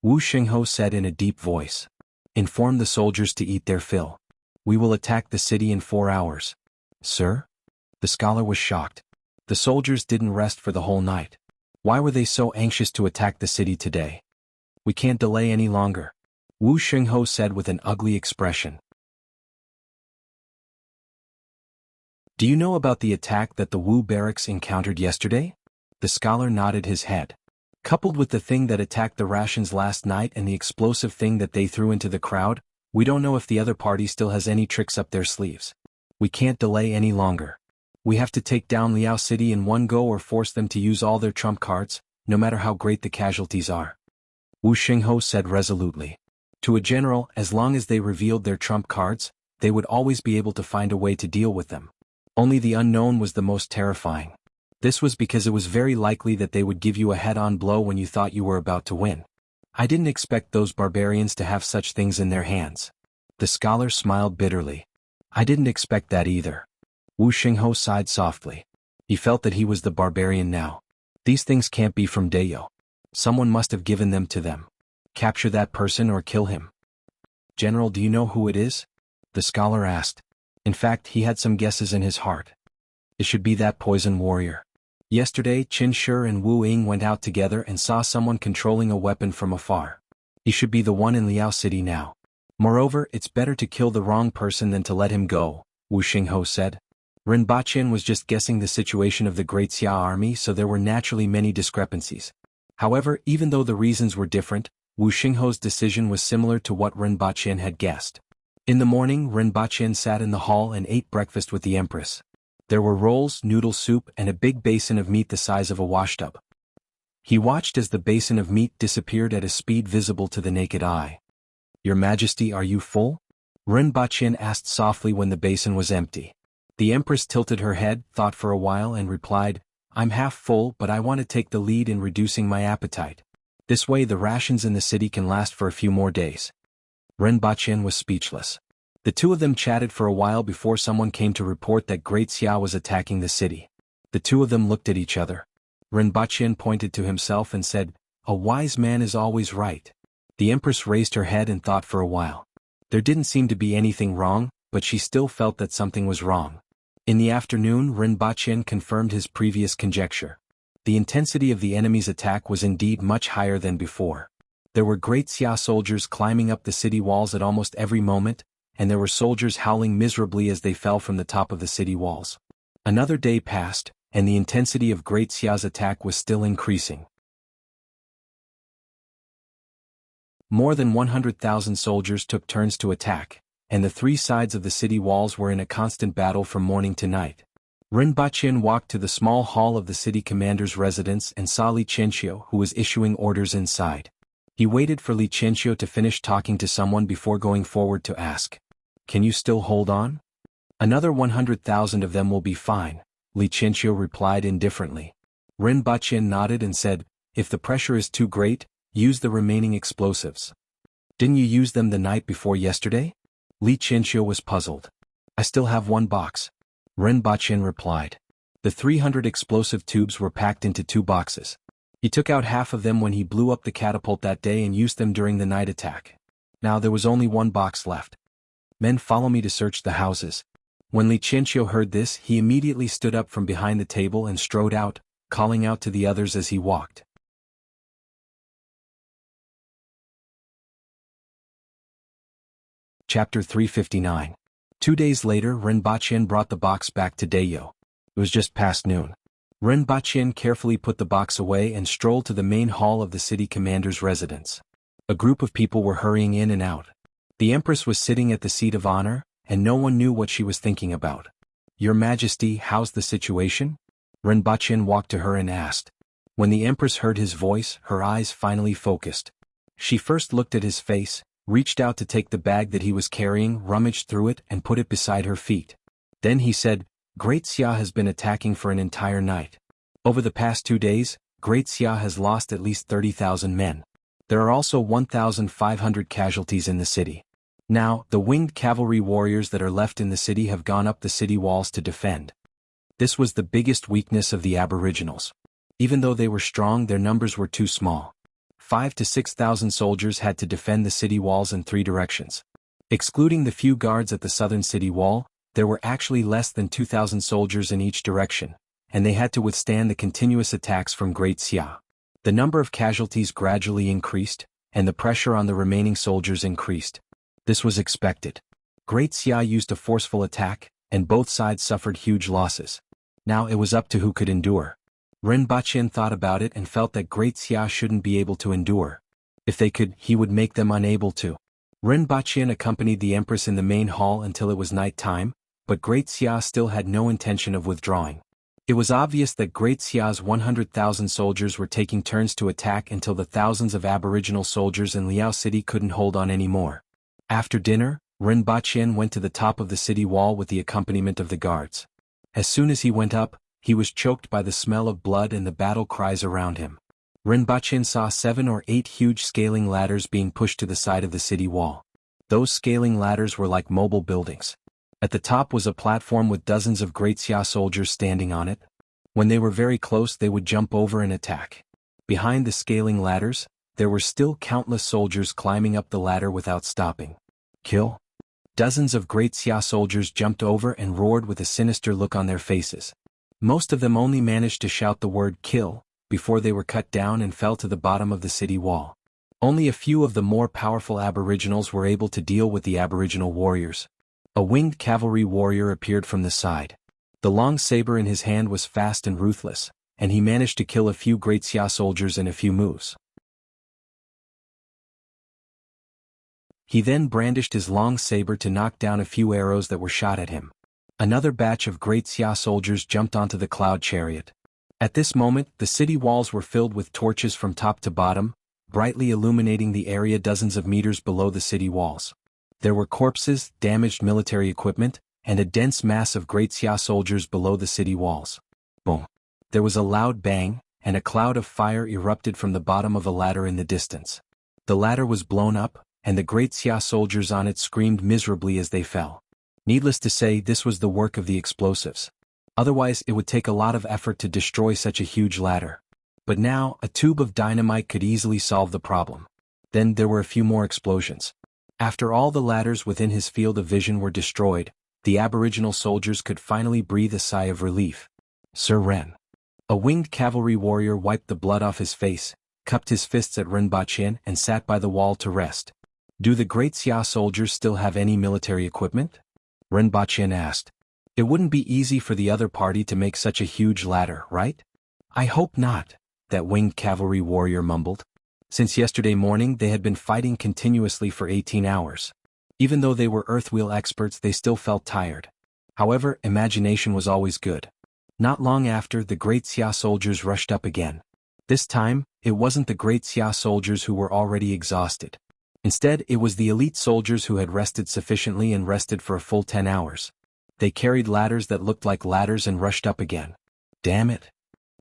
Wu Xingho said in a deep voice. Inform the soldiers to eat their fill. We will attack the city in 4 hours. Sir? The scholar was shocked. The soldiers didn't rest for the whole night. Why were they so anxious to attack the city today? We can't delay any longer, Wu Xingho said with an ugly expression. Do you know about the attack that the Wu barracks encountered yesterday? The scholar nodded his head. Coupled with the thing that attacked the rations last night and the explosive thing that they threw into the crowd, we don't know if the other party still has any tricks up their sleeves. We can't delay any longer. We have to take down Liao City in one go or force them to use all their trump cards, no matter how great the casualties are. Wu Xingho said resolutely. To a general, as long as they revealed their trump cards, they would always be able to find a way to deal with them. Only the unknown was the most terrifying. This was because it was very likely that they would give you a head-on blow when you thought you were about to win. I didn't expect those barbarians to have such things in their hands. The scholar smiled bitterly. I didn't expect that either. Wu Xingho sighed softly. He felt that he was the barbarian now. These things can't be from Dayo. Someone must have given them to them. Capture that person or kill him. General, do you know who it is? The scholar asked. In fact, he had some guesses in his heart. It should be that poison warrior. Yesterday, Qin Shi and Wu Ying went out together and saw someone controlling a weapon from afar. He should be the one in Liao City now. Moreover, it's better to kill the wrong person than to let him go, Wu Xingho said. Rinpochen was just guessing the situation of the Great Xia army, so there were naturally many discrepancies. However, even though the reasons were different, Wu Xingho's decision was similar to what Rinpochen had guessed. In the morning, Rinpochen sat in the hall and ate breakfast with the Empress. There were rolls, noodle soup, and a big basin of meat the size of a washtub. He watched as the basin of meat disappeared at a speed visible to the naked eye. Your Majesty, are you full? Rinpochen asked softly when the basin was empty. The Empress tilted her head, thought for a while and replied, I'm half full, but I want to take the lead in reducing my appetite. This way the rations in the city can last for a few more days. Rinpochen was speechless. The two of them chatted for a while before someone came to report that Great Xia was attacking the city. The two of them looked at each other. Rinpochen pointed to himself and said, A wise man is always right. The Empress raised her head and thought for a while. There didn't seem to be anything wrong, but she still felt that something was wrong. In the afternoon, Rinpochen confirmed his previous conjecture. The intensity of the enemy's attack was indeed much higher than before. There were Great Xia soldiers climbing up the city walls at almost every moment, and there were soldiers howling miserably as they fell from the top of the city walls. Another day passed, and the intensity of Great Xia's attack was still increasing. More than 100,000 soldiers took turns to attack, and the three sides of the city walls were in a constant battle from morning to night. Rinpochen walked to the small hall of the city commander's residence and saw Li Qianxiu, who was issuing orders inside. He waited for Li Qianxiu to finish talking to someone before going forward to ask, Can you still hold on? Another 100,000 of them will be fine, Li Qianxiu replied indifferently. Rinpochen nodded and said, If the pressure is too great, use the remaining explosives. Didn't you use them the night before yesterday? Li Qianxiu was puzzled. I still have one box. Rinpochen replied. The 300 explosive tubes were packed into 2 boxes. He took out half of them when he blew up the catapult that day and used them during the night attack. Now there was only 1 box left. Men, follow me to search the houses. When Li Qianxiu heard this, he immediately stood up from behind the table and strode out, calling out to the others as he walked. Chapter 359. 2 days later, Rinpochen brought the box back to Dayo. It was just past noon. Rinpochen carefully put the box away and strolled to the main hall of the city commander's residence. A group of people were hurrying in and out. The Empress was sitting at the seat of honor, and no one knew what she was thinking about. Your Majesty, how's the situation? Rinpochen walked to her and asked. When the Empress heard his voice, her eyes finally focused. She first looked at his face, reached out to take the bag that he was carrying, rummaged through it, and put it beside her feet. Then he said, Great Xia has been attacking for an entire night. Over the past 2 days, Great Xia has lost at least 30,000 men. There are also 1,500 casualties in the city. Now, the winged cavalry warriors that are left in the city have gone up the city walls to defend. This was the biggest weakness of the aboriginals. Even though they were strong, their numbers were too small. 5 to 6,000 soldiers had to defend the city walls in 3 directions. Excluding the few guards at the southern city wall, there were actually less than 2,000 soldiers in each direction, and they had to withstand the continuous attacks from Great Xia. The number of casualties gradually increased, and the pressure on the remaining soldiers increased. This was expected. Great Xia used a forceful attack, and both sides suffered huge losses. Now it was up to who could endure. Ren Baqin thought about it and felt that Great Xia shouldn't be able to endure. If they could, he would make them unable to. Ren Baqin accompanied the Empress in the main hall until it was night time, but Great Xia still had no intention of withdrawing. It was obvious that Great Xia's 100,000 soldiers were taking turns to attack until the thousands of aboriginal soldiers in Liao City couldn't hold on anymore. After dinner, Ren Baqin went to the top of the city wall with the accompaniment of the guards. As soon as he went up, he was choked by the smell of blood and the battle cries around him. Ren Baqin saw 7 or 8 huge scaling ladders being pushed to the side of the city wall. Those scaling ladders were like mobile buildings. At the top was a platform with dozens of Great Xia soldiers standing on it. When they were very close, they would jump over and attack. Behind the scaling ladders, there were still countless soldiers climbing up the ladder without stopping. Kill! Dozens of Great Xia soldiers jumped over and roared with a sinister look on their faces. Most of them only managed to shout the word kill before they were cut down and fell to the bottom of the city wall. Only a few of the more powerful aboriginals were able to deal with the aboriginal warriors. A winged cavalry warrior appeared from the side. The long saber in his hand was fast and ruthless, and he managed to kill a few Great Xia soldiers in a few moves. He then brandished his long saber to knock down a few arrows that were shot at him. Another batch of Great Xia soldiers jumped onto the cloud chariot. At this moment, the city walls were filled with torches from top to bottom, brightly illuminating the area dozens of meters below the city walls. There were corpses, damaged military equipment, and a dense mass of Great Xia soldiers below the city walls. Boom! There was a loud bang, and a cloud of fire erupted from the bottom of a ladder in the distance. The ladder was blown up, and the Great Xia soldiers on it screamed miserably as they fell. Needless to say, this was the work of the explosives. Otherwise, it would take a lot of effort to destroy such a huge ladder. But now, a tube of dynamite could easily solve the problem. Then there were a few more explosions. After all the ladders within his field of vision were destroyed, the aboriginal soldiers could finally breathe a sigh of relief. Sir Ren. A winged cavalry warrior wiped the blood off his face, cupped his fists at Ren Baqin and sat by the wall to rest. Do the Great Xia soldiers still have any military equipment? Ren Baqin asked. It wouldn't be easy for the other party to make such a huge ladder, right? I hope not, that winged cavalry warrior mumbled. Since yesterday morning they had been fighting continuously for 18 hours. Even though they were earthwheel experts, they still felt tired. However, imagination was always good. Not long after, the Great Xia soldiers rushed up again. This time, it wasn't the Great Xia soldiers who were already exhausted. Instead, it was the elite soldiers who had rested sufficiently and rested for a full 10 hours. They carried ladders that looked like ladders and rushed up again. Damn it!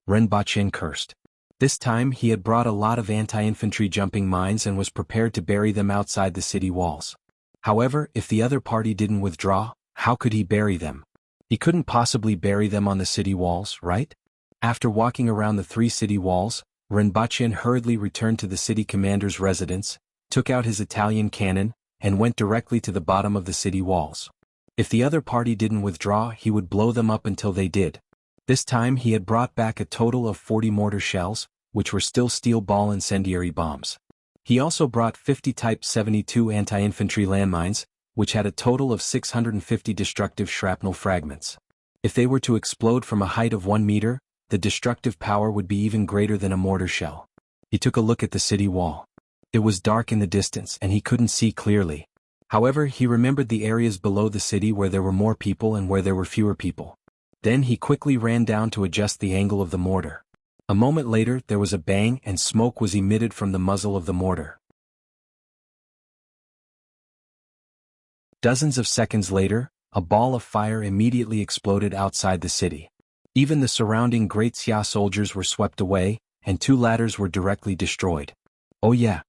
Ren Baqin cursed. This time he had brought a lot of anti-infantry jumping mines and was prepared to bury them outside the city walls. However, if the other party didn't withdraw, how could he bury them? He couldn't possibly bury them on the city walls, right? After walking around the 3 city walls, Ren Baqin hurriedly returned to the city commander's residence, took out his Italian cannon, and went directly to the bottom of the city walls. If the other party didn't withdraw, he would blow them up until they did. This time he had brought back a total of 40 mortar shells, which were still steel ball incendiary bombs. He also brought 50 Type 72 anti-infantry landmines, which had a total of 650 destructive shrapnel fragments. If they were to explode from a height of 1 meter, the destructive power would be even greater than a mortar shell. He took a look at the city wall. It was dark in the distance and he couldn't see clearly. However, he remembered the areas below the city where there were more people and where there were fewer people. Then he quickly ran down to adjust the angle of the mortar. A moment later, there was a bang and smoke was emitted from the muzzle of the mortar. Dozens of seconds later, a ball of fire immediately exploded outside the city. Even the surrounding Great Xia soldiers were swept away, and 2 ladders were directly destroyed. Oh yeah.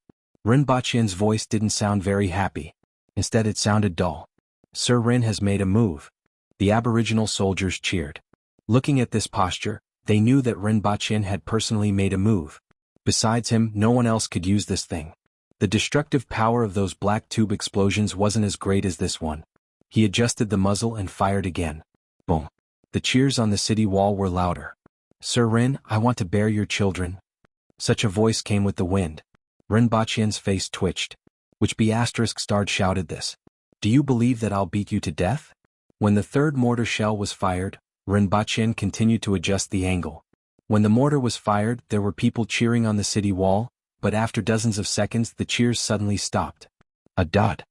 Ren Baqin's voice didn't sound very happy. Instead it sounded dull. Sir Ren has made a move. The aboriginal soldiers cheered. Looking at this posture, they knew that Ren Baqin had personally made a move. Besides him, no one else could use this thing. The destructive power of those black tube explosions wasn't as great as this one. He adjusted the muzzle and fired again. Boom. The cheers on the city wall were louder. "Sir Rin, I want to bear your children." Such a voice came with the wind. Rin Baqian's face twitched. Which *** shouted this. "Do you believe that I'll beat you to death?" When the third mortar shell was fired, Rin Baqian continued to adjust the angle. When the mortar was fired, there were people cheering on the city wall, but after dozens of seconds the cheers suddenly stopped. A dud.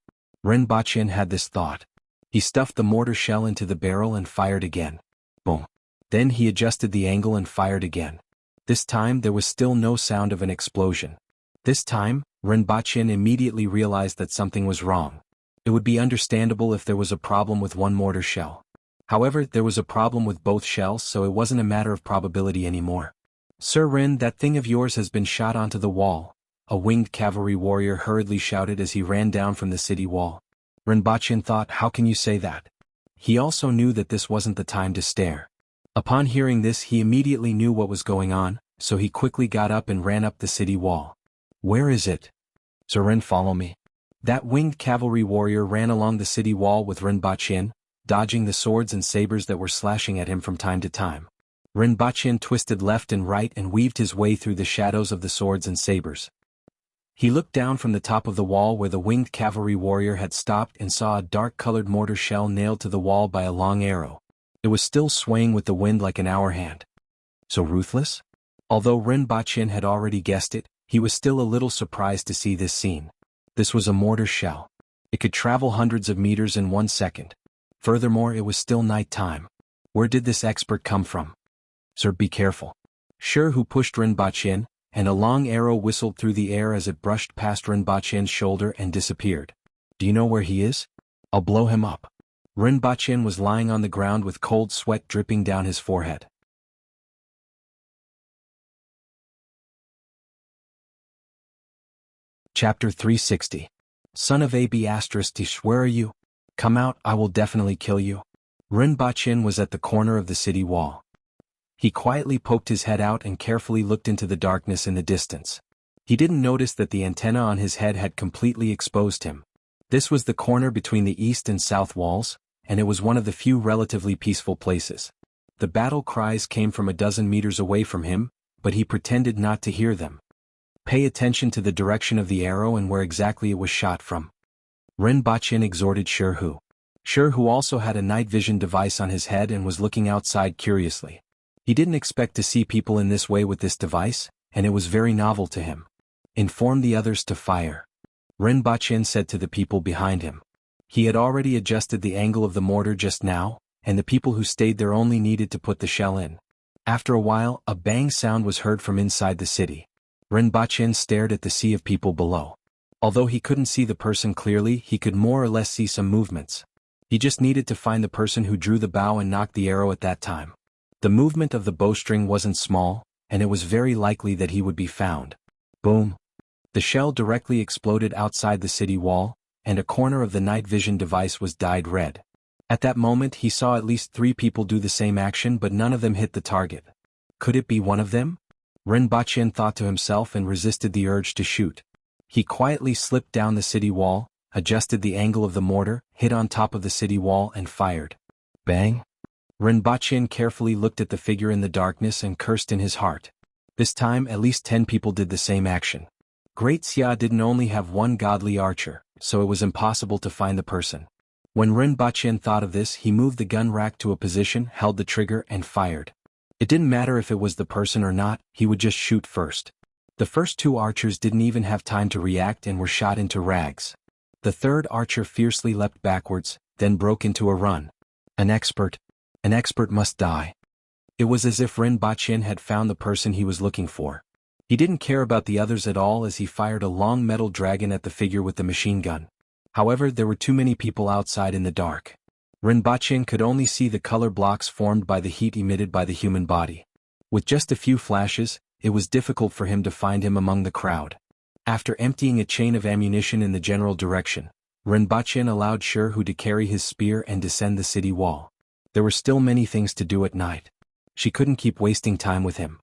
Rin Baqian had this thought. He stuffed the mortar shell into the barrel and fired again. Boom. Then he adjusted the angle and fired again. This time there was still no sound of an explosion. This time, Rin Baqian immediately realized that something was wrong. It would be understandable if there was a problem with one mortar shell. However, there was a problem with both shells, so it wasn't a matter of probability anymore. "Sir Rin, that thing of yours has been shot onto the wall," a winged cavalry warrior hurriedly shouted as he ran down from the city wall. Rin Baqian thought, how can you say that? He also knew that this wasn't the time to stare. Upon hearing this, he immediately knew what was going on, so he quickly got up and ran up the city wall. "Where is it?" "Sir Rin, follow me." That winged cavalry warrior ran along the city wall with Rin Baqian, dodging the swords and sabers that were slashing at him from time to time. Rin Baqian twisted left and right and weaved his way through the shadows of the swords and sabers. He looked down from the top of the wall where the winged cavalry warrior had stopped and saw a dark-colored mortar shell nailed to the wall by a long arrow. It was still swaying with the wind like an hour hand. So ruthless? Although Rin Baqian had already guessed it, he was still a little surprised to see this scene. This was a mortar shell. It could travel hundreds of meters in 1 second. Furthermore, it was still night time. Where did this expert come from? "Sir, be careful." Jianghu pushed Rin Baqian, and a long arrow whistled through the air as it brushed past Rin Baqian's shoulder and disappeared. "Do you know where he is? I'll blow him up." Rin Baqian was lying on the ground with cold sweat dripping down his forehead. Chapter 360. Son of AB***, where are you? Come out, I will definitely kill you. Rin Baqian was at the corner of the city wall. He quietly poked his head out and carefully looked into the darkness in the distance. He didn't notice that the antenna on his head had completely exposed him. This was the corner between the east and south walls, and it was one of the few relatively peaceful places. The battle cries came from a dozen meters away from him, but he pretended not to hear them. Pay attention to the direction of the arrow and where exactly it was shot from. Rin Baqian exhorted Jianghu. Jianghu also had a night vision device on his head and was looking outside curiously. He didn't expect to see people in this way with this device, and it was very novel to him. Inform the others to fire. Rin Baqian said to the people behind him. He had already adjusted the angle of the mortar just now, and the people who stayed there only needed to put the shell in. After a while, a bang sound was heard from inside the city. Rin Baqian stared at the sea of people below. Although he couldn't see the person clearly, he could more or less see some movements. He just needed to find the person who drew the bow and knocked the arrow at that time. The movement of the bowstring wasn't small, and it was very likely that he would be found. Boom! The shell directly exploded outside the city wall, and a corner of the night vision device was dyed red. At that moment he saw at least 3 people do the same action, but none of them hit the target. Could it be one of them? Rin Baqian thought to himself and resisted the urge to shoot. He quietly slipped down the city wall, adjusted the angle of the mortar, hit on top of the city wall and fired. Bang! Rin Baqian carefully looked at the figure in the darkness and cursed in his heart. This time at least 10 people did the same action. Great Xia didn't only have one godly archer, so it was impossible to find the person. When Rin Baqian thought of this, he moved the gun rack to a position, held the trigger and fired. It didn't matter if it was the person or not, he would just shoot first. The first 2 archers didn't even have time to react and were shot into rags. The third archer fiercely leapt backwards, then broke into a run. An expert must die. It was as if Rin Baqian had found the person he was looking for. He didn't care about the others at all as he fired a long metal dragon at the figure with the machine gun. However, there were too many people outside in the dark. Rin Baqian could only see the color blocks formed by the heat emitted by the human body. With just a few flashes, it was difficult for him to find him among the crowd. After emptying a chain of ammunition in the general direction, Rin Baqian allowed Jianghu to carry his spear and descend the city wall. There were still many things to do at night. She couldn't keep wasting time with him.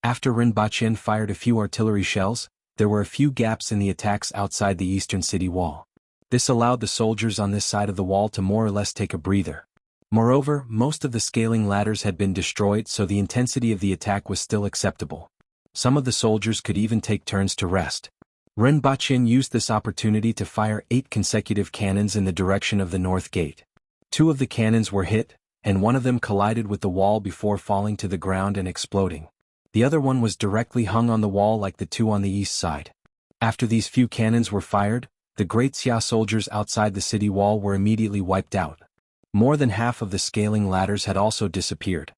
After Rinpoche fired a few artillery shells, there were a few gaps in the attacks outside the eastern city wall. This allowed the soldiers on this side of the wall to more or less take a breather. Moreover, most of the scaling ladders had been destroyed, so the intensity of the attack was still acceptable. Some of the soldiers could even take turns to rest. Rinpoche used this opportunity to fire 8 consecutive cannons in the direction of the north gate. 2 of the cannons were hit, and one of them collided with the wall before falling to the ground and exploding. The other one was directly hung on the wall like the 2 on the east side. After these few cannons were fired, the Great Xia soldiers outside the city wall were immediately wiped out. More than half of the scaling ladders had also disappeared.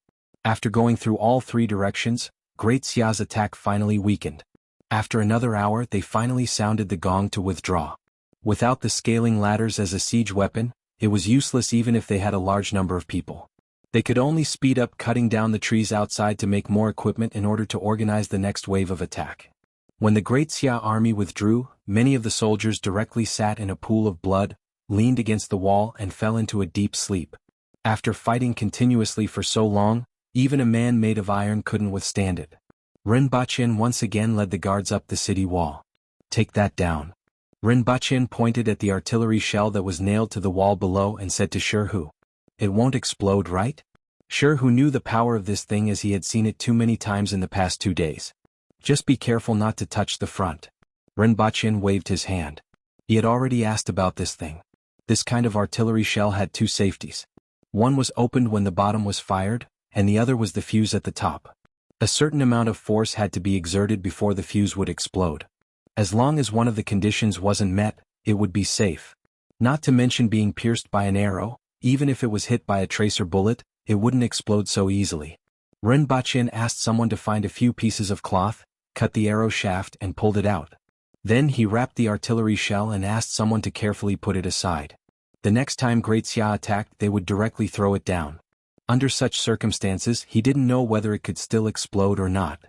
After going through all 3 directions, Great Xia's attack finally weakened. After another hour they finally sounded the gong to withdraw. Without the scaling ladders as a siege weapon, it was useless even if they had a large number of people. They could only speed up cutting down the trees outside to make more equipment in order to organize the next wave of attack. When the Great Xia army withdrew, many of the soldiers directly sat in a pool of blood, leaned against the wall and fell into a deep sleep. After fighting continuously for so long, even a man made of iron couldn't withstand it. Rinpoche once again led the guards up the city wall. "Take that down." Rinpoche pointed at the artillery shell that was nailed to the wall below and said to Jianghu, "It won't explode, right?" Jianghu knew the power of this thing as he had seen it too many times in the past 2 days. "Just be careful not to touch the front." Rinpoche waved his hand. He had already asked about this thing. This kind of artillery shell had 2 safeties. One was opened when the bottom was fired, and the other was the fuse at the top. A certain amount of force had to be exerted before the fuse would explode. As long as one of the conditions wasn't met, it would be safe. Not to mention being pierced by an arrow, even if it was hit by a tracer bullet, it wouldn't explode so easily. Rinpoche asked someone to find a few pieces of cloth, cut the arrow shaft and pulled it out. Then he wrapped the artillery shell and asked someone to carefully put it aside. The next time Great Xia attacked, they would directly throw it down. Under such circumstances, he didn't know whether it could still explode or not.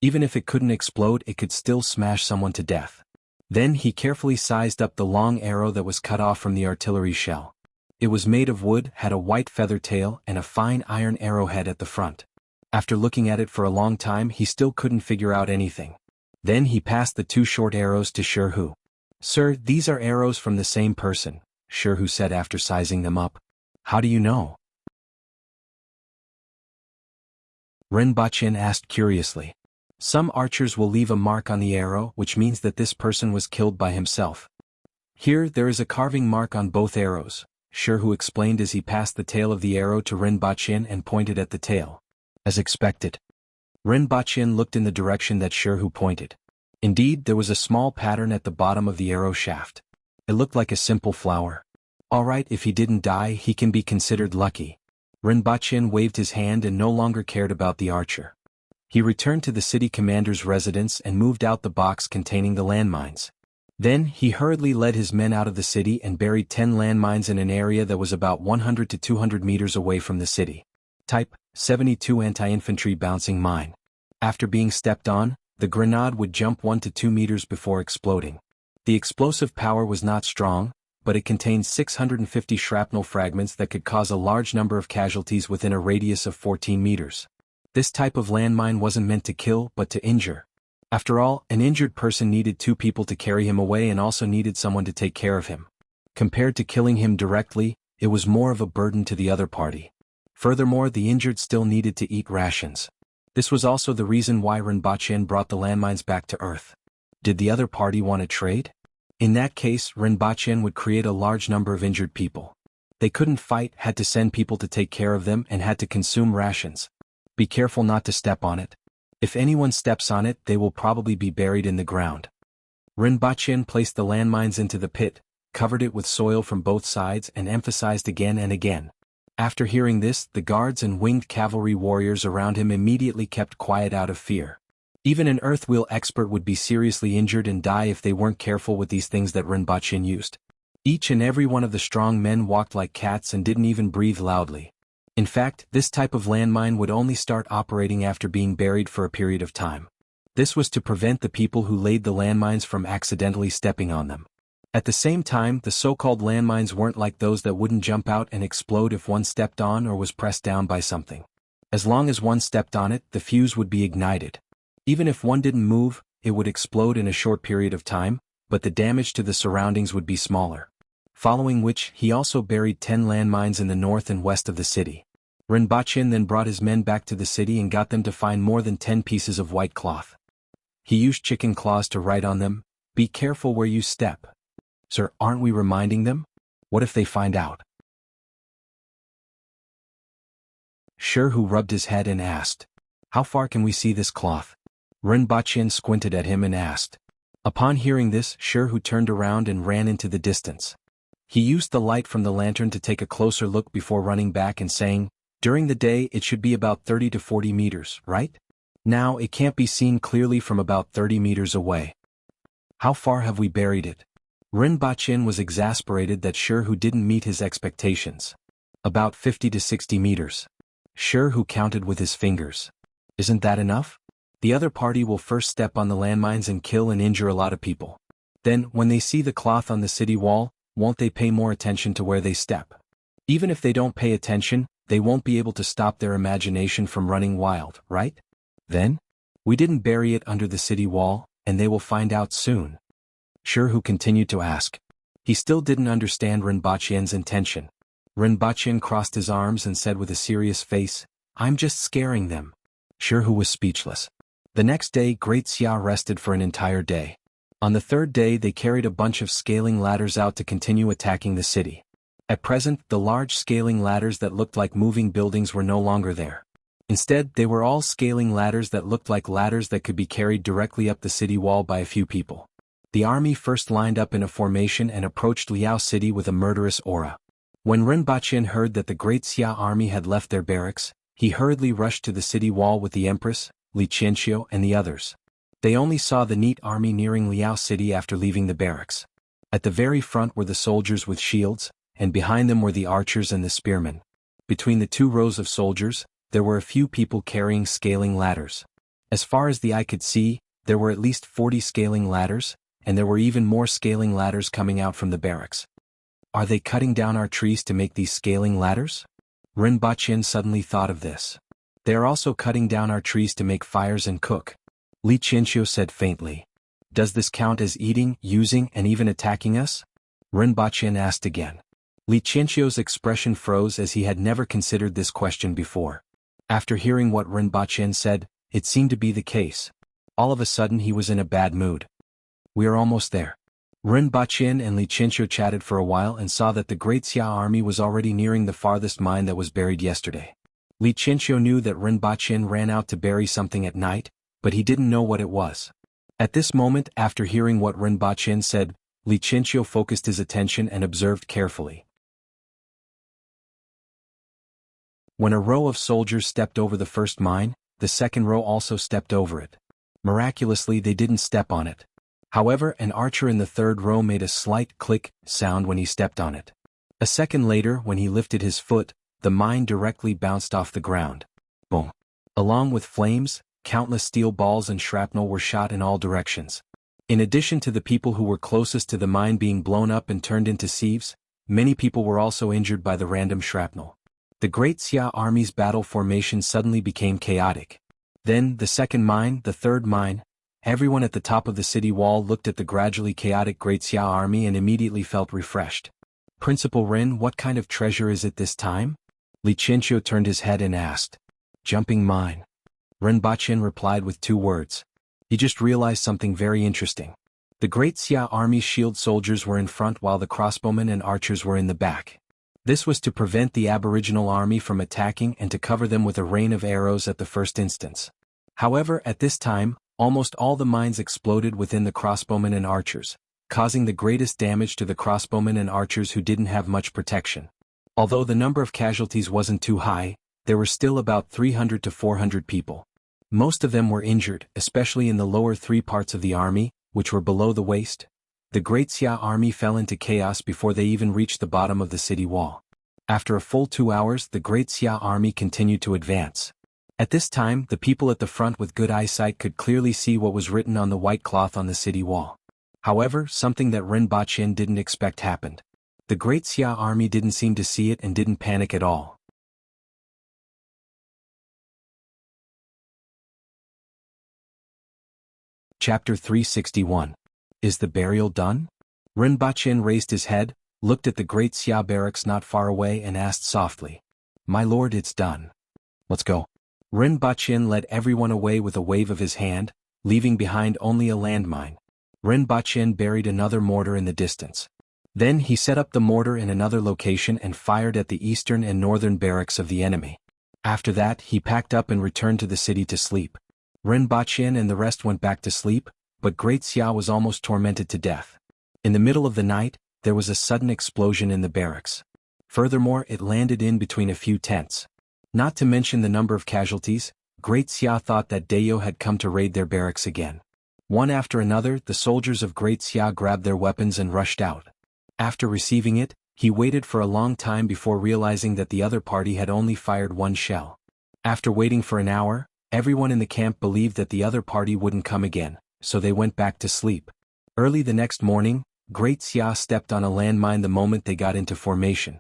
Even if it couldn't explode, it could still smash someone to death. Then he carefully sized up the long arrow that was cut off from the artillery shell. It was made of wood, had a white feather tail and a fine iron arrowhead at the front. After looking at it for a long time, he still couldn't figure out anything. Then he passed the 2 short arrows to Jianghu. "Sir, these are arrows from the same person," Jianghu said after sizing them up. "How do you know?" Rinpoche asked curiously. "Some archers will leave a mark on the arrow, which means that this person was killed by himself. Here there is a carving mark on both arrows," Jianghu explained as he passed the tail of the arrow to Rinpoche and pointed at the tail. As expected. Rinpoche looked in the direction that Jianghu pointed. Indeed, there was a small pattern at the bottom of the arrow shaft. It looked like a simple flower. "All right, if he didn't die, he can be considered lucky." Rinpoche waved his hand and no longer cared about the archer. He returned to the city commander's residence and moved out the box containing the landmines. Then he hurriedly led his men out of the city and buried 10 landmines in an area that was about 100 to 200 meters away from the city. Type 72 anti-infantry bouncing mine. After being stepped on, the grenade would jump 1 to 2 meters before exploding. The explosive power was not strong, but it contained 650 shrapnel fragments that could cause a large number of casualties within a radius of 14 meters. This type of landmine wasn't meant to kill but to injure. After all, an injured person needed 2 people to carry him away and also needed someone to take care of him. Compared to killing him directly, it was more of a burden to the other party. Furthermore, the injured still needed to eat rations. This was also the reason why Rinpoche brought the landmines back to Earth. Did the other party want to trade? In that case, Rinpoche would create a large number of injured people. They couldn't fight, had to send people to take care of them and had to consume rations. Be careful not to step on it. If anyone steps on it, they will probably be buried in the ground. Rinpoche placed the landmines into the pit, covered it with soil from both sides and emphasized again and again. After hearing this, the guards and winged cavalry warriors around him immediately kept quiet out of fear. Even an earthwheel expert would be seriously injured and die if they weren't careful with these things that Rinpoche used. Each and every one of the strong men walked like cats and didn't even breathe loudly. In fact, this type of landmine would only start operating after being buried for a period of time. This was to prevent the people who laid the landmines from accidentally stepping on them. At the same time, the so-called landmines weren't like those that wouldn't jump out and explode if one stepped on or was pressed down by something. As long as one stepped on it, the fuse would be ignited. Even if one didn't move, it would explode in a short period of time, but the damage to the surroundings would be smaller. Following which, he also buried 10 landmines in the north and west of the city. Rinpoche then brought his men back to the city and got them to find more than 10 pieces of white cloth. He used chicken claws to write on them, "Be careful where you step." Sir, aren't we reminding them? What if they find out? Sherhu rubbed his head and asked, "How far can we see this cloth?" Rinpoche squinted at him and asked. Upon hearing this, Sherhu turned around and ran into the distance. He used the light from the lantern to take a closer look before running back and saying, "During the day it should be about 30 to 40 meters, right? Now it can't be seen clearly from about 30 meters away. How far have we buried it?" Rinpoche was exasperated that Sherhu didn't meet his expectations. "About 50 to 60 meters. Sherhu counted with his fingers. "Isn't that enough? The other party will first step on the landmines and kill and injure a lot of people. Then, when they see the cloth on the city wall, won't they pay more attention to where they step? Even if they don't pay attention, they won't be able to stop their imagination from running wild, right? Then? We didn't bury it under the city wall, and they will find out soon." Sherhu continued to ask. He still didn't understand Rinpoche's intention. Rinpoche crossed his arms and said with a serious face, "I'm just scaring them." Sherhu was speechless. The next day Great Xia rested for an entire day. On the third day they carried a bunch of scaling ladders out to continue attacking the city. At present, the large scaling ladders that looked like moving buildings were no longer there. Instead, they were all scaling ladders that looked like ladders that could be carried directly up the city wall by a few people. The army first lined up in a formation and approached Liao City with a murderous aura. When Rinpoche heard that the Great Xia army had left their barracks, he hurriedly rushed to the city wall with the Empress, Li Qianqiu and the others. They only saw the neat army nearing Liao City after leaving the barracks. At the very front were the soldiers with shields, and behind them were the archers and the spearmen. Between the two rows of soldiers, there were a few people carrying scaling ladders. As far as the eye could see, there were at least 40 scaling ladders, and there were even more scaling ladders coming out from the barracks. Are they cutting down our trees to make these scaling ladders? Rinpoche suddenly thought of this. They are also cutting down our trees to make fires and cook. Li Qianqiu said faintly. Does this count as eating, using, and even attacking us? Rinpoche asked again. Li Qianqiu's expression froze as he had never considered this question before. After hearing what Rinpoche said, it seemed to be the case. All of a sudden he was in a bad mood. We are almost there. Rinpoche and Li Qianqiu chatted for a while and saw that the Great Xia army was already nearing the farthest mine that was buried yesterday. Li Qianqiu knew that Rinpoche ran out to bury something at night, but he didn't know what it was. At this moment, after hearing what Rinpoche said, Li Qianqiu focused his attention and observed carefully. When a row of soldiers stepped over the first mine, the second row also stepped over it. Miraculously, they didn't step on it. However, an archer in the third row made a slight click sound when he stepped on it. A second later, when he lifted his foot, the mine directly bounced off the ground. Boom! Along with flames, countless steel balls and shrapnel were shot in all directions. In addition to the people who were closest to the mine being blown up and turned into sieves, many people were also injured by the random shrapnel. The Great Xia army's battle formation suddenly became chaotic. Then, the second mine, the third mine, everyone at the top of the city wall looked at the gradually chaotic Great Xia army and immediately felt refreshed. Principal Rin, what kind of treasure is it this time? Li Qianqiu turned his head and asked. Jumping mine. Rinpoche replied with 2 words. He just realized something very interesting. The Great Xia army's shield soldiers were in front while the crossbowmen and archers were in the back. This was to prevent the aboriginal army from attacking and to cover them with a rain of arrows at the first instance. However, at this time, almost all the mines exploded within the crossbowmen and archers, causing the greatest damage to the crossbowmen and archers who didn't have much protection. Although the number of casualties wasn't too high, there were still about 300 to 400 people. Most of them were injured, especially in the lower 3 parts of the army, which were below the waist. The Great Xia army fell into chaos before they even reached the bottom of the city wall. After a full 2 hours, the Great Xia army continued to advance. At this time, the people at the front with good eyesight could clearly see what was written on the white cloth on the city wall. However, something that Rinpoche didn't expect happened. The Great Xia army didn't seem to see it and didn't panic at all. Chapter 361. Is the burial done? Rinpoche raised his head, looked at the great Xia barracks not far away and asked softly. My lord, it's done. Let's go. Rinpoche led everyone away with a wave of his hand, leaving behind only a landmine. Rinpoche buried another mortar in the distance. Then he set up the mortar in another location and fired at the eastern and northern barracks of the enemy. After that, he packed up and returned to the city to sleep. Rinpoche and the rest went back to sleep, but Great Xia was almost tormented to death. In the middle of the night, there was a sudden explosion in the barracks. Furthermore, it landed in between a few tents. Not to mention the number of casualties, Great Xia thought that Dayo had come to raid their barracks again. One after another, the soldiers of Great Xia grabbed their weapons and rushed out. After receiving it, he waited for a long time before realizing that the other party had only fired one shell. After waiting for an hour, everyone in the camp believed that the other party wouldn't come again, so they went back to sleep. Early the next morning, Great Xia stepped on a landmine the moment they got into formation.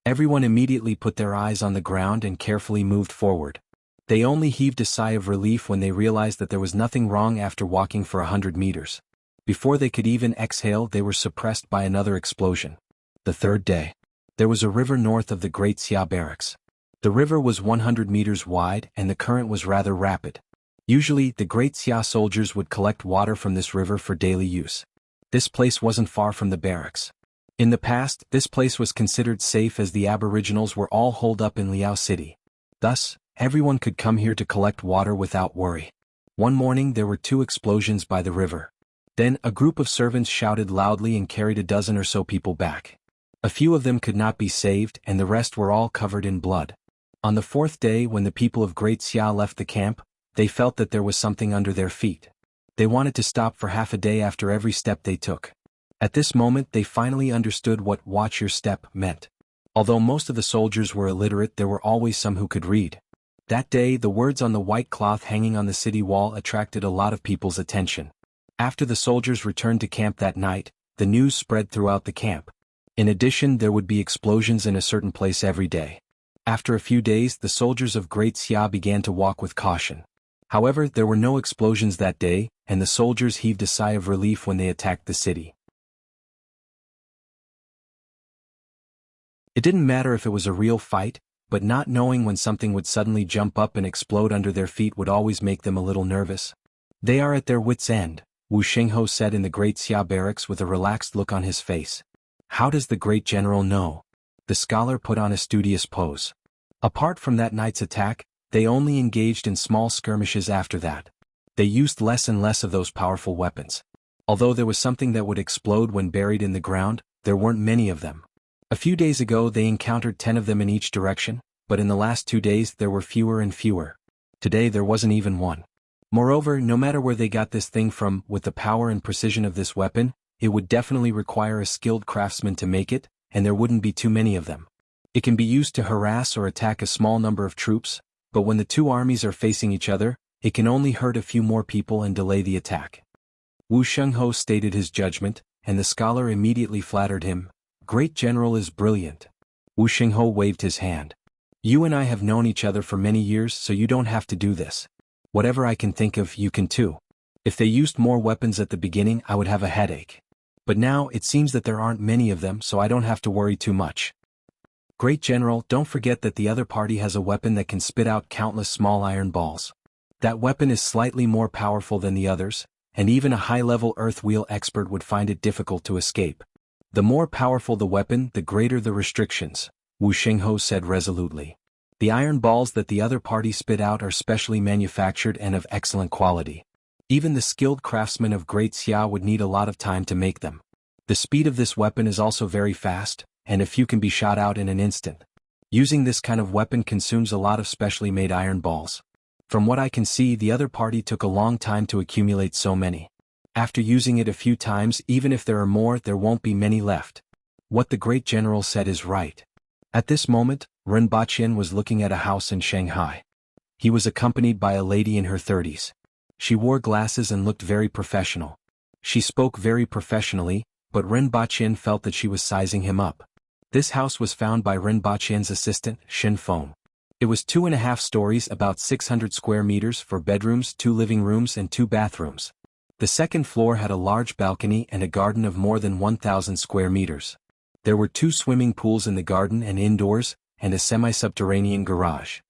Everyone immediately put their eyes on the ground and carefully moved forward. They only heaved a sigh of relief when they realized that there was nothing wrong after walking for 100 meters. Before they could even exhale, they were suppressed by another explosion. The third day. There was a river north of the Great Xia barracks. The river was 100 meters wide and the current was rather rapid. Usually, the Great Xia soldiers would collect water from this river for daily use. This place wasn't far from the barracks. In the past, this place was considered safe as the aboriginals were all holed up in Liao City. Thus, everyone could come here to collect water without worry. One morning there were 2 explosions by the river. Then a group of servants shouted loudly and carried a dozen or so people back. A few of them could not be saved and the rest were all covered in blood. On the 4th day, when the people of Great Xia left the camp, they felt that there was something under their feet. They wanted to stop for half a day after every step they took. At this moment they finally understood what "watch your step" meant. Although most of the soldiers were illiterate, there were always some who could read. That day, the words on the white cloth hanging on the city wall attracted a lot of people's attention. After the soldiers returned to camp that night, the news spread throughout the camp. In addition, there would be explosions in a certain place every day. After a few days, the soldiers of Great Xia began to walk with caution. However, there were no explosions that day, and the soldiers heaved a sigh of relief when they attacked the city. It didn't matter if it was a real fight, but not knowing when something would suddenly jump up and explode under their feet would always make them a little nervous. They are at their wits' end, Wuxia said in the Great Xia barracks with a relaxed look on his face. How does the great general know? The scholar put on a studious pose. Apart from that night's attack, they only engaged in small skirmishes after that. They used less and less of those powerful weapons. Although there was something that would explode when buried in the ground, there weren't many of them. A few days ago they encountered 10 of them in each direction, but in the last 2 days there were fewer and fewer. Today there wasn't even one. Moreover, no matter where they got this thing from, with the power and precision of this weapon, it would definitely require a skilled craftsman to make it, and there wouldn't be too many of them. It can be used to harass or attack a small number of troops, but when the 2 armies are facing each other, it can only hurt a few more people and delay the attack. Wu Shengho stated his judgment, and the scholar immediately flattered him. Great General is brilliant. Wu Shengho waved his hand. You and I have known each other for many years, so you don't have to do this. Whatever I can think of, you can too. If they used more weapons at the beginning, I would have a headache. But now, it seems that there aren't many of them, so I don't have to worry too much. Great General, don't forget that the other party has a weapon that can spit out countless small iron balls. That weapon is slightly more powerful than the others, and even a high-level earth wheel expert would find it difficult to escape. The more powerful the weapon, the greater the restrictions, Wu Shengho said resolutely. The iron balls that the other party spit out are specially manufactured and of excellent quality. Even the skilled craftsmen of Great Xia would need a lot of time to make them. The speed of this weapon is also very fast, and a few can be shot out in an instant. Using this kind of weapon consumes a lot of specially made iron balls. From what I can see, the other party took a long time to accumulate so many. After using it a few times, even if there are more, there won't be many left. What the Great General said is right. At this moment, Rinpoche was looking at a house in Shanghai. He was accompanied by a lady in her 30s. She wore glasses and looked very professional. She spoke very professionally, but Rinpoche felt that she was sizing him up. This house was found by Rinpoche's assistant, Shin Feng. It was 2.5 stories, about 600 square meters for bedrooms, 2 living rooms and 2 bathrooms. The second floor had a large balcony and a garden of more than 1,000 square meters. There were 2 swimming pools in the garden and indoors, and a semi-subterranean garage.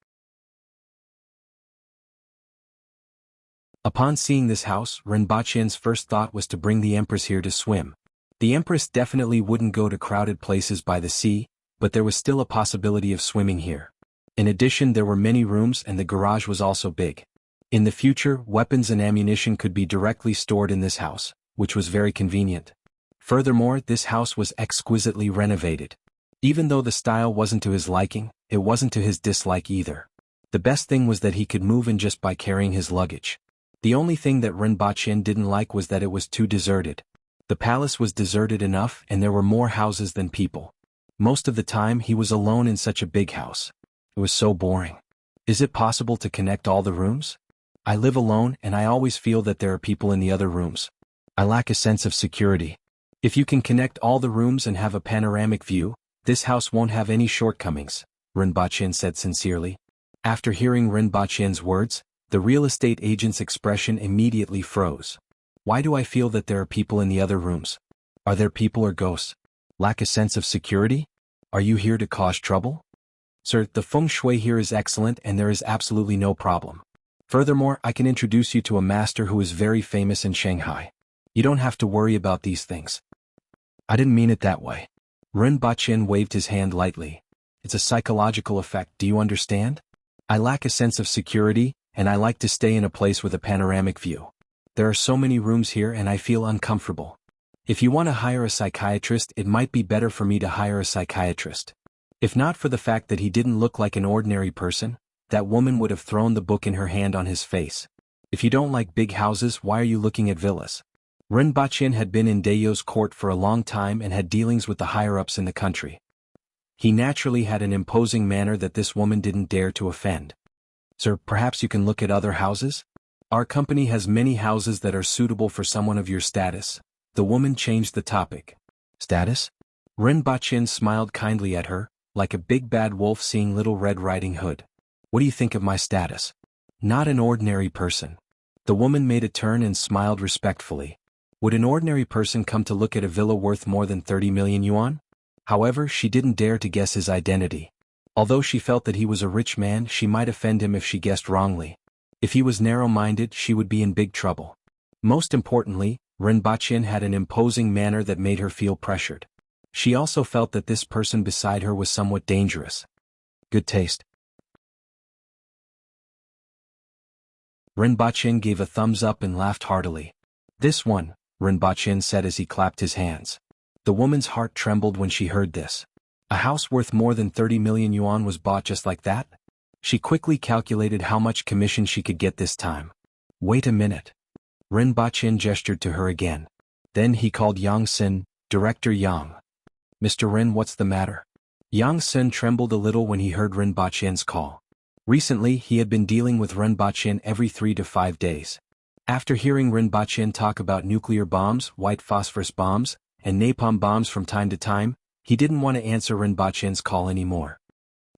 Upon seeing this house, Rinpoche's first thought was to bring the Empress here to swim. The Empress definitely wouldn't go to crowded places by the sea, but there was still a possibility of swimming here. In addition, there were many rooms and the garage was also big. In the future, weapons and ammunition could be directly stored in this house, which was very convenient. Furthermore, this house was exquisitely renovated. Even though the style wasn't to his liking, it wasn't to his dislike either. The best thing was that he could move in just by carrying his luggage. The only thing that Rinpoche didn't like was that it was too deserted. The palace was deserted enough and there were more houses than people. Most of the time he was alone in such a big house. It was so boring. Is it possible to connect all the rooms? I live alone and I always feel that there are people in the other rooms. I lack a sense of security. If you can connect all the rooms and have a panoramic view, this house won't have any shortcomings, Rinpoche said sincerely. After hearing Rinpoche's words, the real estate agent's expression immediately froze. Why do I feel that there are people in the other rooms? Are there people or ghosts? Lack a sense of security? Are you here to cause trouble? Sir, the feng shui here is excellent and there is absolutely no problem. Furthermore, I can introduce you to a master who is very famous in Shanghai. You don't have to worry about these things. I didn't mean it that way. Rinpoche waved his hand lightly. It's a psychological effect, do you understand? I lack a sense of security, and I like to stay in a place with a panoramic view. There are so many rooms here and I feel uncomfortable. If you want to hire a psychiatrist, it might be better for me to hire a psychiatrist. If not for the fact that he didn't look like an ordinary person, that woman would have thrown the book in her hand on his face. If you don't like big houses, why are you looking at villas? Rinpoche had been in Dayo's court for a long time and had dealings with the higher-ups in the country. He naturally had an imposing manner that this woman didn't dare to offend. Sir, perhaps you can look at other houses? Our company has many houses that are suitable for someone of your status. The woman changed the topic. Status? Rinpoche smiled kindly at her, like a big bad wolf seeing Little Red Riding Hood. What do you think of my status? Not an ordinary person. The woman made a turn and smiled respectfully. Would an ordinary person come to look at a villa worth more than 30 million yuan? However, she didn't dare to guess his identity. Although she felt that he was a rich man, she might offend him if she guessed wrongly. If he was narrow-minded, she would be in big trouble. Most importantly, Rinpoche had an imposing manner that made her feel pressured. She also felt that this person beside her was somewhat dangerous. Good taste. Rinpoche gave a thumbs up and laughed heartily. This one, Rinpoche said as he clapped his hands. The woman's heart trembled when she heard this. A house worth more than 30 million yuan was bought just like that? She quickly calculated how much commission she could get this time. Wait a minute. Rinpoche gestured to her again. Then he called Yang Xin, Director Yang. Mr. Rin, what's the matter? Yang Xin trembled a little when he heard Rinpoche's call. Recently, he had been dealing with Rinpoche every 3 to 5 days. After hearing Rinpoche talk about nuclear bombs, white phosphorus bombs, and napalm bombs from time to time, he didn't want to answer Rinpoche's call anymore.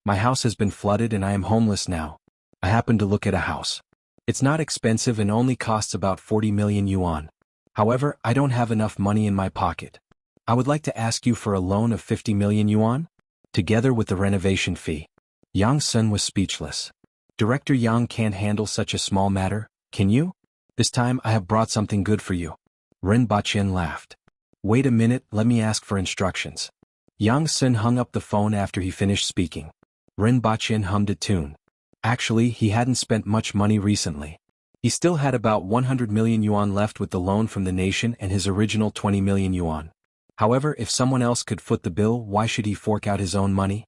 My house has been flooded and I am homeless now. I happened to look at a house. It's not expensive and only costs about 40 million yuan. However, I don't have enough money in my pocket. I would like to ask you for a loan of 50 million yuan, together with the renovation fee. Yang Sun was speechless. Director Yang can't handle such a small matter, can you? This time I have brought something good for you. Rinpoche laughed. Wait a minute, let me ask for instructions. Yang Sun hung up the phone after he finished speaking. Rinpoche hummed a tune. Actually, he hadn't spent much money recently. He still had about 100 million yuan left with the loan from the nation and his original 20 million yuan. However, if someone else could foot the bill, why should he fork out his own money?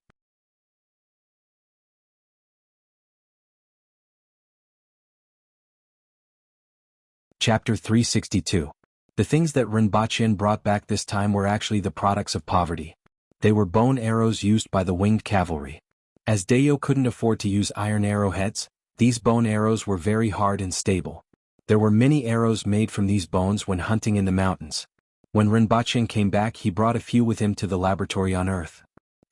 Chapter 362. The things that Rinpoche brought back this time were actually the products of poverty. They were bone arrows used by the winged cavalry. As Dayo couldn't afford to use iron arrowheads, these bone arrows were very hard and stable. There were many arrows made from these bones when hunting in the mountains. When Rinpoche came back, he brought a few with him to the laboratory on Earth.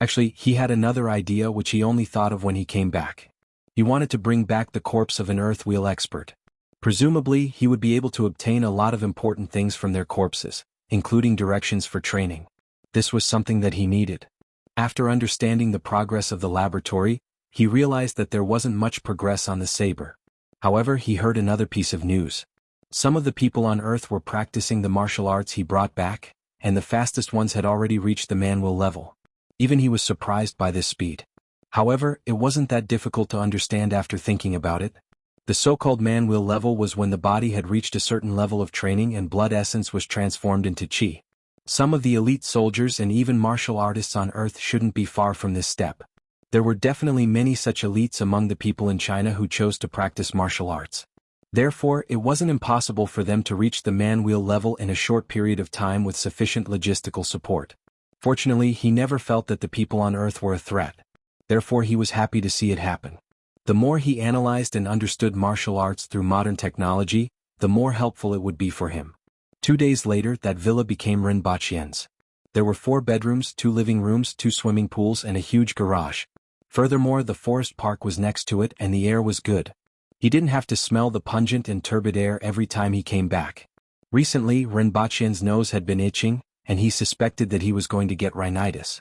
Actually, he had another idea which he only thought of when he came back. He wanted to bring back the corpse of an earth wheel expert. Presumably, he would be able to obtain a lot of important things from their corpses, including directions for training. This was something that he needed. After understanding the progress of the laboratory, he realized that there wasn't much progress on the saber. However, he heard another piece of news. Some of the people on Earth were practicing the martial arts he brought back, and the fastest ones had already reached the man-will level. Even he was surprised by this speed. However, it wasn't that difficult to understand after thinking about it. The so-called man-will level was when the body had reached a certain level of training and blood essence was transformed into qi. Some of the elite soldiers and even martial artists on Earth shouldn't be far from this step. There were definitely many such elites among the people in China who chose to practice martial arts. Therefore, it wasn't impossible for them to reach the man-will level in a short period of time with sufficient logistical support. Fortunately, he never felt that the people on Earth were a threat. Therefore, he was happy to see it happen. The more he analyzed and understood martial arts through modern technology, the more helpful it would be for him. 2 days later, that villa became Rinpoche's. There were 4 bedrooms, 2 living rooms, 2 swimming pools and a huge garage. Furthermore, the forest park was next to it and the air was good. He didn't have to smell the pungent and turbid air every time he came back. Recently, Rinpoche's nose had been itching, and he suspected that he was going to get rhinitis.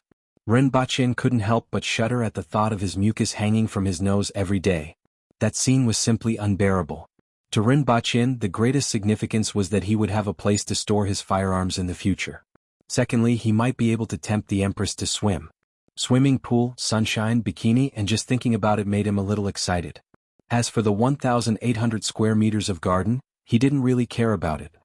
Rinpoche couldn't help but shudder at the thought of his mucus hanging from his nose every day. That scene was simply unbearable. To Rinpoche, the greatest significance was that he would have a place to store his firearms in the future. Secondly, he might be able to tempt the Empress to swim. Swimming pool, sunshine, bikini, and just thinking about it made him a little excited. As for the 1,800 square meters of garden, he didn't really care about it.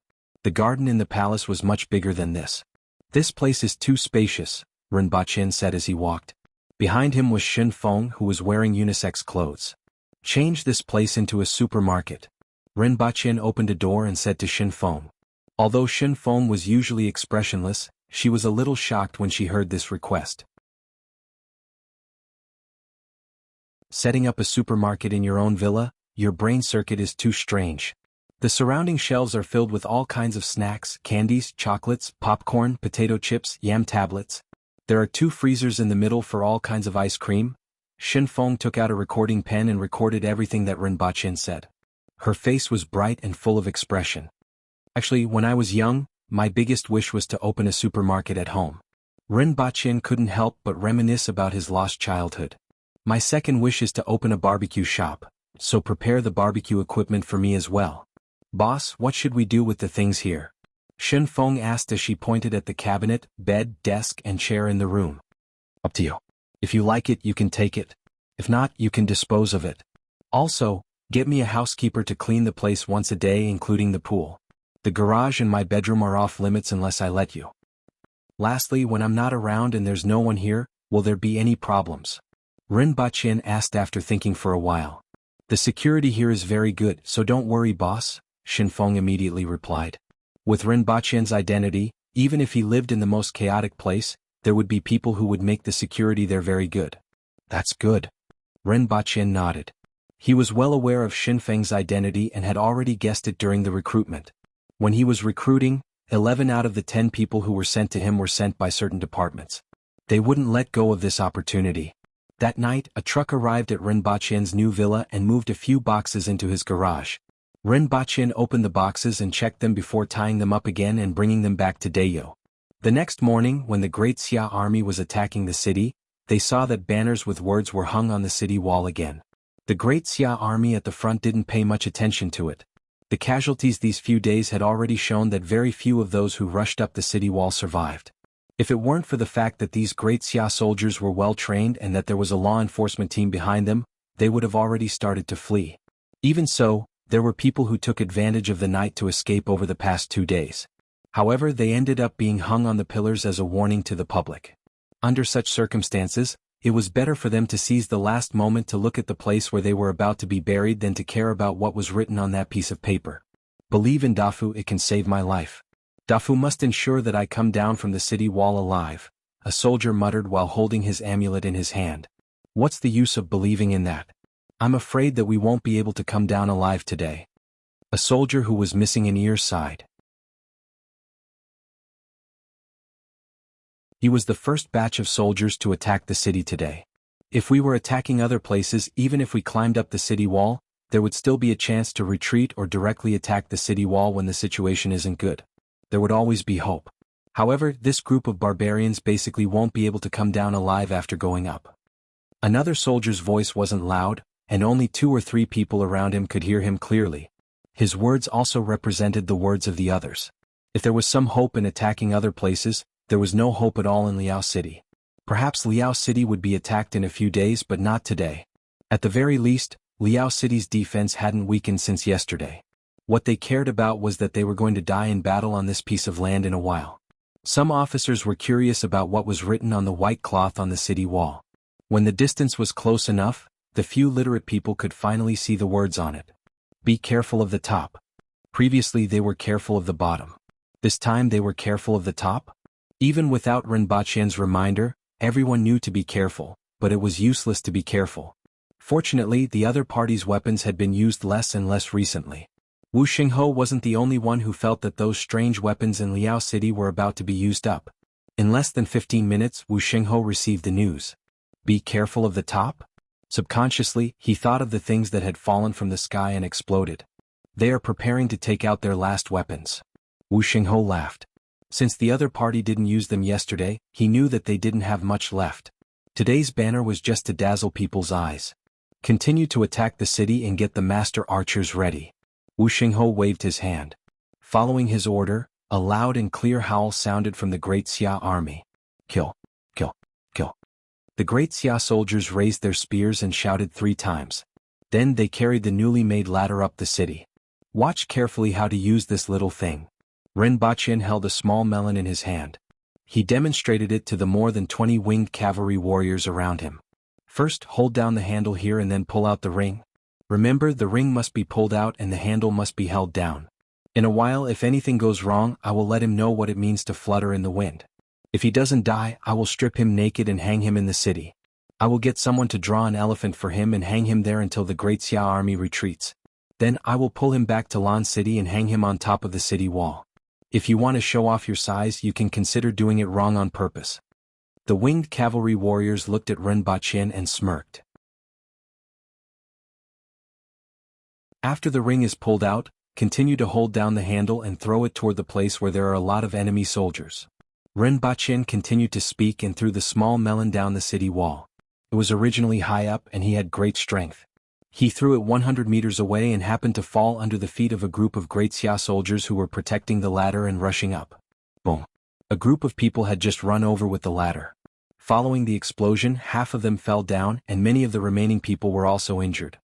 The garden in the palace was much bigger than this. This place is too spacious, Rinpoche said as he walked. Behind him was Shin Feng, who was wearing unisex clothes. Change this place into a supermarket. Rinpoche opened a door and said to Shin Feng. Although Shin Feng was usually expressionless, she was a little shocked when she heard this request. Setting up a supermarket in your own villa, your brain circuit is too strange. The surrounding shelves are filled with all kinds of snacks, candies, chocolates, popcorn, potato chips, yam tablets. There are 2 freezers in the middle for all kinds of ice cream. Shin Feng took out a recording pen and recorded everything that Rinpoche said. Her face was bright and full of expression. Actually, when I was young, my biggest wish was to open a supermarket at home. Rinpoche couldn't help but reminisce about his lost childhood. My second wish is to open a barbecue shop, so prepare the barbecue equipment for me as well. Boss, what should we do with the things here? Shin Feng asked as she pointed at the cabinet, bed, desk, and chair in the room. Up to you. If you like it, you can take it. If not, you can dispose of it. Also, get me a housekeeper to clean the place once a day, including the pool. The garage and my bedroom are off limits unless I let you. Lastly, when I'm not around and there's no one here, will there be any problems? Rinpoche asked after thinking for a while. The security here is very good, so don't worry, boss, Shin Feng immediately replied. With Rinpoche's identity, even if he lived in the most chaotic place, there would be people who would make the security there very good. That's good. Rinpoche nodded. He was well aware of Shin Feng's identity and had already guessed it during the recruitment. When he was recruiting, 11 out of the 10 people who were sent to him were sent by certain departments. They wouldn't let go of this opportunity. That night, a truck arrived at Rinpoche's new villa and moved a few boxes into his garage. Rinpoche opened the boxes and checked them before tying them up again and bringing them back to Dayo. The next morning, when the Great Xia army was attacking the city, they saw that banners with words were hung on the city wall again. The Great Xia army at the front didn't pay much attention to it. The casualties these few days had already shown that very few of those who rushed up the city wall survived. If it weren't for the fact that these Great Xia soldiers were well trained and that there was a law enforcement team behind them, they would have already started to flee. Even so, there were people who took advantage of the night to escape over the past 2 days. However, they ended up being hung on the pillars as a warning to the public. Under such circumstances, it was better for them to seize the last moment to look at the place where they were about to be buried than to care about what was written on that piece of paper. Believe in Dafu, it can save my life. Dafu must ensure that I come down from the city wall alive, a soldier muttered while holding his amulet in his hand. What's the use of believing in that? I'm afraid that we won't be able to come down alive today. A soldier who was missing an ear sighed. He was the first batch of soldiers to attack the city today. If we were attacking other places, even if we climbed up the city wall, there would still be a chance to retreat or directly attack the city wall when the situation isn't good. There would always be hope. However, this group of barbarians basically won't be able to come down alive after going up. Another soldier's voice wasn't loud, and only 2 or 3 people around him could hear him clearly. His words also represented the words of the others. If there was some hope in attacking other places, there was no hope at all in Liao City. Perhaps Liao City would be attacked in a few days, but not today. At the very least, Liao City's defense hadn't weakened since yesterday. What they cared about was that they were going to die in battle on this piece of land in a while. Some officers were curious about what was written on the white cloth on the city wall. When the distance was close enough, the few literate people could finally see the words on it. Be careful of the top. Previously they were careful of the bottom. This time they were careful of the top? Even without Rinpoche's reminder, everyone knew to be careful, but it was useless to be careful. Fortunately, the other party's weapons had been used less and less recently. Wu Xingho wasn't the only one who felt that those strange weapons in Liao City were about to be used up. In less than 15 minutes, Wu Xingho received the news. Be careful of the top? Subconsciously, he thought of the things that had fallen from the sky and exploded. They are preparing to take out their last weapons. Wu Xingho laughed. Since the other party didn't use them yesterday, he knew that they didn't have much left. Today's banner was just to dazzle people's eyes. Continue to attack the city and get the master archers ready. Wu Xingho waved his hand. Following his order, a loud and clear howl sounded from the Great Xia army. Kill, kill, kill. The Great Xia soldiers raised their spears and shouted 3 times. Then they carried the newly made ladder up the city. Watch carefully how to use this little thing. Rinpoche held a small melon in his hand. He demonstrated it to the more than 20 winged cavalry warriors around him. First, hold down the handle here and then pull out the ring. Remember, the ring must be pulled out and the handle must be held down. In a while, if anything goes wrong, I will let him know what it means to flutter in the wind. If he doesn't die, I will strip him naked and hang him in the city. I will get someone to draw an elephant for him and hang him there until the Great Xia army retreats. Then I will pull him back to Lan City and hang him on top of the city wall. If you want to show off your size, you can consider doing it wrong on purpose. The winged cavalry warriors looked at Rinpoche and smirked. After the ring is pulled out, continue to hold down the handle and throw it toward the place where there are a lot of enemy soldiers. Rinpoche continued to speak and threw the small melon down the city wall. It was originally high up and he had great strength. He threw it 100 meters away and happened to fall under the feet of a group of Great Xia soldiers who were protecting the ladder and rushing up. Boom. A group of people had just run over with the ladder. Following the explosion, half of them fell down and many of the remaining people were also injured.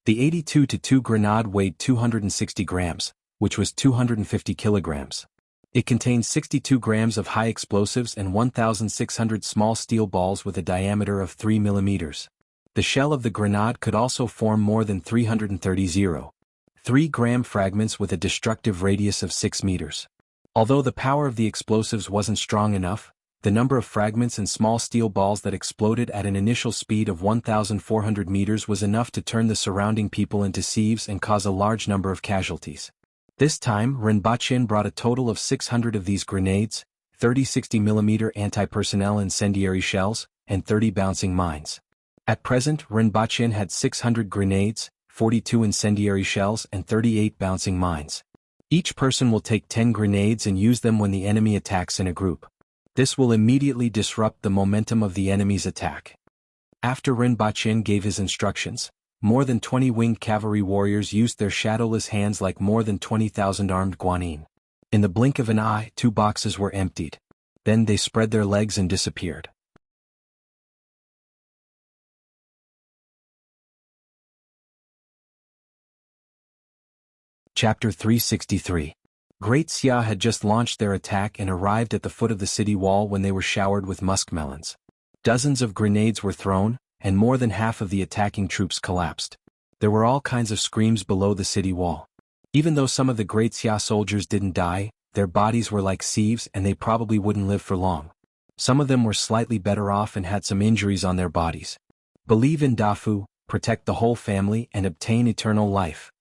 The 82-2 grenade weighed 260 grams, which was 250 kilograms. It contained 62 grams of high explosives and 1,600 small steel balls with a diameter of 3 millimeters. The shell of the grenade could also form more than 330 0.3-gram fragments with a destructive radius of 6 meters. Although the power of the explosives wasn't strong enough, the number of fragments and small steel balls that exploded at an initial speed of 1,400 meters was enough to turn the surrounding people into sieves and cause a large number of casualties. This time, Rinpoche brought a total of 600 of these grenades, 30 60mm anti-personnel incendiary shells, and 30 bouncing mines. At present, Rinpoche had 600 grenades, 42 incendiary shells, and 38 bouncing mines. Each person will take 10 grenades and use them when the enemy attacks in a group. This will immediately disrupt the momentum of the enemy's attack. After Rinpoche gave his instructions, more than 20 winged cavalry warriors used their shadowless hands like more than 20,000 armed guanyin. In the blink of an eye, 2 boxes were emptied. Then they spread their legs and disappeared. Chapter 363. Great Xia had just launched their attack and arrived at the foot of the city wall when they were showered with muskmelons. Dozens of grenades were thrown, and more than half of the attacking troops collapsed. There were all kinds of screams below the city wall. Even though some of the Great Xia soldiers didn't die, their bodies were like sieves and they probably wouldn't live for long. Some of them were slightly better off and had some injuries on their bodies. Believe in Dafu, protect the whole family and obtain eternal life.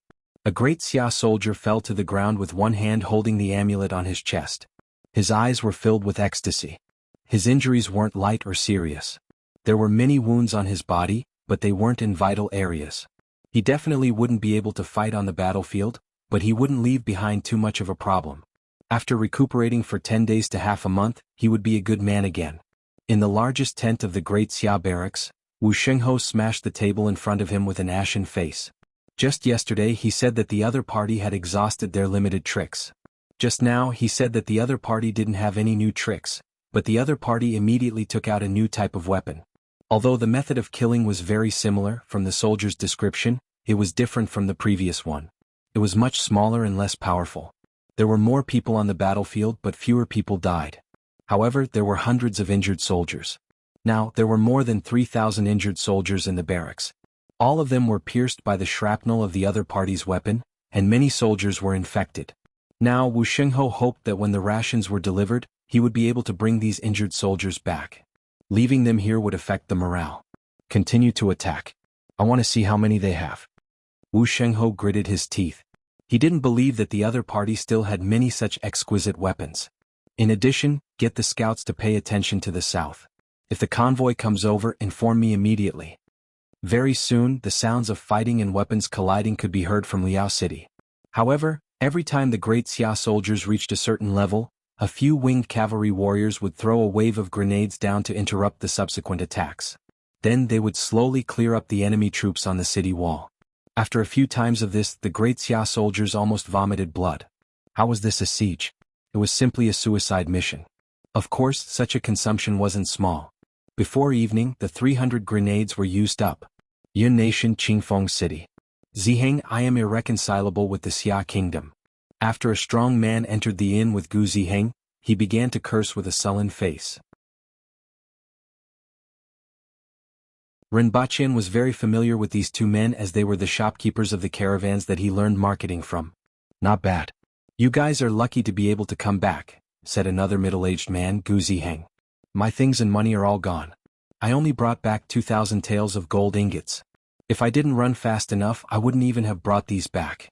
A Great Xia soldier fell to the ground with one hand holding the amulet on his chest. His eyes were filled with ecstasy. His injuries weren't light or serious. There were many wounds on his body, but they weren't in vital areas. He definitely wouldn't be able to fight on the battlefield, but he wouldn't leave behind too much of a problem. After recuperating for 10 days to half a month, he would be a good man again. In the largest tent of the Great Xia barracks, Wu Shengho smashed the table in front of him with an ashen face. Just yesterday he said that the other party had exhausted their limited tricks. Just now he said that the other party didn't have any new tricks, but the other party immediately took out a new type of weapon. Although the method of killing was very similar from the soldier's description, it was different from the previous one. It was much smaller and less powerful. There were more people on the battlefield but fewer people died. However, there were hundreds of injured soldiers. Now, there were more than 3,000 injured soldiers in the barracks. All of them were pierced by the shrapnel of the other party's weapon, and many soldiers were infected. Now Wu Shengho hoped that when the rations were delivered, he would be able to bring these injured soldiers back. Leaving them here would affect the morale. Continue to attack. I want to see how many they have. Wu Shengho gritted his teeth. He didn't believe that the other party still had many such exquisite weapons. In addition, get the scouts to pay attention to the south. If the convoy comes over, inform me immediately. Very soon, the sounds of fighting and weapons colliding could be heard from Liao City. However, every time the Great Xia soldiers reached a certain level, a few winged cavalry warriors would throw a wave of grenades down to interrupt the subsequent attacks. Then they would slowly clear up the enemy troops on the city wall. After a few times of this, the Great Xia soldiers almost vomited blood. How was this a siege? It was simply a suicide mission. Of course, such a consumption wasn't small. Before evening, the 300 grenades were used up. Yun Nation, Qingfeng City. Ziheng, I am irreconcilable with the Xia kingdom. After a strong man entered the inn with Gu Ziheng, he began to curse with a sullen face. Rinpochen was very familiar with these two men as they were the shopkeepers of the caravans that he learned marketing from. Not bad. You guys are lucky to be able to come back, said another middle-aged man, Gu Ziheng. My things and money are all gone. I only brought back 2,000 taels of gold ingots. If I didn't run fast enough, I wouldn't even have brought these back.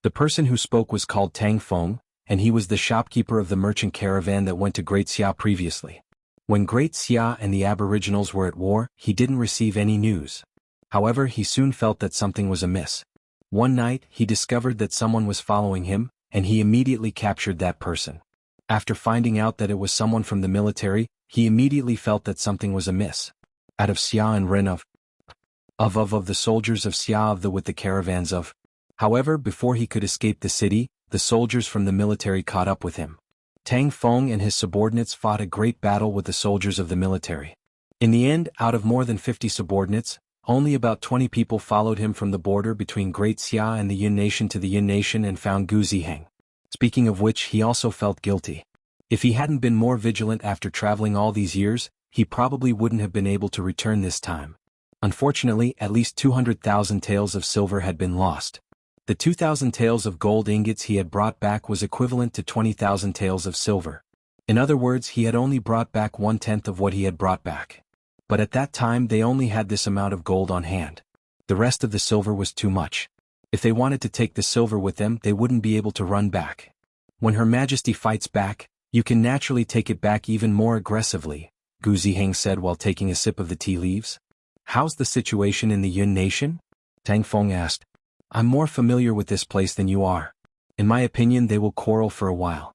The person who spoke was called Tang Feng, and he was the shopkeeper of the merchant caravan that went to Great Xia previously. When Great Xia and the aboriginals were at war, he didn't receive any news. However, he soon felt that something was amiss. One night, he discovered that someone was following him, and he immediately captured that person. After finding out that it was someone from the military, he immediately felt that something was amiss. Out of Xia and Ren of the soldiers of Xia of the with the caravans of. However, before he could escape the city, the soldiers from the military caught up with him. Tang Feng and his subordinates fought a great battle with the soldiers of the military. In the end, out of more than 50 subordinates, only about 20 people followed him from the border between Great Xia and the Yun Nation to the Yun Nation and found Gu Ziheng. Speaking of which, he also felt guilty. If he hadn't been more vigilant after traveling all these years, he probably wouldn't have been able to return this time. Unfortunately, at least 200,000 taels of silver had been lost. The 2,000 taels of gold ingots he had brought back was equivalent to 20,000 taels of silver. In other words, he had only brought back 1/10 of what he had brought back. But at that time they only had this amount of gold on hand. The rest of the silver was too much. If they wanted to take the silver with them, they wouldn't be able to run back. When Her Majesty fights back, you can naturally take it back even more aggressively, Gu Ziheng said while taking a sip of the tea leaves. How's the situation in the Yun Nation? Tang Feng asked. I'm more familiar with this place than you are. In my opinion, they will quarrel for a while.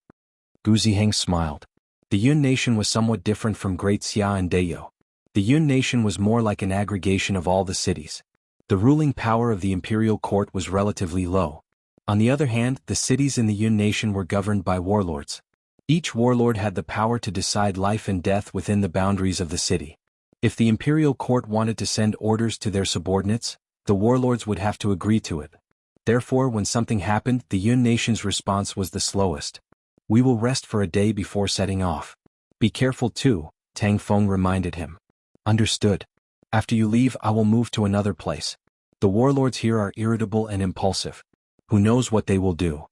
Gu Ziheng smiled. The Yun Nation was somewhat different from Great Xia and Deyo. The Yun Nation was more like an aggregation of all the cities. The ruling power of the imperial court was relatively low. On the other hand, the cities in the Yun Nation were governed by warlords. Each warlord had the power to decide life and death within the boundaries of the city. If the imperial court wanted to send orders to their subordinates, the warlords would have to agree to it. Therefore, when something happened, the Yun Nation's response was the slowest. We will rest for a day before setting off. Be careful too, Tang Feng reminded him. Understood. After you leave, I will move to another place. The warlords here are irritable and impulsive. Who knows what they will do?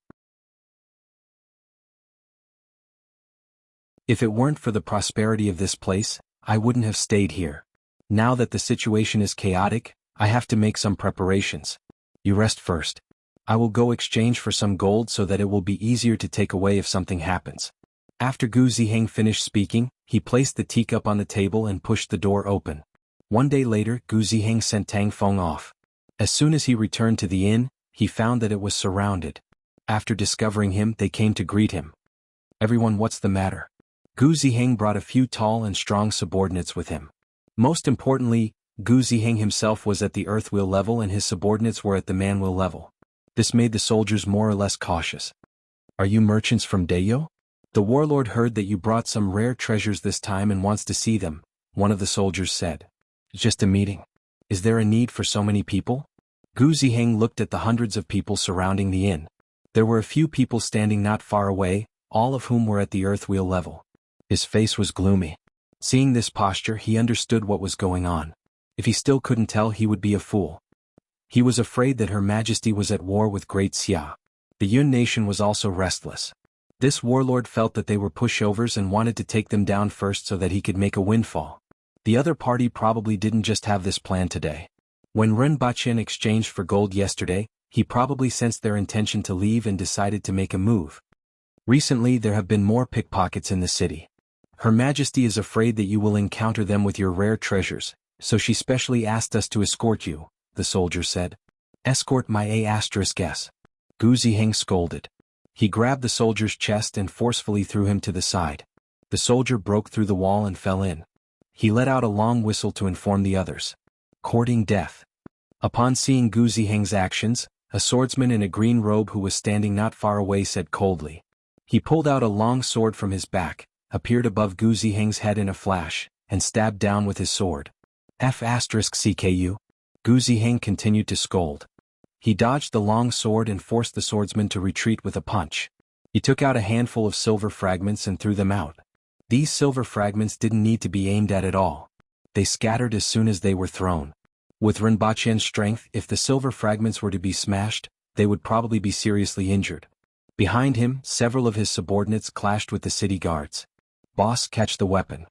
If it weren't for the prosperity of this place, I wouldn't have stayed here. Now that the situation is chaotic, I have to make some preparations. You rest first. I will go exchange for some gold so that it will be easier to take away if something happens. After Gu Ziheng finished speaking, he placed the teacup on the table and pushed the door open. One day later, Gu Ziheng sent Tang Feng off. As soon as he returned to the inn, he found that it was surrounded. After discovering him, they came to greet him. "Everyone, what's the matter?" Gu Ziheng brought a few tall and strong subordinates with him. Most importantly, Gu Ziheng himself was at the earthwheel level and his subordinates were at the manwheel level. This made the soldiers more or less cautious. "Are you merchants from Dayo? The warlord heard that you brought some rare treasures this time and wants to see them," one of the soldiers said. "Just a meeting. Is there a need for so many people?" Gu Ziheng looked at the hundreds of people surrounding the inn. There were a few people standing not far away, all of whom were at the earthwheel level. His face was gloomy. Seeing this posture, he understood what was going on. If he still couldn't tell, he would be a fool. He was afraid that Her Majesty was at war with Great Xia. The Yun nation was also restless. This warlord felt that they were pushovers and wanted to take them down first so that he could make a windfall. The other party probably didn't just have this plan today. When Ren Baqian exchanged for gold yesterday, he probably sensed their intention to leave and decided to make a move. Recently there have been more pickpockets in the city. Her Majesty is afraid that you will encounter them with your rare treasures, so she specially asked us to escort you, the soldier said. "Escort my A**s." Gu Ziheng scolded. He grabbed the soldier's chest and forcefully threw him to the side. The soldier broke through the wall and fell in. He let out a long whistle to inform the others. Courting death. Upon seeing Gu Ziheng's actions, a swordsman in a green robe who was standing not far away said coldly. He pulled out a long sword from his back, appeared above Gu Ziheng's head in a flash, and stabbed down with his sword. F***CKU. Gu Ziheng continued to scold. He dodged the long sword and forced the swordsman to retreat with a punch. He took out a handful of silver fragments and threw them out. These silver fragments didn't need to be aimed at all. They scattered as soon as they were thrown. With Rinpoche's strength, if the silver fragments were to be smashed, they would probably be seriously injured. Behind him, several of his subordinates clashed with the city guards. "Boss, catch the weapon."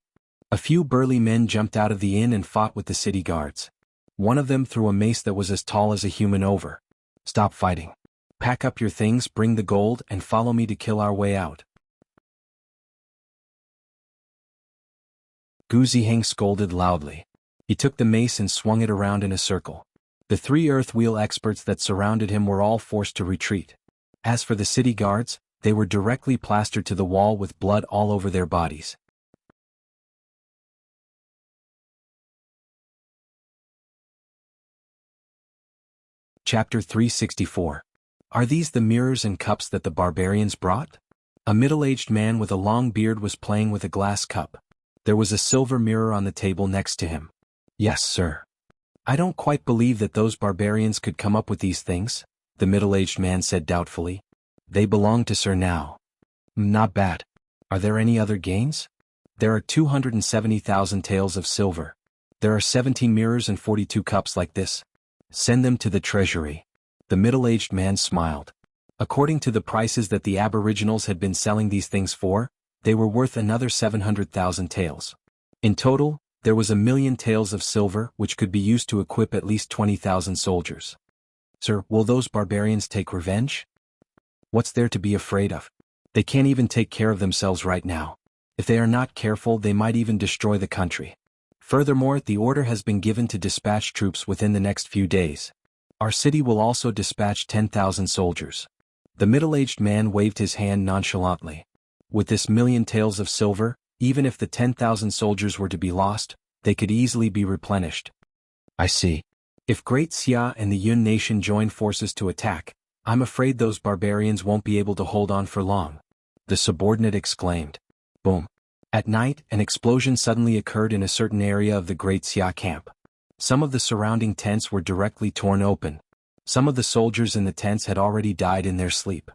A few burly men jumped out of the inn and fought with the city guards. One of them threw a mace that was as tall as a human over. "Stop fighting. Pack up your things, bring the gold, and follow me to kill our way out." Gu Ziheng scolded loudly. He took the mace and swung it around in a circle. The 3 earthwheel experts that surrounded him were all forced to retreat. As for the city guards, they were directly plastered to the wall with blood all over their bodies. Chapter 364. Are these the mirrors and cups that the barbarians brought? A middle-aged man with a long beard was playing with a glass cup. There was a silver mirror on the table next to him. "Yes, sir. I don't quite believe that those barbarians could come up with these things," the middle-aged man said doubtfully. "They belong to Sir now." "Not bad. Are there any other gains?" "There are 270,000 taels of silver. There are 17 mirrors and 42 cups like this. Send them to the treasury." The middle-aged man smiled. According to the prices that the aboriginals had been selling these things for, they were worth another 700,000 taels. In total, there was 1,000,000 taels of silver which could be used to equip at least 20,000 soldiers. "Sir, will those barbarians take revenge?" "What's there to be afraid of? They can't even take care of themselves right now. If they are not careful, they might even destroy the country. Furthermore, the order has been given to dispatch troops within the next few days. Our city will also dispatch 10,000 soldiers." The middle-aged man waved his hand nonchalantly. With this 1,000,000 taels of silver, even if the 10,000 soldiers were to be lost, they could easily be replenished. "I see. If Great Xia and the Yun nation join forces to attack, I'm afraid those barbarians won't be able to hold on for long," the subordinate exclaimed. Boom. At night, an explosion suddenly occurred in a certain area of the Great Xia camp. Some of the surrounding tents were directly torn open. Some of the soldiers in the tents had already died in their sleep.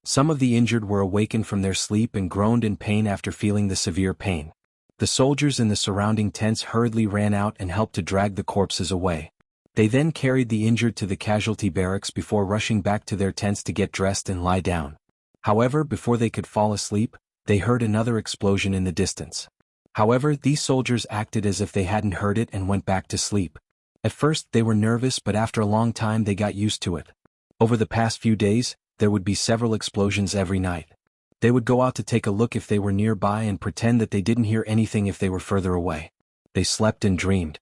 Some of the injured were awakened from their sleep and groaned in pain after feeling the severe pain. The soldiers in the surrounding tents hurriedly ran out and helped to drag the corpses away. They then carried the injured to the casualty barracks before rushing back to their tents to get dressed and lie down. However, before they could fall asleep, they heard another explosion in the distance. However, these soldiers acted as if they hadn't heard it and went back to sleep. At first, they were nervous, but after a long time they got used to it. Over the past few days, there would be several explosions every night. They would go out to take a look if they were nearby and pretend that they didn't hear anything if they were further away. They slept and dreamed.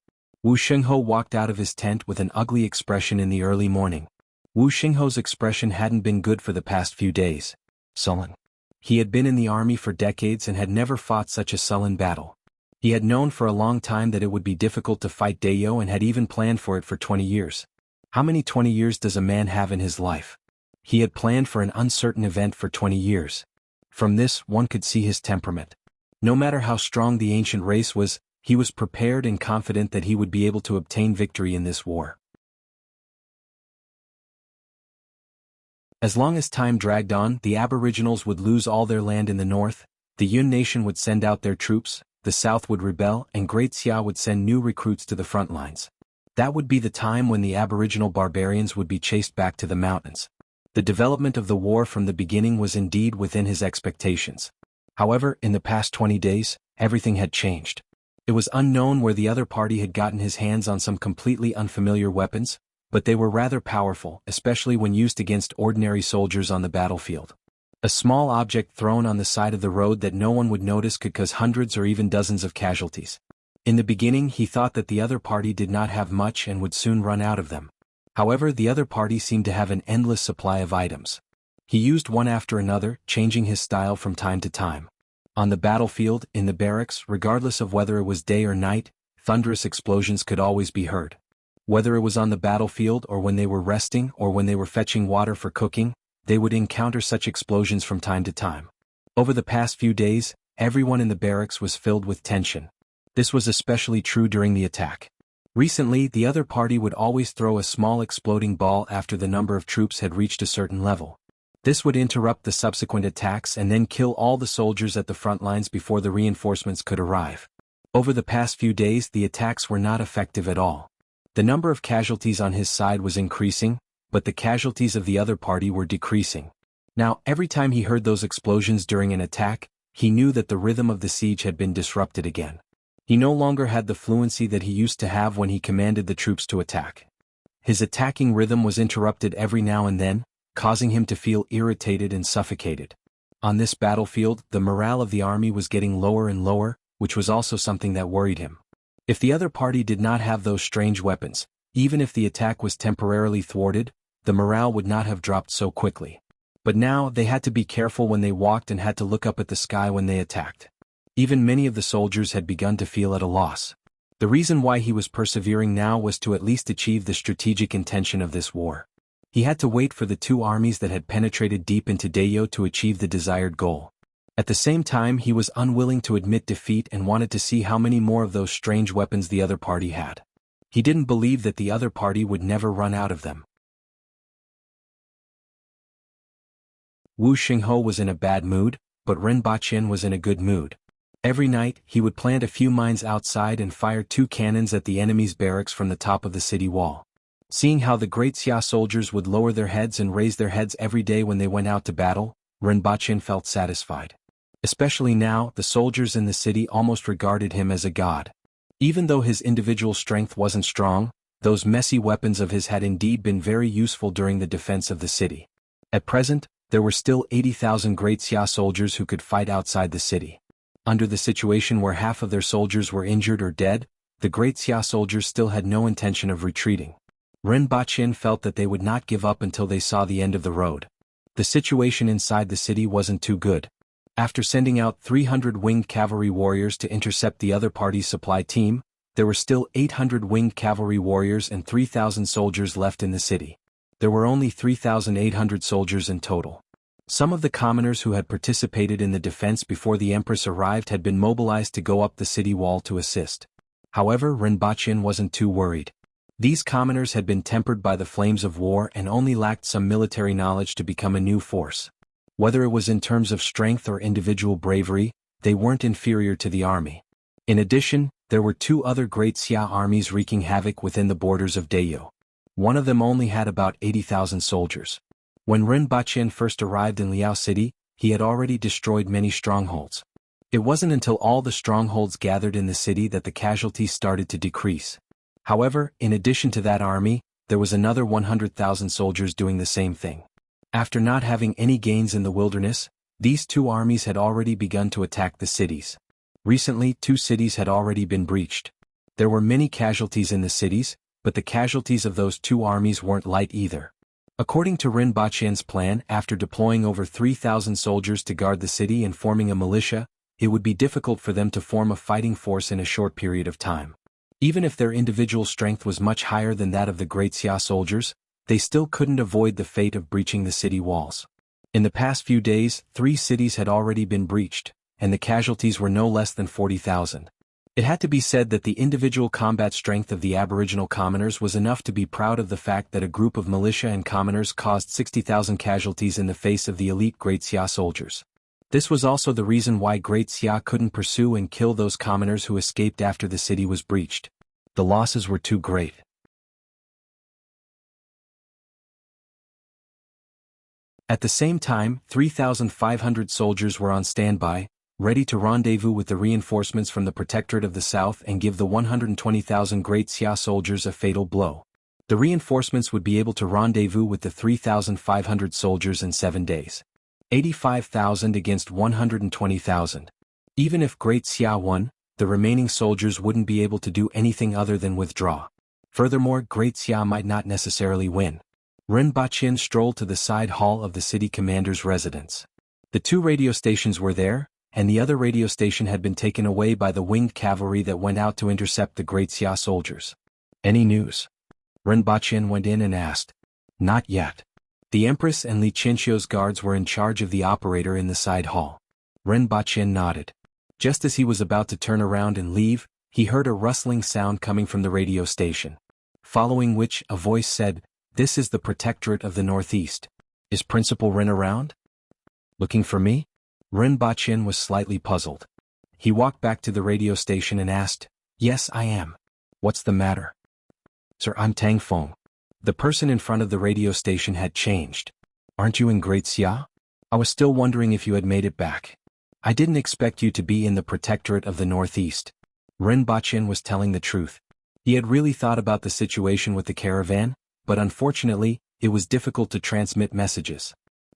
Wu Xingho walked out of his tent with an ugly expression in the early morning. Wu Xingho's expression hadn't been good for the past few days. Sullen. He had been in the army for decades and had never fought such a sullen battle. He had known for a long time that it would be difficult to fight Dayo and had even planned for it for 20 years. How many 20 years does a man have in his life? He had planned for an uncertain event for 20 years. From this, one could see his temperament. No matter how strong the ancient race was, he was prepared and confident that he would be able to obtain victory in this war. As long as time dragged on, the Aboriginals would lose all their land in the north, the Yun nation would send out their troops, the south would rebel, and Great Xia would send new recruits to the front lines. That would be the time when the Aboriginal barbarians would be chased back to the mountains. The development of the war from the beginning was indeed within his expectations. However, in the past 20 days, everything had changed. It was unknown where the other party had gotten his hands on some completely unfamiliar weapons, but they were rather powerful, especially when used against ordinary soldiers on the battlefield. A small object thrown on the side of the road that no one would notice could cause hundreds or even dozens of casualties. In the beginning, he thought that the other party did not have much and would soon run out of them. However, the other party seemed to have an endless supply of items. He used one after another, changing his style from time to time. On the battlefield, in the barracks, regardless of whether it was day or night, thunderous explosions could always be heard. Whether it was on the battlefield or when they were resting or when they were fetching water for cooking, they would encounter such explosions from time to time. Over the past few days, everyone in the barracks was filled with tension. This was especially true during the attack. Recently, the other party would always throw a small exploding ball after the number of troops had reached a certain level. This would interrupt the subsequent attacks and then kill all the soldiers at the front lines before the reinforcements could arrive. Over the past few days, the attacks were not effective at all. The number of casualties on his side was increasing, but the casualties of the other party were decreasing. Now, every time he heard those explosions during an attack, he knew that the rhythm of the siege had been disrupted again. He no longer had the fluency that he used to have when he commanded the troops to attack. His attacking rhythm was interrupted every now and then, causing him to feel irritated and suffocated. On this battlefield, the morale of the army was getting lower and lower, which was also something that worried him. If the other party did not have those strange weapons, even if the attack was temporarily thwarted, the morale would not have dropped so quickly. But now they had to be careful when they walked and had to look up at the sky when they attacked. Even many of the soldiers had begun to feel at a loss. The reason why he was persevering now was to at least achieve the strategic intention of this war. He had to wait for the two armies that had penetrated deep into Dayo to achieve the desired goal. At the same time, he was unwilling to admit defeat and wanted to see how many more of those strange weapons the other party had. He didn't believe that the other party would never run out of them. Wu Xingho was in a bad mood, but Ren Baqin was in a good mood. Every night, he would plant a few mines outside and fire 2 cannons at the enemy's barracks from the top of the city wall. Seeing how the Great Xia soldiers would lower their heads and raise their heads every day when they went out to battle, Ren Baqin felt satisfied. Especially now, the soldiers in the city almost regarded him as a god. Even though his individual strength wasn't strong, those messy weapons of his had indeed been very useful during the defense of the city. At present, there were still 80,000 Great Xia soldiers who could fight outside the city. Under the situation where half of their soldiers were injured or dead, the Great Xia soldiers still had no intention of retreating. Ren Baqin felt that they would not give up until they saw the end of the road. The situation inside the city wasn't too good. After sending out 300 winged cavalry warriors to intercept the other party's supply team, there were still 800 winged cavalry warriors and 3,000 soldiers left in the city. There were only 3,800 soldiers in total. Some of the commoners who had participated in the defense before the Empress arrived had been mobilized to go up the city wall to assist. However, Ren Baqin wasn't too worried. These commoners had been tempered by the flames of war and only lacked some military knowledge to become a new force. Whether it was in terms of strength or individual bravery, they weren't inferior to the army. In addition, there were 2 other Great Xia armies wreaking havoc within the borders of Dayo. One of them only had about 80,000 soldiers. When Ren Baqin first arrived in Liao City, he had already destroyed many strongholds. It wasn't until all the strongholds gathered in the city that the casualties started to decrease. However, in addition to that army, there was another 100,000 soldiers doing the same thing. After not having any gains in the wilderness, these 2 armies had already begun to attack the cities. Recently, 2 cities had already been breached. There were many casualties in the cities, but the casualties of those two armies weren't light either. According to Ren Baqian's plan, after deploying over 3,000 soldiers to guard the city and forming a militia, it would be difficult for them to form a fighting force in a short period of time. Even if their individual strength was much higher than that of the Great Xia soldiers, they still couldn't avoid the fate of breaching the city walls. In the past few days, 3 cities had already been breached, and the casualties were no less than 40,000. It had to be said that the individual combat strength of the aboriginal commoners was enough to be proud of the fact that a group of militia and commoners caused 60,000 casualties in the face of the elite Great Xia soldiers. This was also the reason why Great Xia couldn't pursue and kill those commoners who escaped after the city was breached. The losses were too great. At the same time, 3,500 soldiers were on standby, ready to rendezvous with the reinforcements from the Protectorate of the South and give the 120,000 Great Xia soldiers a fatal blow. The reinforcements would be able to rendezvous with the 3,500 soldiers in 7 days. 85,000 against 120,000. Even if Great Xia won, the remaining soldiers wouldn't be able to do anything other than withdraw. Furthermore, Great Xia might not necessarily win. Ren Baqian strolled to the side hall of the city commander's residence. The 2 radio stations were there, and the other radio station had been taken away by the winged cavalry that went out to intercept the Great Xia soldiers. Any news? Ren Baqian went in and asked. Not yet. The Empress and Li Chenxiu's guards were in charge of the operator in the side hall. Ren Baqian nodded. Just as he was about to turn around and leave, he heard a rustling sound coming from the radio station. Following which, a voice said, "This is the Protectorate of the Northeast. Is Principal Ren around? Looking for me?" Ren Baqian was slightly puzzled. He walked back to the radio station and asked, "Yes, I am. What's the matter?" "Sir, I'm Tang Feng." The person in front of the radio station had changed. "Aren't you in Great Xia? I was still wondering if you had made it back. I didn't expect you to be in the Protectorate of the Northeast." Ren Baqian was telling the truth. He had really thought about the situation with the caravan, but unfortunately, it was difficult to transmit messages.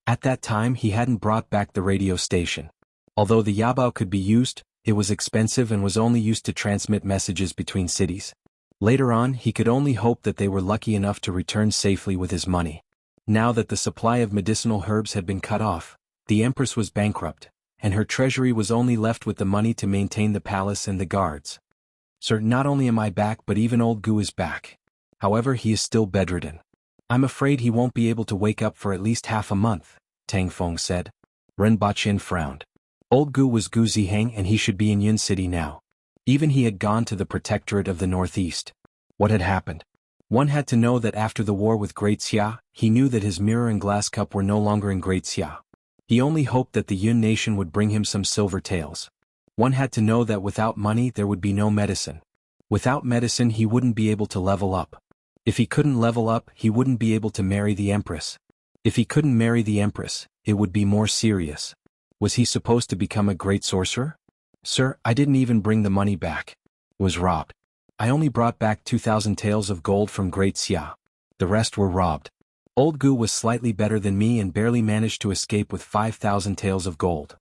At that time he hadn't brought back the radio station. Although the Yabao could be used, it was expensive and was only used to transmit messages between cities. Later on he could only hope that they were lucky enough to return safely with his money. Now that the supply of medicinal herbs had been cut off, the Empress was bankrupt, and her treasury was only left with the money to maintain the palace and the guards. "Sir, not only am I back but even old Gu is back. However, he is still bedridden. I'm afraid he won't be able to wake up for at least half a month," Tang Feng said. Ren Baqian frowned. Old Gu was Gu Ziheng and he should be in Yun City now. Even he had gone to the Protectorate of the Northeast. What had happened? One had to know that after the war with Great Xia, he knew that his mirror and glass cup were no longer in Great Xia. He only hoped that the Yun nation would bring him some silver taels. One had to know that without money there would be no medicine. Without medicine he wouldn't be able to level up. If he couldn't level up, he wouldn't be able to marry the Empress. If he couldn't marry the Empress, it would be more serious. Was he supposed to become a great sorcerer? "Sir, I didn't even bring the money back. Was robbed. I only brought back 2,000 taels of gold from Great Xia. The rest were robbed. Old Gu was slightly better than me and barely managed to escape with 5,000 taels of gold.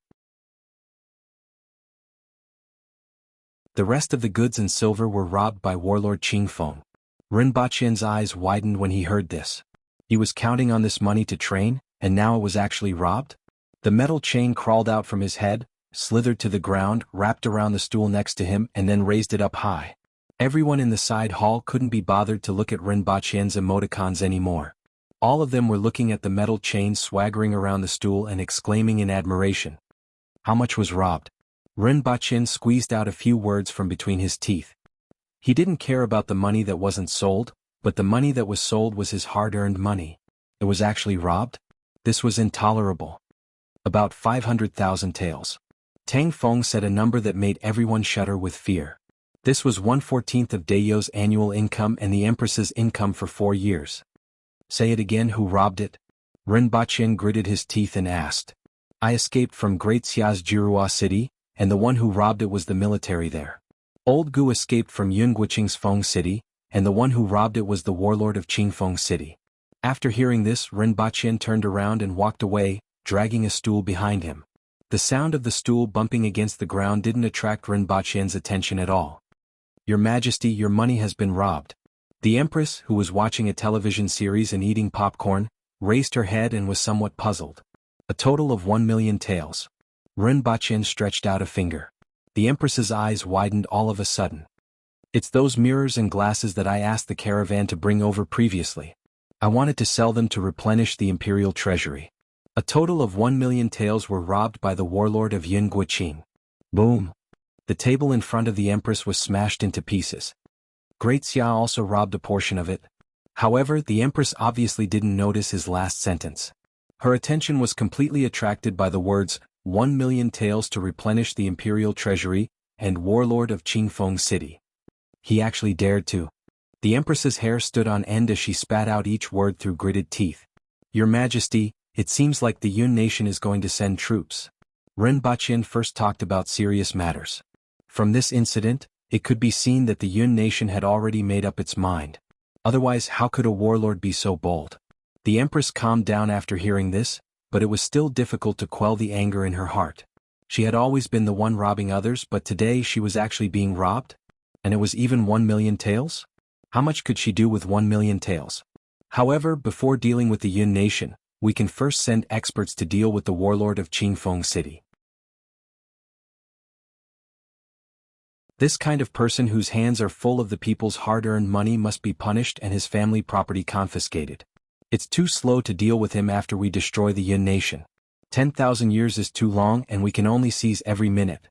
The rest of the goods and silver were robbed by warlord Qing Feng." Ren Baqian's eyes widened when he heard this. He was counting on this money to train, and now it was actually robbed? The metal chain crawled out from his head, slithered to the ground, wrapped around the stool next to him and then raised it up high. Everyone in the side hall couldn't be bothered to look at Ren Baqian's emoticons anymore. All of them were looking at the metal chain swaggering around the stool and exclaiming in admiration. How much was robbed? Ren Baqian squeezed out a few words from between his teeth. He didn't care about the money that wasn't sold, but the money that was sold was his hard-earned money. It was actually robbed? This was intolerable. About 500,000 taels. Tang Feng said a number that made everyone shudder with fear. This was 1/14 of Dayo's annual income and the Empress's income for 4 years. "Say it again, who robbed it?" Ren Baqian gritted his teeth and asked. "I escaped from Great Xia's Jirua city, and the one who robbed it was the military there. Old Gu escaped from Yunguiqing's Feng City, and the one who robbed it was the warlord of Qingfeng City." After hearing this, Ren Baqian turned around and walked away, dragging a stool behind him. The sound of the stool bumping against the ground didn't attract Ren Baqian's attention at all. Your Majesty, your money has been robbed. The Empress, who was watching a television series and eating popcorn, raised her head and was somewhat puzzled. A total of 1,000,000 taels. Rinpoche stretched out a finger. The Empress's eyes widened all of a sudden. It's those mirrors and glasses that I asked the caravan to bring over previously. I wanted to sell them to replenish the imperial treasury. A total of 1,000,000 taels were robbed by the warlord of Jianghu. Boom! The table in front of the Empress was smashed into pieces. Great Xia also robbed a portion of it. However, the Empress obviously didn't notice his last sentence. Her attention was completely attracted by the words, 1,000,000 taels to replenish the imperial treasury, and warlord of Qingfeng City. He actually dared to. The Empress's hair stood on end as she spat out each word through gritted teeth. Your Majesty, it seems like the Yun nation is going to send troops. Rinpoche first talked about serious matters. From this incident, it could be seen that the Yun nation had already made up its mind. Otherwise, how could a warlord be so bold? The Empress calmed down after hearing this, but it was still difficult to quell the anger in her heart. She had always been the one robbing others, but today she was actually being robbed? And it was even 1,000,000 taels? How much could she do with 1,000,000 taels? However, before dealing with the Yun nation, we can first send experts to deal with the warlord of Qingfeng City. This kind of person whose hands are full of the people's hard-earned money must be punished and his family property confiscated. It's too slow to deal with him after we destroy the Yun nation. 10,000 years is too long and we can only seize every minute.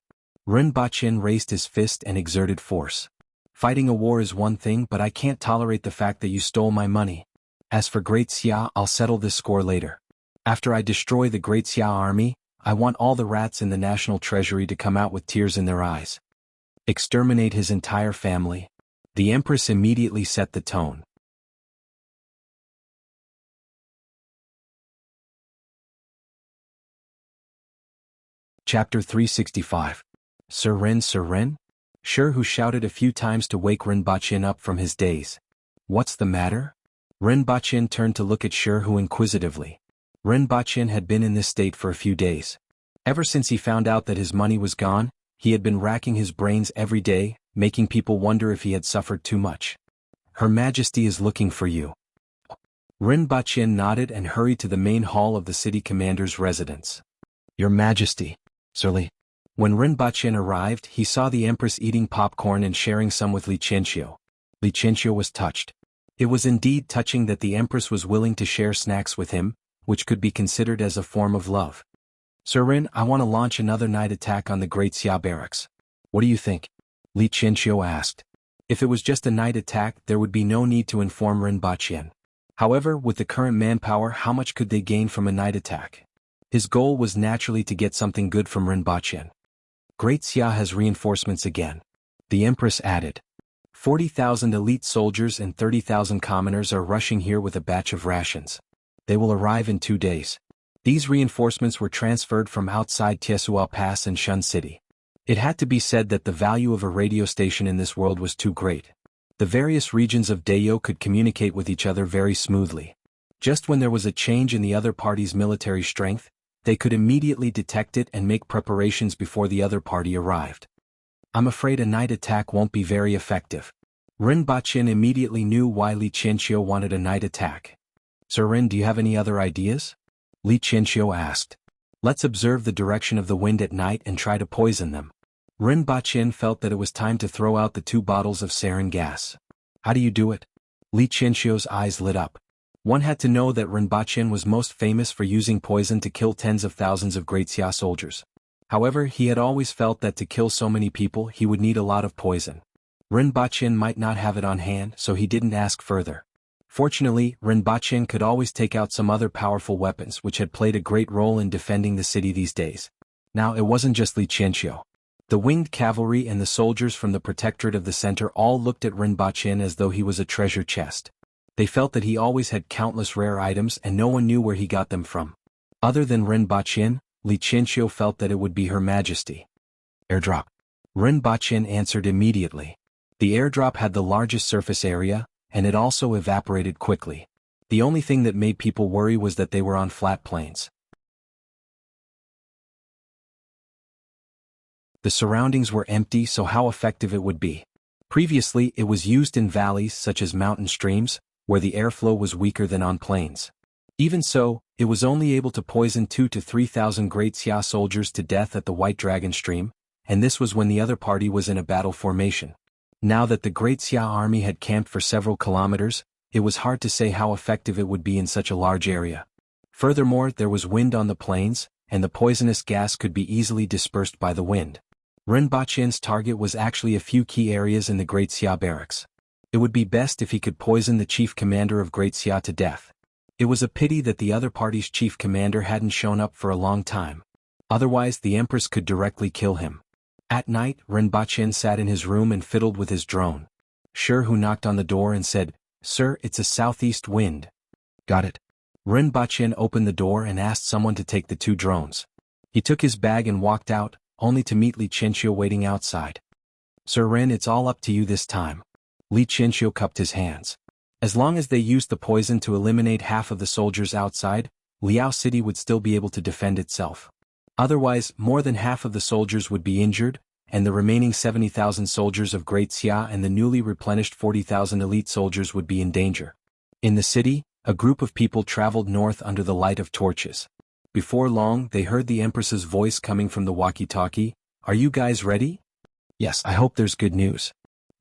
Rinpoche raised his fist and exerted force. Fighting a war is one thing, but I can't tolerate the fact that you stole my money. As for Great Xia, I'll settle this score later. After I destroy the Great Xia army, I want all the rats in the national treasury to come out with tears in their eyes. Exterminate his entire family. The Empress immediately set the tone. Chapter 365. Sir Ren? Sure, who shouted a few times to wake Rinpoche up from his daze. What's the matter? Rinpoche turned to look at Hu inquisitively. Rinpoche had been in this state for a few days. Ever since he found out that his money was gone, he had been racking his brains every day, making people wonder if he had suffered too much. Her Majesty is looking for you. Rinpoche nodded and hurried to the main hall of the city commander's residence. Your Majesty. Sir. When Rinpoche arrived, he saw the Empress eating popcorn and sharing some with Li Qianqiu. Li Qianqiu was touched. It was indeed touching that the Empress was willing to share snacks with him, which could be considered as a form of love. Sir Rin, I want to launch another night attack on the Great Xia barracks. What do you think? Li Qianqiu asked. If it was just a night attack, there would be no need to inform Rinpoche. However, with the current manpower, how much could they gain from a night attack? His goal was naturally to get something good from Rinpoche. Great Xia has reinforcements again. The Empress added. 40,000 elite soldiers and 30,000 commoners are rushing here with a batch of rations. They will arrive in 2 days. These reinforcements were transferred from outside Tiesuo Pass and Shun City. It had to be said that the value of a radio station in this world was too great. The various regions of Dayo could communicate with each other very smoothly. Just when there was a change in the other party's military strength, they could immediately detect it and make preparations before the other party arrived. I'm afraid a night attack won't be very effective. Rinpoche immediately knew why Li Qianqiu wanted a night attack. Sir Rin, do you have any other ideas? Li Qianqiu asked. Let's observe the direction of the wind at night and try to poison them. Rinpoche felt that it was time to throw out the 2 bottles of sarin gas. How do you do it? Li Qianqiu's eyes lit up. One had to know that Rinpoche was most famous for using poison to kill tens of thousands of Great Xia soldiers. However, he had always felt that to kill so many people he would need a lot of poison. Rinpoche might not have it on hand, so he didn't ask further. Fortunately, Rinpoche could always take out some other powerful weapons which had played a great role in defending the city these days. Now it wasn't just Li Qianqiu. The winged cavalry and the soldiers from the protectorate of the center all looked at Rinpoche as though he was a treasure chest. They felt that he always had countless rare items and no one knew where he got them from. Other than Rinpoche, Li Qianqiu felt that it would be Her Majesty. Airdrop. Rinpoche answered immediately. The airdrop had the largest surface area, and it also evaporated quickly. The only thing that made people worry was that they were on flat plains. The surroundings were empty, so how effective it would be. Previously it was used in valleys such as mountain streams, where the airflow was weaker than on plains. Even so, it was only able to poison 2,000 to 3,000 Great Xia soldiers to death at the White Dragon Stream, and this was when the other party was in a battle formation. Now that the Great Xia army had camped for several kilometers, it was hard to say how effective it would be in such a large area. Furthermore, there was wind on the plains, and the poisonous gas could be easily dispersed by the wind. Rinpoche's target was actually a few key areas in the Great Xia barracks. It would be best if he could poison the chief commander of Great Xia to death. It was a pity that the other party's chief commander hadn't shown up for a long time. Otherwise the Empress could directly kill him. At night, Rinpoche sat in his room and fiddled with his drone. Jianghu knocked on the door and said, "Sir, it's a southeast wind." "Got it." Rinpoche opened the door and asked someone to take the 2 drones. He took his bag and walked out, only to meet Li Qianqiu waiting outside. "Sir Ren, it's all up to you this time." Li Qianqiu cupped his hands. As long as they used the poison to eliminate half of the soldiers outside, Liao City would still be able to defend itself. Otherwise, more than half of the soldiers would be injured, and the remaining 70,000 soldiers of Great Xia and the newly replenished 40,000 elite soldiers would be in danger. In the city, a group of people traveled north under the light of torches. Before long, they heard the Empress's voice coming from the walkie-talkie. "Are you guys ready?" "Yes, I hope there's good news."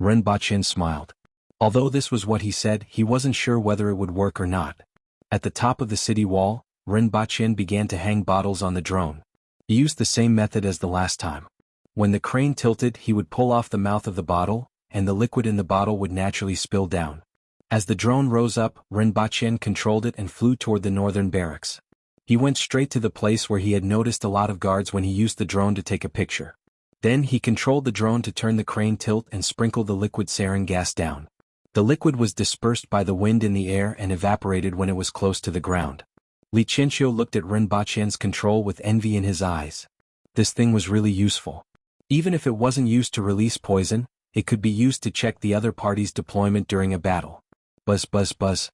Rinpoche smiled. Although this was what he said, he wasn't sure whether it would work or not. At the top of the city wall, Rinpoche began to hang bottles on the drone. He used the same method as the last time. When the crane tilted, he would pull off the mouth of the bottle, and the liquid in the bottle would naturally spill down. As the drone rose up, Rinpoche controlled it and flew toward the northern barracks. He went straight to the place where he had noticed a lot of guards when he used the drone to take a picture. Then he controlled the drone to turn the crane tilt and sprinkle the liquid sarin gas down. The liquid was dispersed by the wind in the air and evaporated when it was close to the ground. Li Qianqiu looked at Rinpoche's control with envy in his eyes. This thing was really useful. Even if it wasn't used to release poison, it could be used to check the other party's deployment during a battle. Buzz buzz buzz.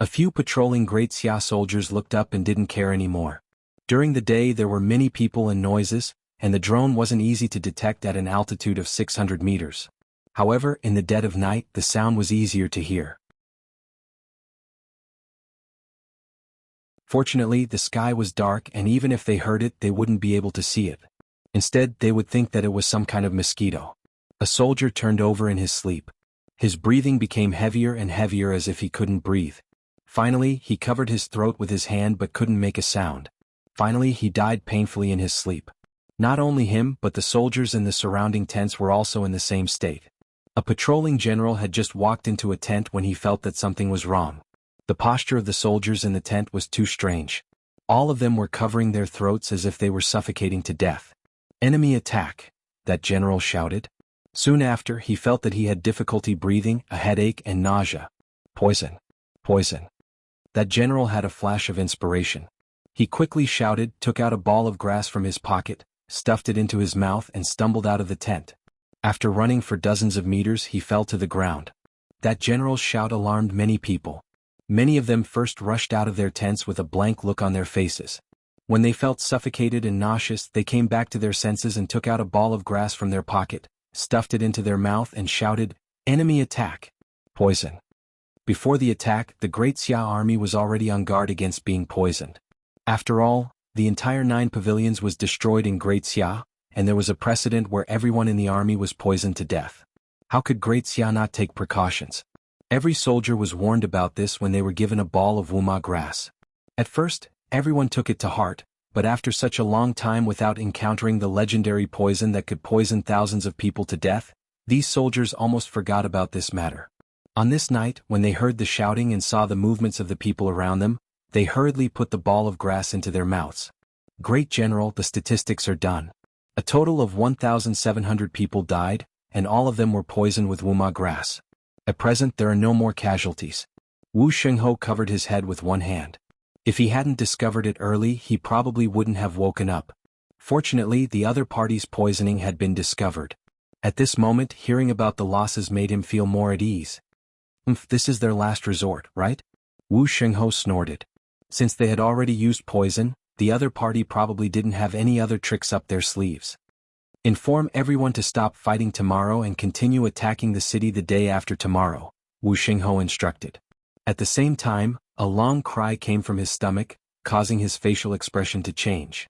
A few patrolling Great Xia soldiers looked up and didn't care anymore. During the day there were many people and noises, and the drone wasn't easy to detect at an altitude of 600 meters. However, in the dead of night, the sound was easier to hear. Fortunately, the sky was dark, and even if they heard it, they wouldn't be able to see it. Instead, they would think that it was some kind of mosquito. A soldier turned over in his sleep. His breathing became heavier and heavier as if he couldn't breathe. Finally, he covered his throat with his hand but couldn't make a sound. Finally, he died painfully in his sleep. Not only him, but the soldiers in the surrounding tents were also in the same state. A patrolling general had just walked into a tent when he felt that something was wrong. The posture of the soldiers in the tent was too strange. All of them were covering their throats as if they were suffocating to death. "Enemy attack," that general shouted. Soon after, he felt that he had difficulty breathing, a headache and nausea. "Poison! Poison!" That general had a flash of inspiration. He quickly shouted, took out a ball of grass from his pocket, stuffed it into his mouth and stumbled out of the tent. After running for dozens of meters, he fell to the ground. That general's shout alarmed many people. Many of them first rushed out of their tents with a blank look on their faces. When they felt suffocated and nauseous, they came back to their senses and took out a ball of grass from their pocket, stuffed it into their mouth and shouted, "Enemy attack! Poison!" Before the attack, the Great Xia army was already on guard against being poisoned. After all, the entire 9 pavilions was destroyed in Great Xia, and there was a precedent where everyone in the army was poisoned to death. How could Great Xia not take precautions? Every soldier was warned about this when they were given a ball of wuma grass. At first, everyone took it to heart, but after such a long time without encountering the legendary poison that could poison thousands of people to death, these soldiers almost forgot about this matter. On this night, when they heard the shouting and saw the movements of the people around them, they hurriedly put the ball of grass into their mouths. "Great General, the statistics are done. A total of 1,700 people died, and all of them were poisoned with wuma grass. At present there are no more casualties." Wu Shengho covered his head with one hand. If he hadn't discovered it early, he probably wouldn't have woken up. Fortunately, the other party's poisoning had been discovered. At this moment, hearing about the losses made him feel more at ease. This is their last resort, right?" Wu Shengho snorted. Since they had already used poison, the other party probably didn't have any other tricks up their sleeves. Inform everyone to stop fighting tomorrow and continue attacking the city the day after tomorrow, Wu Xingho instructed. At the same time, a long cry came from his stomach, causing his facial expression to change.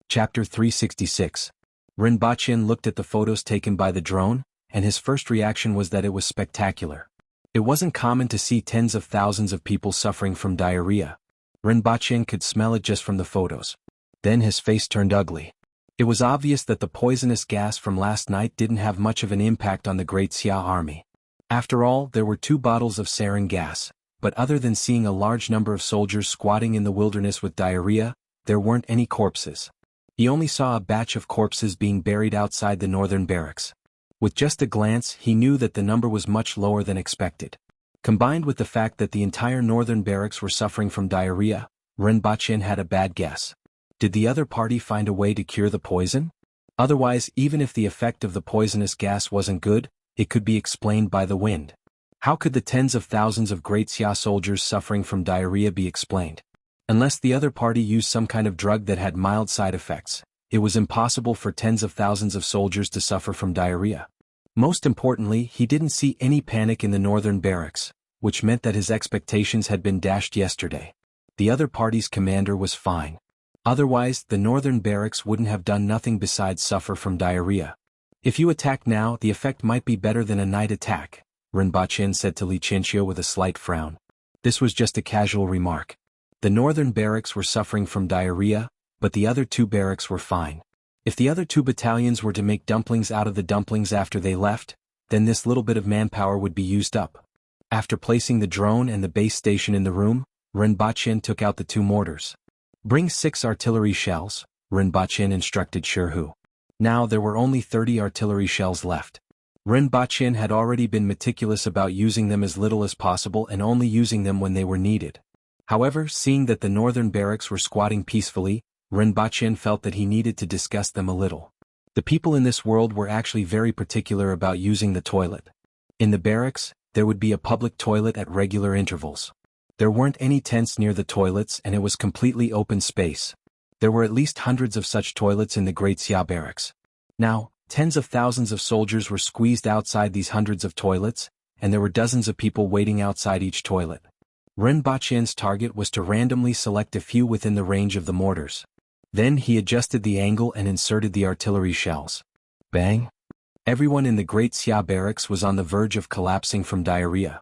Chapter 366. Rinpochen looked at the photos taken by the drone, and his first reaction was that it was spectacular. It wasn't common to see tens of thousands of people suffering from diarrhea. Rinpochen could smell it just from the photos. Then his face turned ugly. It was obvious that the poisonous gas from last night didn't have much of an impact on the Great Xia army. After all, there were 2 bottles of sarin gas, but other than seeing a large number of soldiers squatting in the wilderness with diarrhea, there weren't any corpses. He only saw a batch of corpses being buried outside the northern barracks. With just a glance, he knew that the number was much lower than expected. Combined with the fact that the entire northern barracks were suffering from diarrhea, Rinpochen had a bad guess. Did the other party find a way to cure the poison? Otherwise, even if the effect of the poisonous gas wasn't good, it could be explained by the wind. How could the tens of thousands of Great Xia soldiers suffering from diarrhea be explained? Unless the other party used some kind of drug that had mild side effects, it was impossible for tens of thousands of soldiers to suffer from diarrhea. Most importantly, he didn't see any panic in the northern barracks, which meant that his expectations had been dashed yesterday. The other party's commander was fine. Otherwise, the northern barracks wouldn't have done nothing besides suffer from diarrhea. If you attack now, the effect might be better than a night attack, Rinpochen said to Li Qianqiu with a slight frown. This was just a casual remark. The northern barracks were suffering from diarrhea, but the other 2 barracks were fine. If the other 2 battalions were to make dumplings out of the dumplings after they left, then this little bit of manpower would be used up. After placing the drone and the base station in the room, Rinpochen took out the 2 mortars. Bring 6 artillery shells, Rinpochen instructed Jianghu. Now there were only 30 artillery shells left. Rinpochen had already been meticulous about using them as little as possible and only using them when they were needed. However, seeing that the northern barracks were squatting peacefully, Rinpochen felt that he needed to discuss them a little. The people in this world were actually very particular about using the toilet. In the barracks, there would be a public toilet at regular intervals. There weren't any tents near the toilets and it was completely open space. There were at least hundreds of such toilets in the Great Xia barracks. Now, tens of thousands of soldiers were squeezed outside these hundreds of toilets, and there were dozens of people waiting outside each toilet. Rinpochen's target was to randomly select a few within the range of the mortars. Then he adjusted the angle and inserted the artillery shells. Bang! Everyone in the Great Xia barracks was on the verge of collapsing from diarrhea.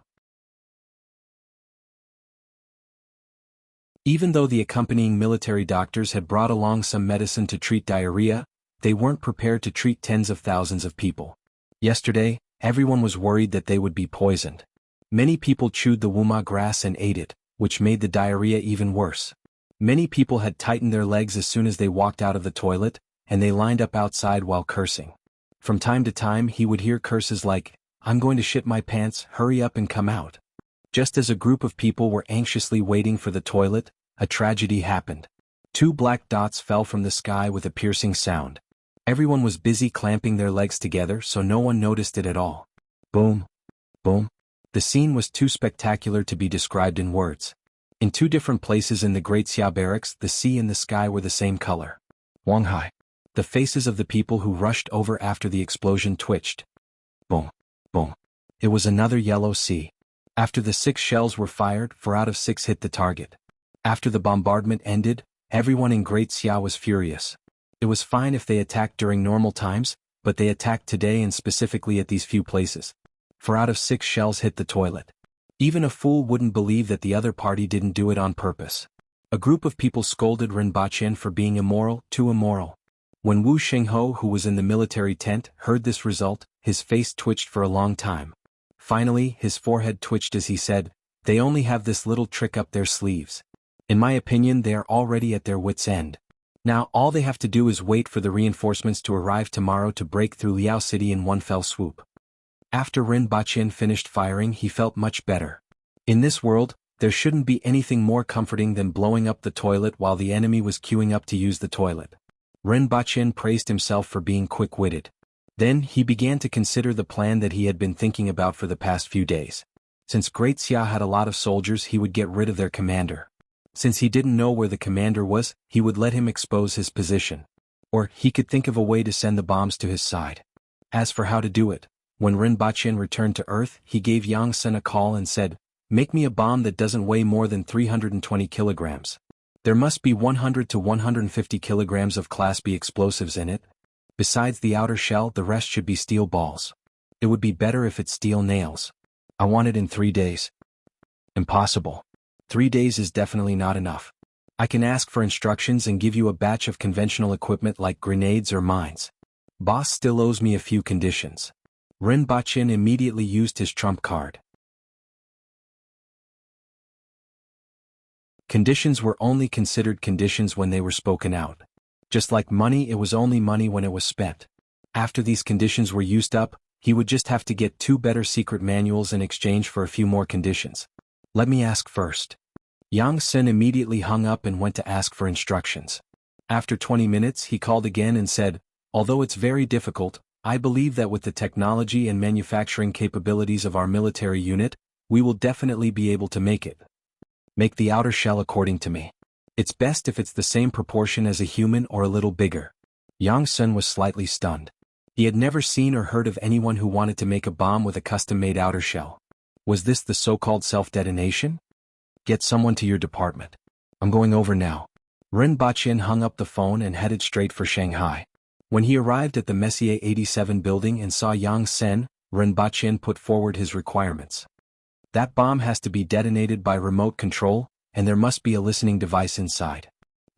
Even though the accompanying military doctors had brought along some medicine to treat diarrhea, they weren't prepared to treat tens of thousands of people. Yesterday, everyone was worried that they would be poisoned. Many people chewed the wuma grass and ate it, which made the diarrhea even worse. Many people had tightened their legs as soon as they walked out of the toilet, and they lined up outside while cursing. From time to time he would hear curses like, "I'm going to shit my pants, hurry up and come out." Just as a group of people were anxiously waiting for the toilet, a tragedy happened. 2 black dots fell from the sky with a piercing sound. Everyone was busy clamping their legs together so no one noticed it at all. Boom! Boom! The scene was too spectacular to be described in words. In 2 different places in the Great Xia barracks, the sea and the sky were the same color. Wanghai. The faces of the people who rushed over after the explosion twitched. Boom! Boom! It was another yellow sea. After the 6 shells were fired, 4 out of 6 hit the target. After the bombardment ended, everyone in Great Xia was furious. It was fine if they attacked during normal times, but they attacked today and specifically at these few places. 4 out of 6 shells hit the toilet. Even a fool wouldn't believe that the other party didn't do it on purpose. A group of people scolded Rinpochen for being immoral, too immoral. When Wu Xingho, who was in the military tent, heard this result, his face twitched for a long time. Finally, his forehead twitched as he said, "They only have this little trick up their sleeves. In my opinion, they are already at their wits' end. Now all they have to do is wait for the reinforcements to arrive tomorrow to break through Liao City in one fell swoop." After Rinpochen finished firing, he felt much better. In this world, there shouldn't be anything more comforting than blowing up the toilet while the enemy was queuing up to use the toilet. Rinpochen praised himself for being quick-witted. Then he began to consider the plan that he had been thinking about for the past few days. Since Great Xia had a lot of soldiers, he would get rid of their commander. Since he didn't know where the commander was, he would let him expose his position. Or, he could think of a way to send the bombs to his side. As for how to do it, when Rinpoche returned to Earth, he gave Yang Sen a call and said, "Make me a bomb that doesn't weigh more than 320 kilograms. There must be 100 to 150 kilograms of Class B explosives in it. Besides the outer shell, the rest should be steel balls. It would be better if it's steel nails. I want it in 3 days." Impossible. 3 days is definitely not enough. I can ask for instructions and give you a batch of conventional equipment like grenades or mines. Boss still owes me a few conditions. Rinpoche immediately used his trump card. Conditions were only considered conditions when they were spoken out. Just like money, it was only money when it was spent. After these conditions were used up, he would just have to get 2 better secret manuals in exchange for a few more conditions. Let me ask first. Yang Sen immediately hung up and went to ask for instructions. After 20 minutes, he called again and said, "Although it's very difficult, I believe that with the technology and manufacturing capabilities of our military unit, we will definitely be able to make it. Make the outer shell according to me. It's best if it's the same proportion as a human or a little bigger." Yang Sen was slightly stunned. He had never seen or heard of anyone who wanted to make a bomb with a custom-made outer shell. Was this the so-called self-detonation? Get someone to your department. I'm going over now. Rinpoche hung up the phone and headed straight for Shanghai. When he arrived at the Messier 87 building and saw Yang Sen, Rinpoche put forward his requirements. That bomb has to be detonated by remote control, and there must be a listening device inside.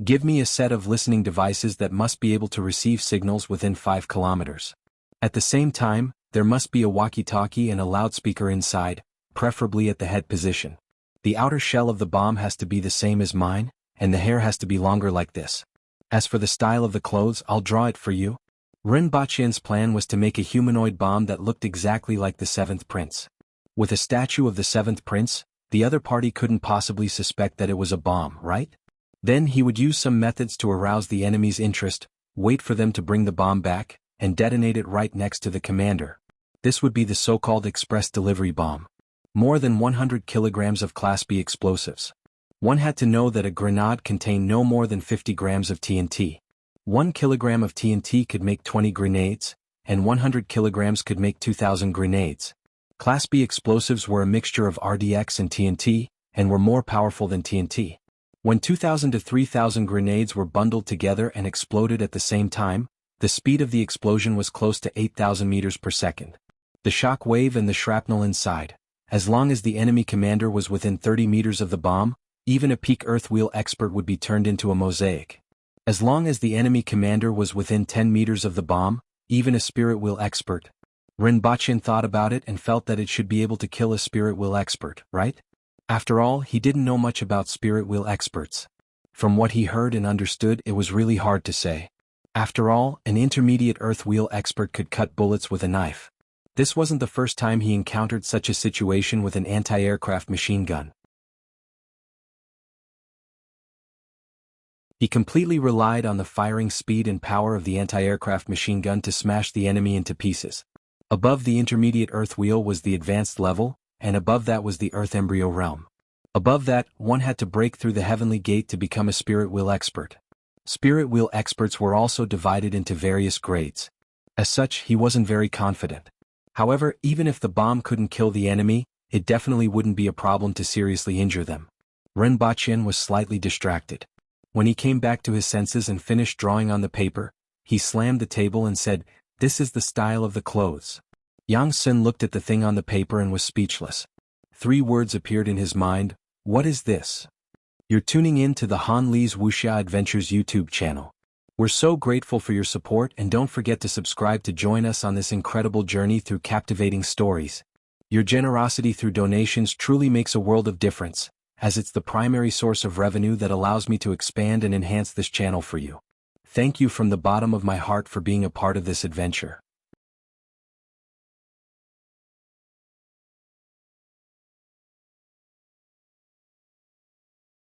Give me a set of listening devices that must be able to receive signals within 5 kilometers. At the same time, there must be a walkie-talkie and a loudspeaker inside, preferably at the head position. The outer shell of the bomb has to be the same as mine, and the hair has to be longer like this. As for the style of the clothes, I'll draw it for you. Rinpoche's plan was to make a humanoid bomb that looked exactly like the 7th prince. With a statue of the 7th prince, the other party couldn't possibly suspect that it was a bomb, right? Then he would use some methods to arouse the enemy's interest, wait for them to bring the bomb back, and detonate it right next to the commander. This would be the so-called express delivery bomb. More than 100 kilograms of Class B explosives. One had to know that a grenade contained no more than 50 grams of TNT. 1 kilogram of TNT could make 20 grenades, and 100 kilograms could make 2,000 grenades. Class B explosives were a mixture of RDX and TNT, and were more powerful than TNT. When 2,000 to 3,000 grenades were bundled together and exploded at the same time, the speed of the explosion was close to 8,000 meters per second. The shock wave and the shrapnel inside. As long as the enemy commander was within 30 meters of the bomb, even a peak earth wheel expert would be turned into a mosaic. As long as the enemy commander was within 10 meters of the bomb, even a spirit wheel expert. Rinpoche thought about it and felt that it should be able to kill a spirit wheel expert, right? After all, he didn't know much about spirit wheel experts. From what he heard and understood, it was really hard to say. After all, an intermediate earth wheel expert could cut bullets with a knife. This wasn't the first time he encountered such a situation with an anti-aircraft machine gun. He completely relied on the firing speed and power of the anti-aircraft machine gun to smash the enemy into pieces. Above the intermediate earth wheel was the advanced level, and above that was the earth embryo realm. Above that, one had to break through the heavenly gate to become a spirit wheel expert. Spirit wheel experts were also divided into various grades. As such, he wasn't very confident. However, even if the bomb couldn't kill the enemy, it definitely wouldn't be a problem to seriously injure them. Rinpoche was slightly distracted. When he came back to his senses and finished drawing on the paper, he slammed the table and said, "This is the style of the clothes." Yang Sen looked at the thing on the paper and was speechless. 3 words appeared in his mind: "What is this?" You're tuning in to the Han Li's Wuxia Adventures YouTube channel. We're so grateful for your support, and don't forget to subscribe to join us on this incredible journey through captivating stories. Your generosity through donations truly makes a world of difference, as it's the primary source of revenue that allows me to expand and enhance this channel for you. Thank you from the bottom of my heart for being a part of this adventure.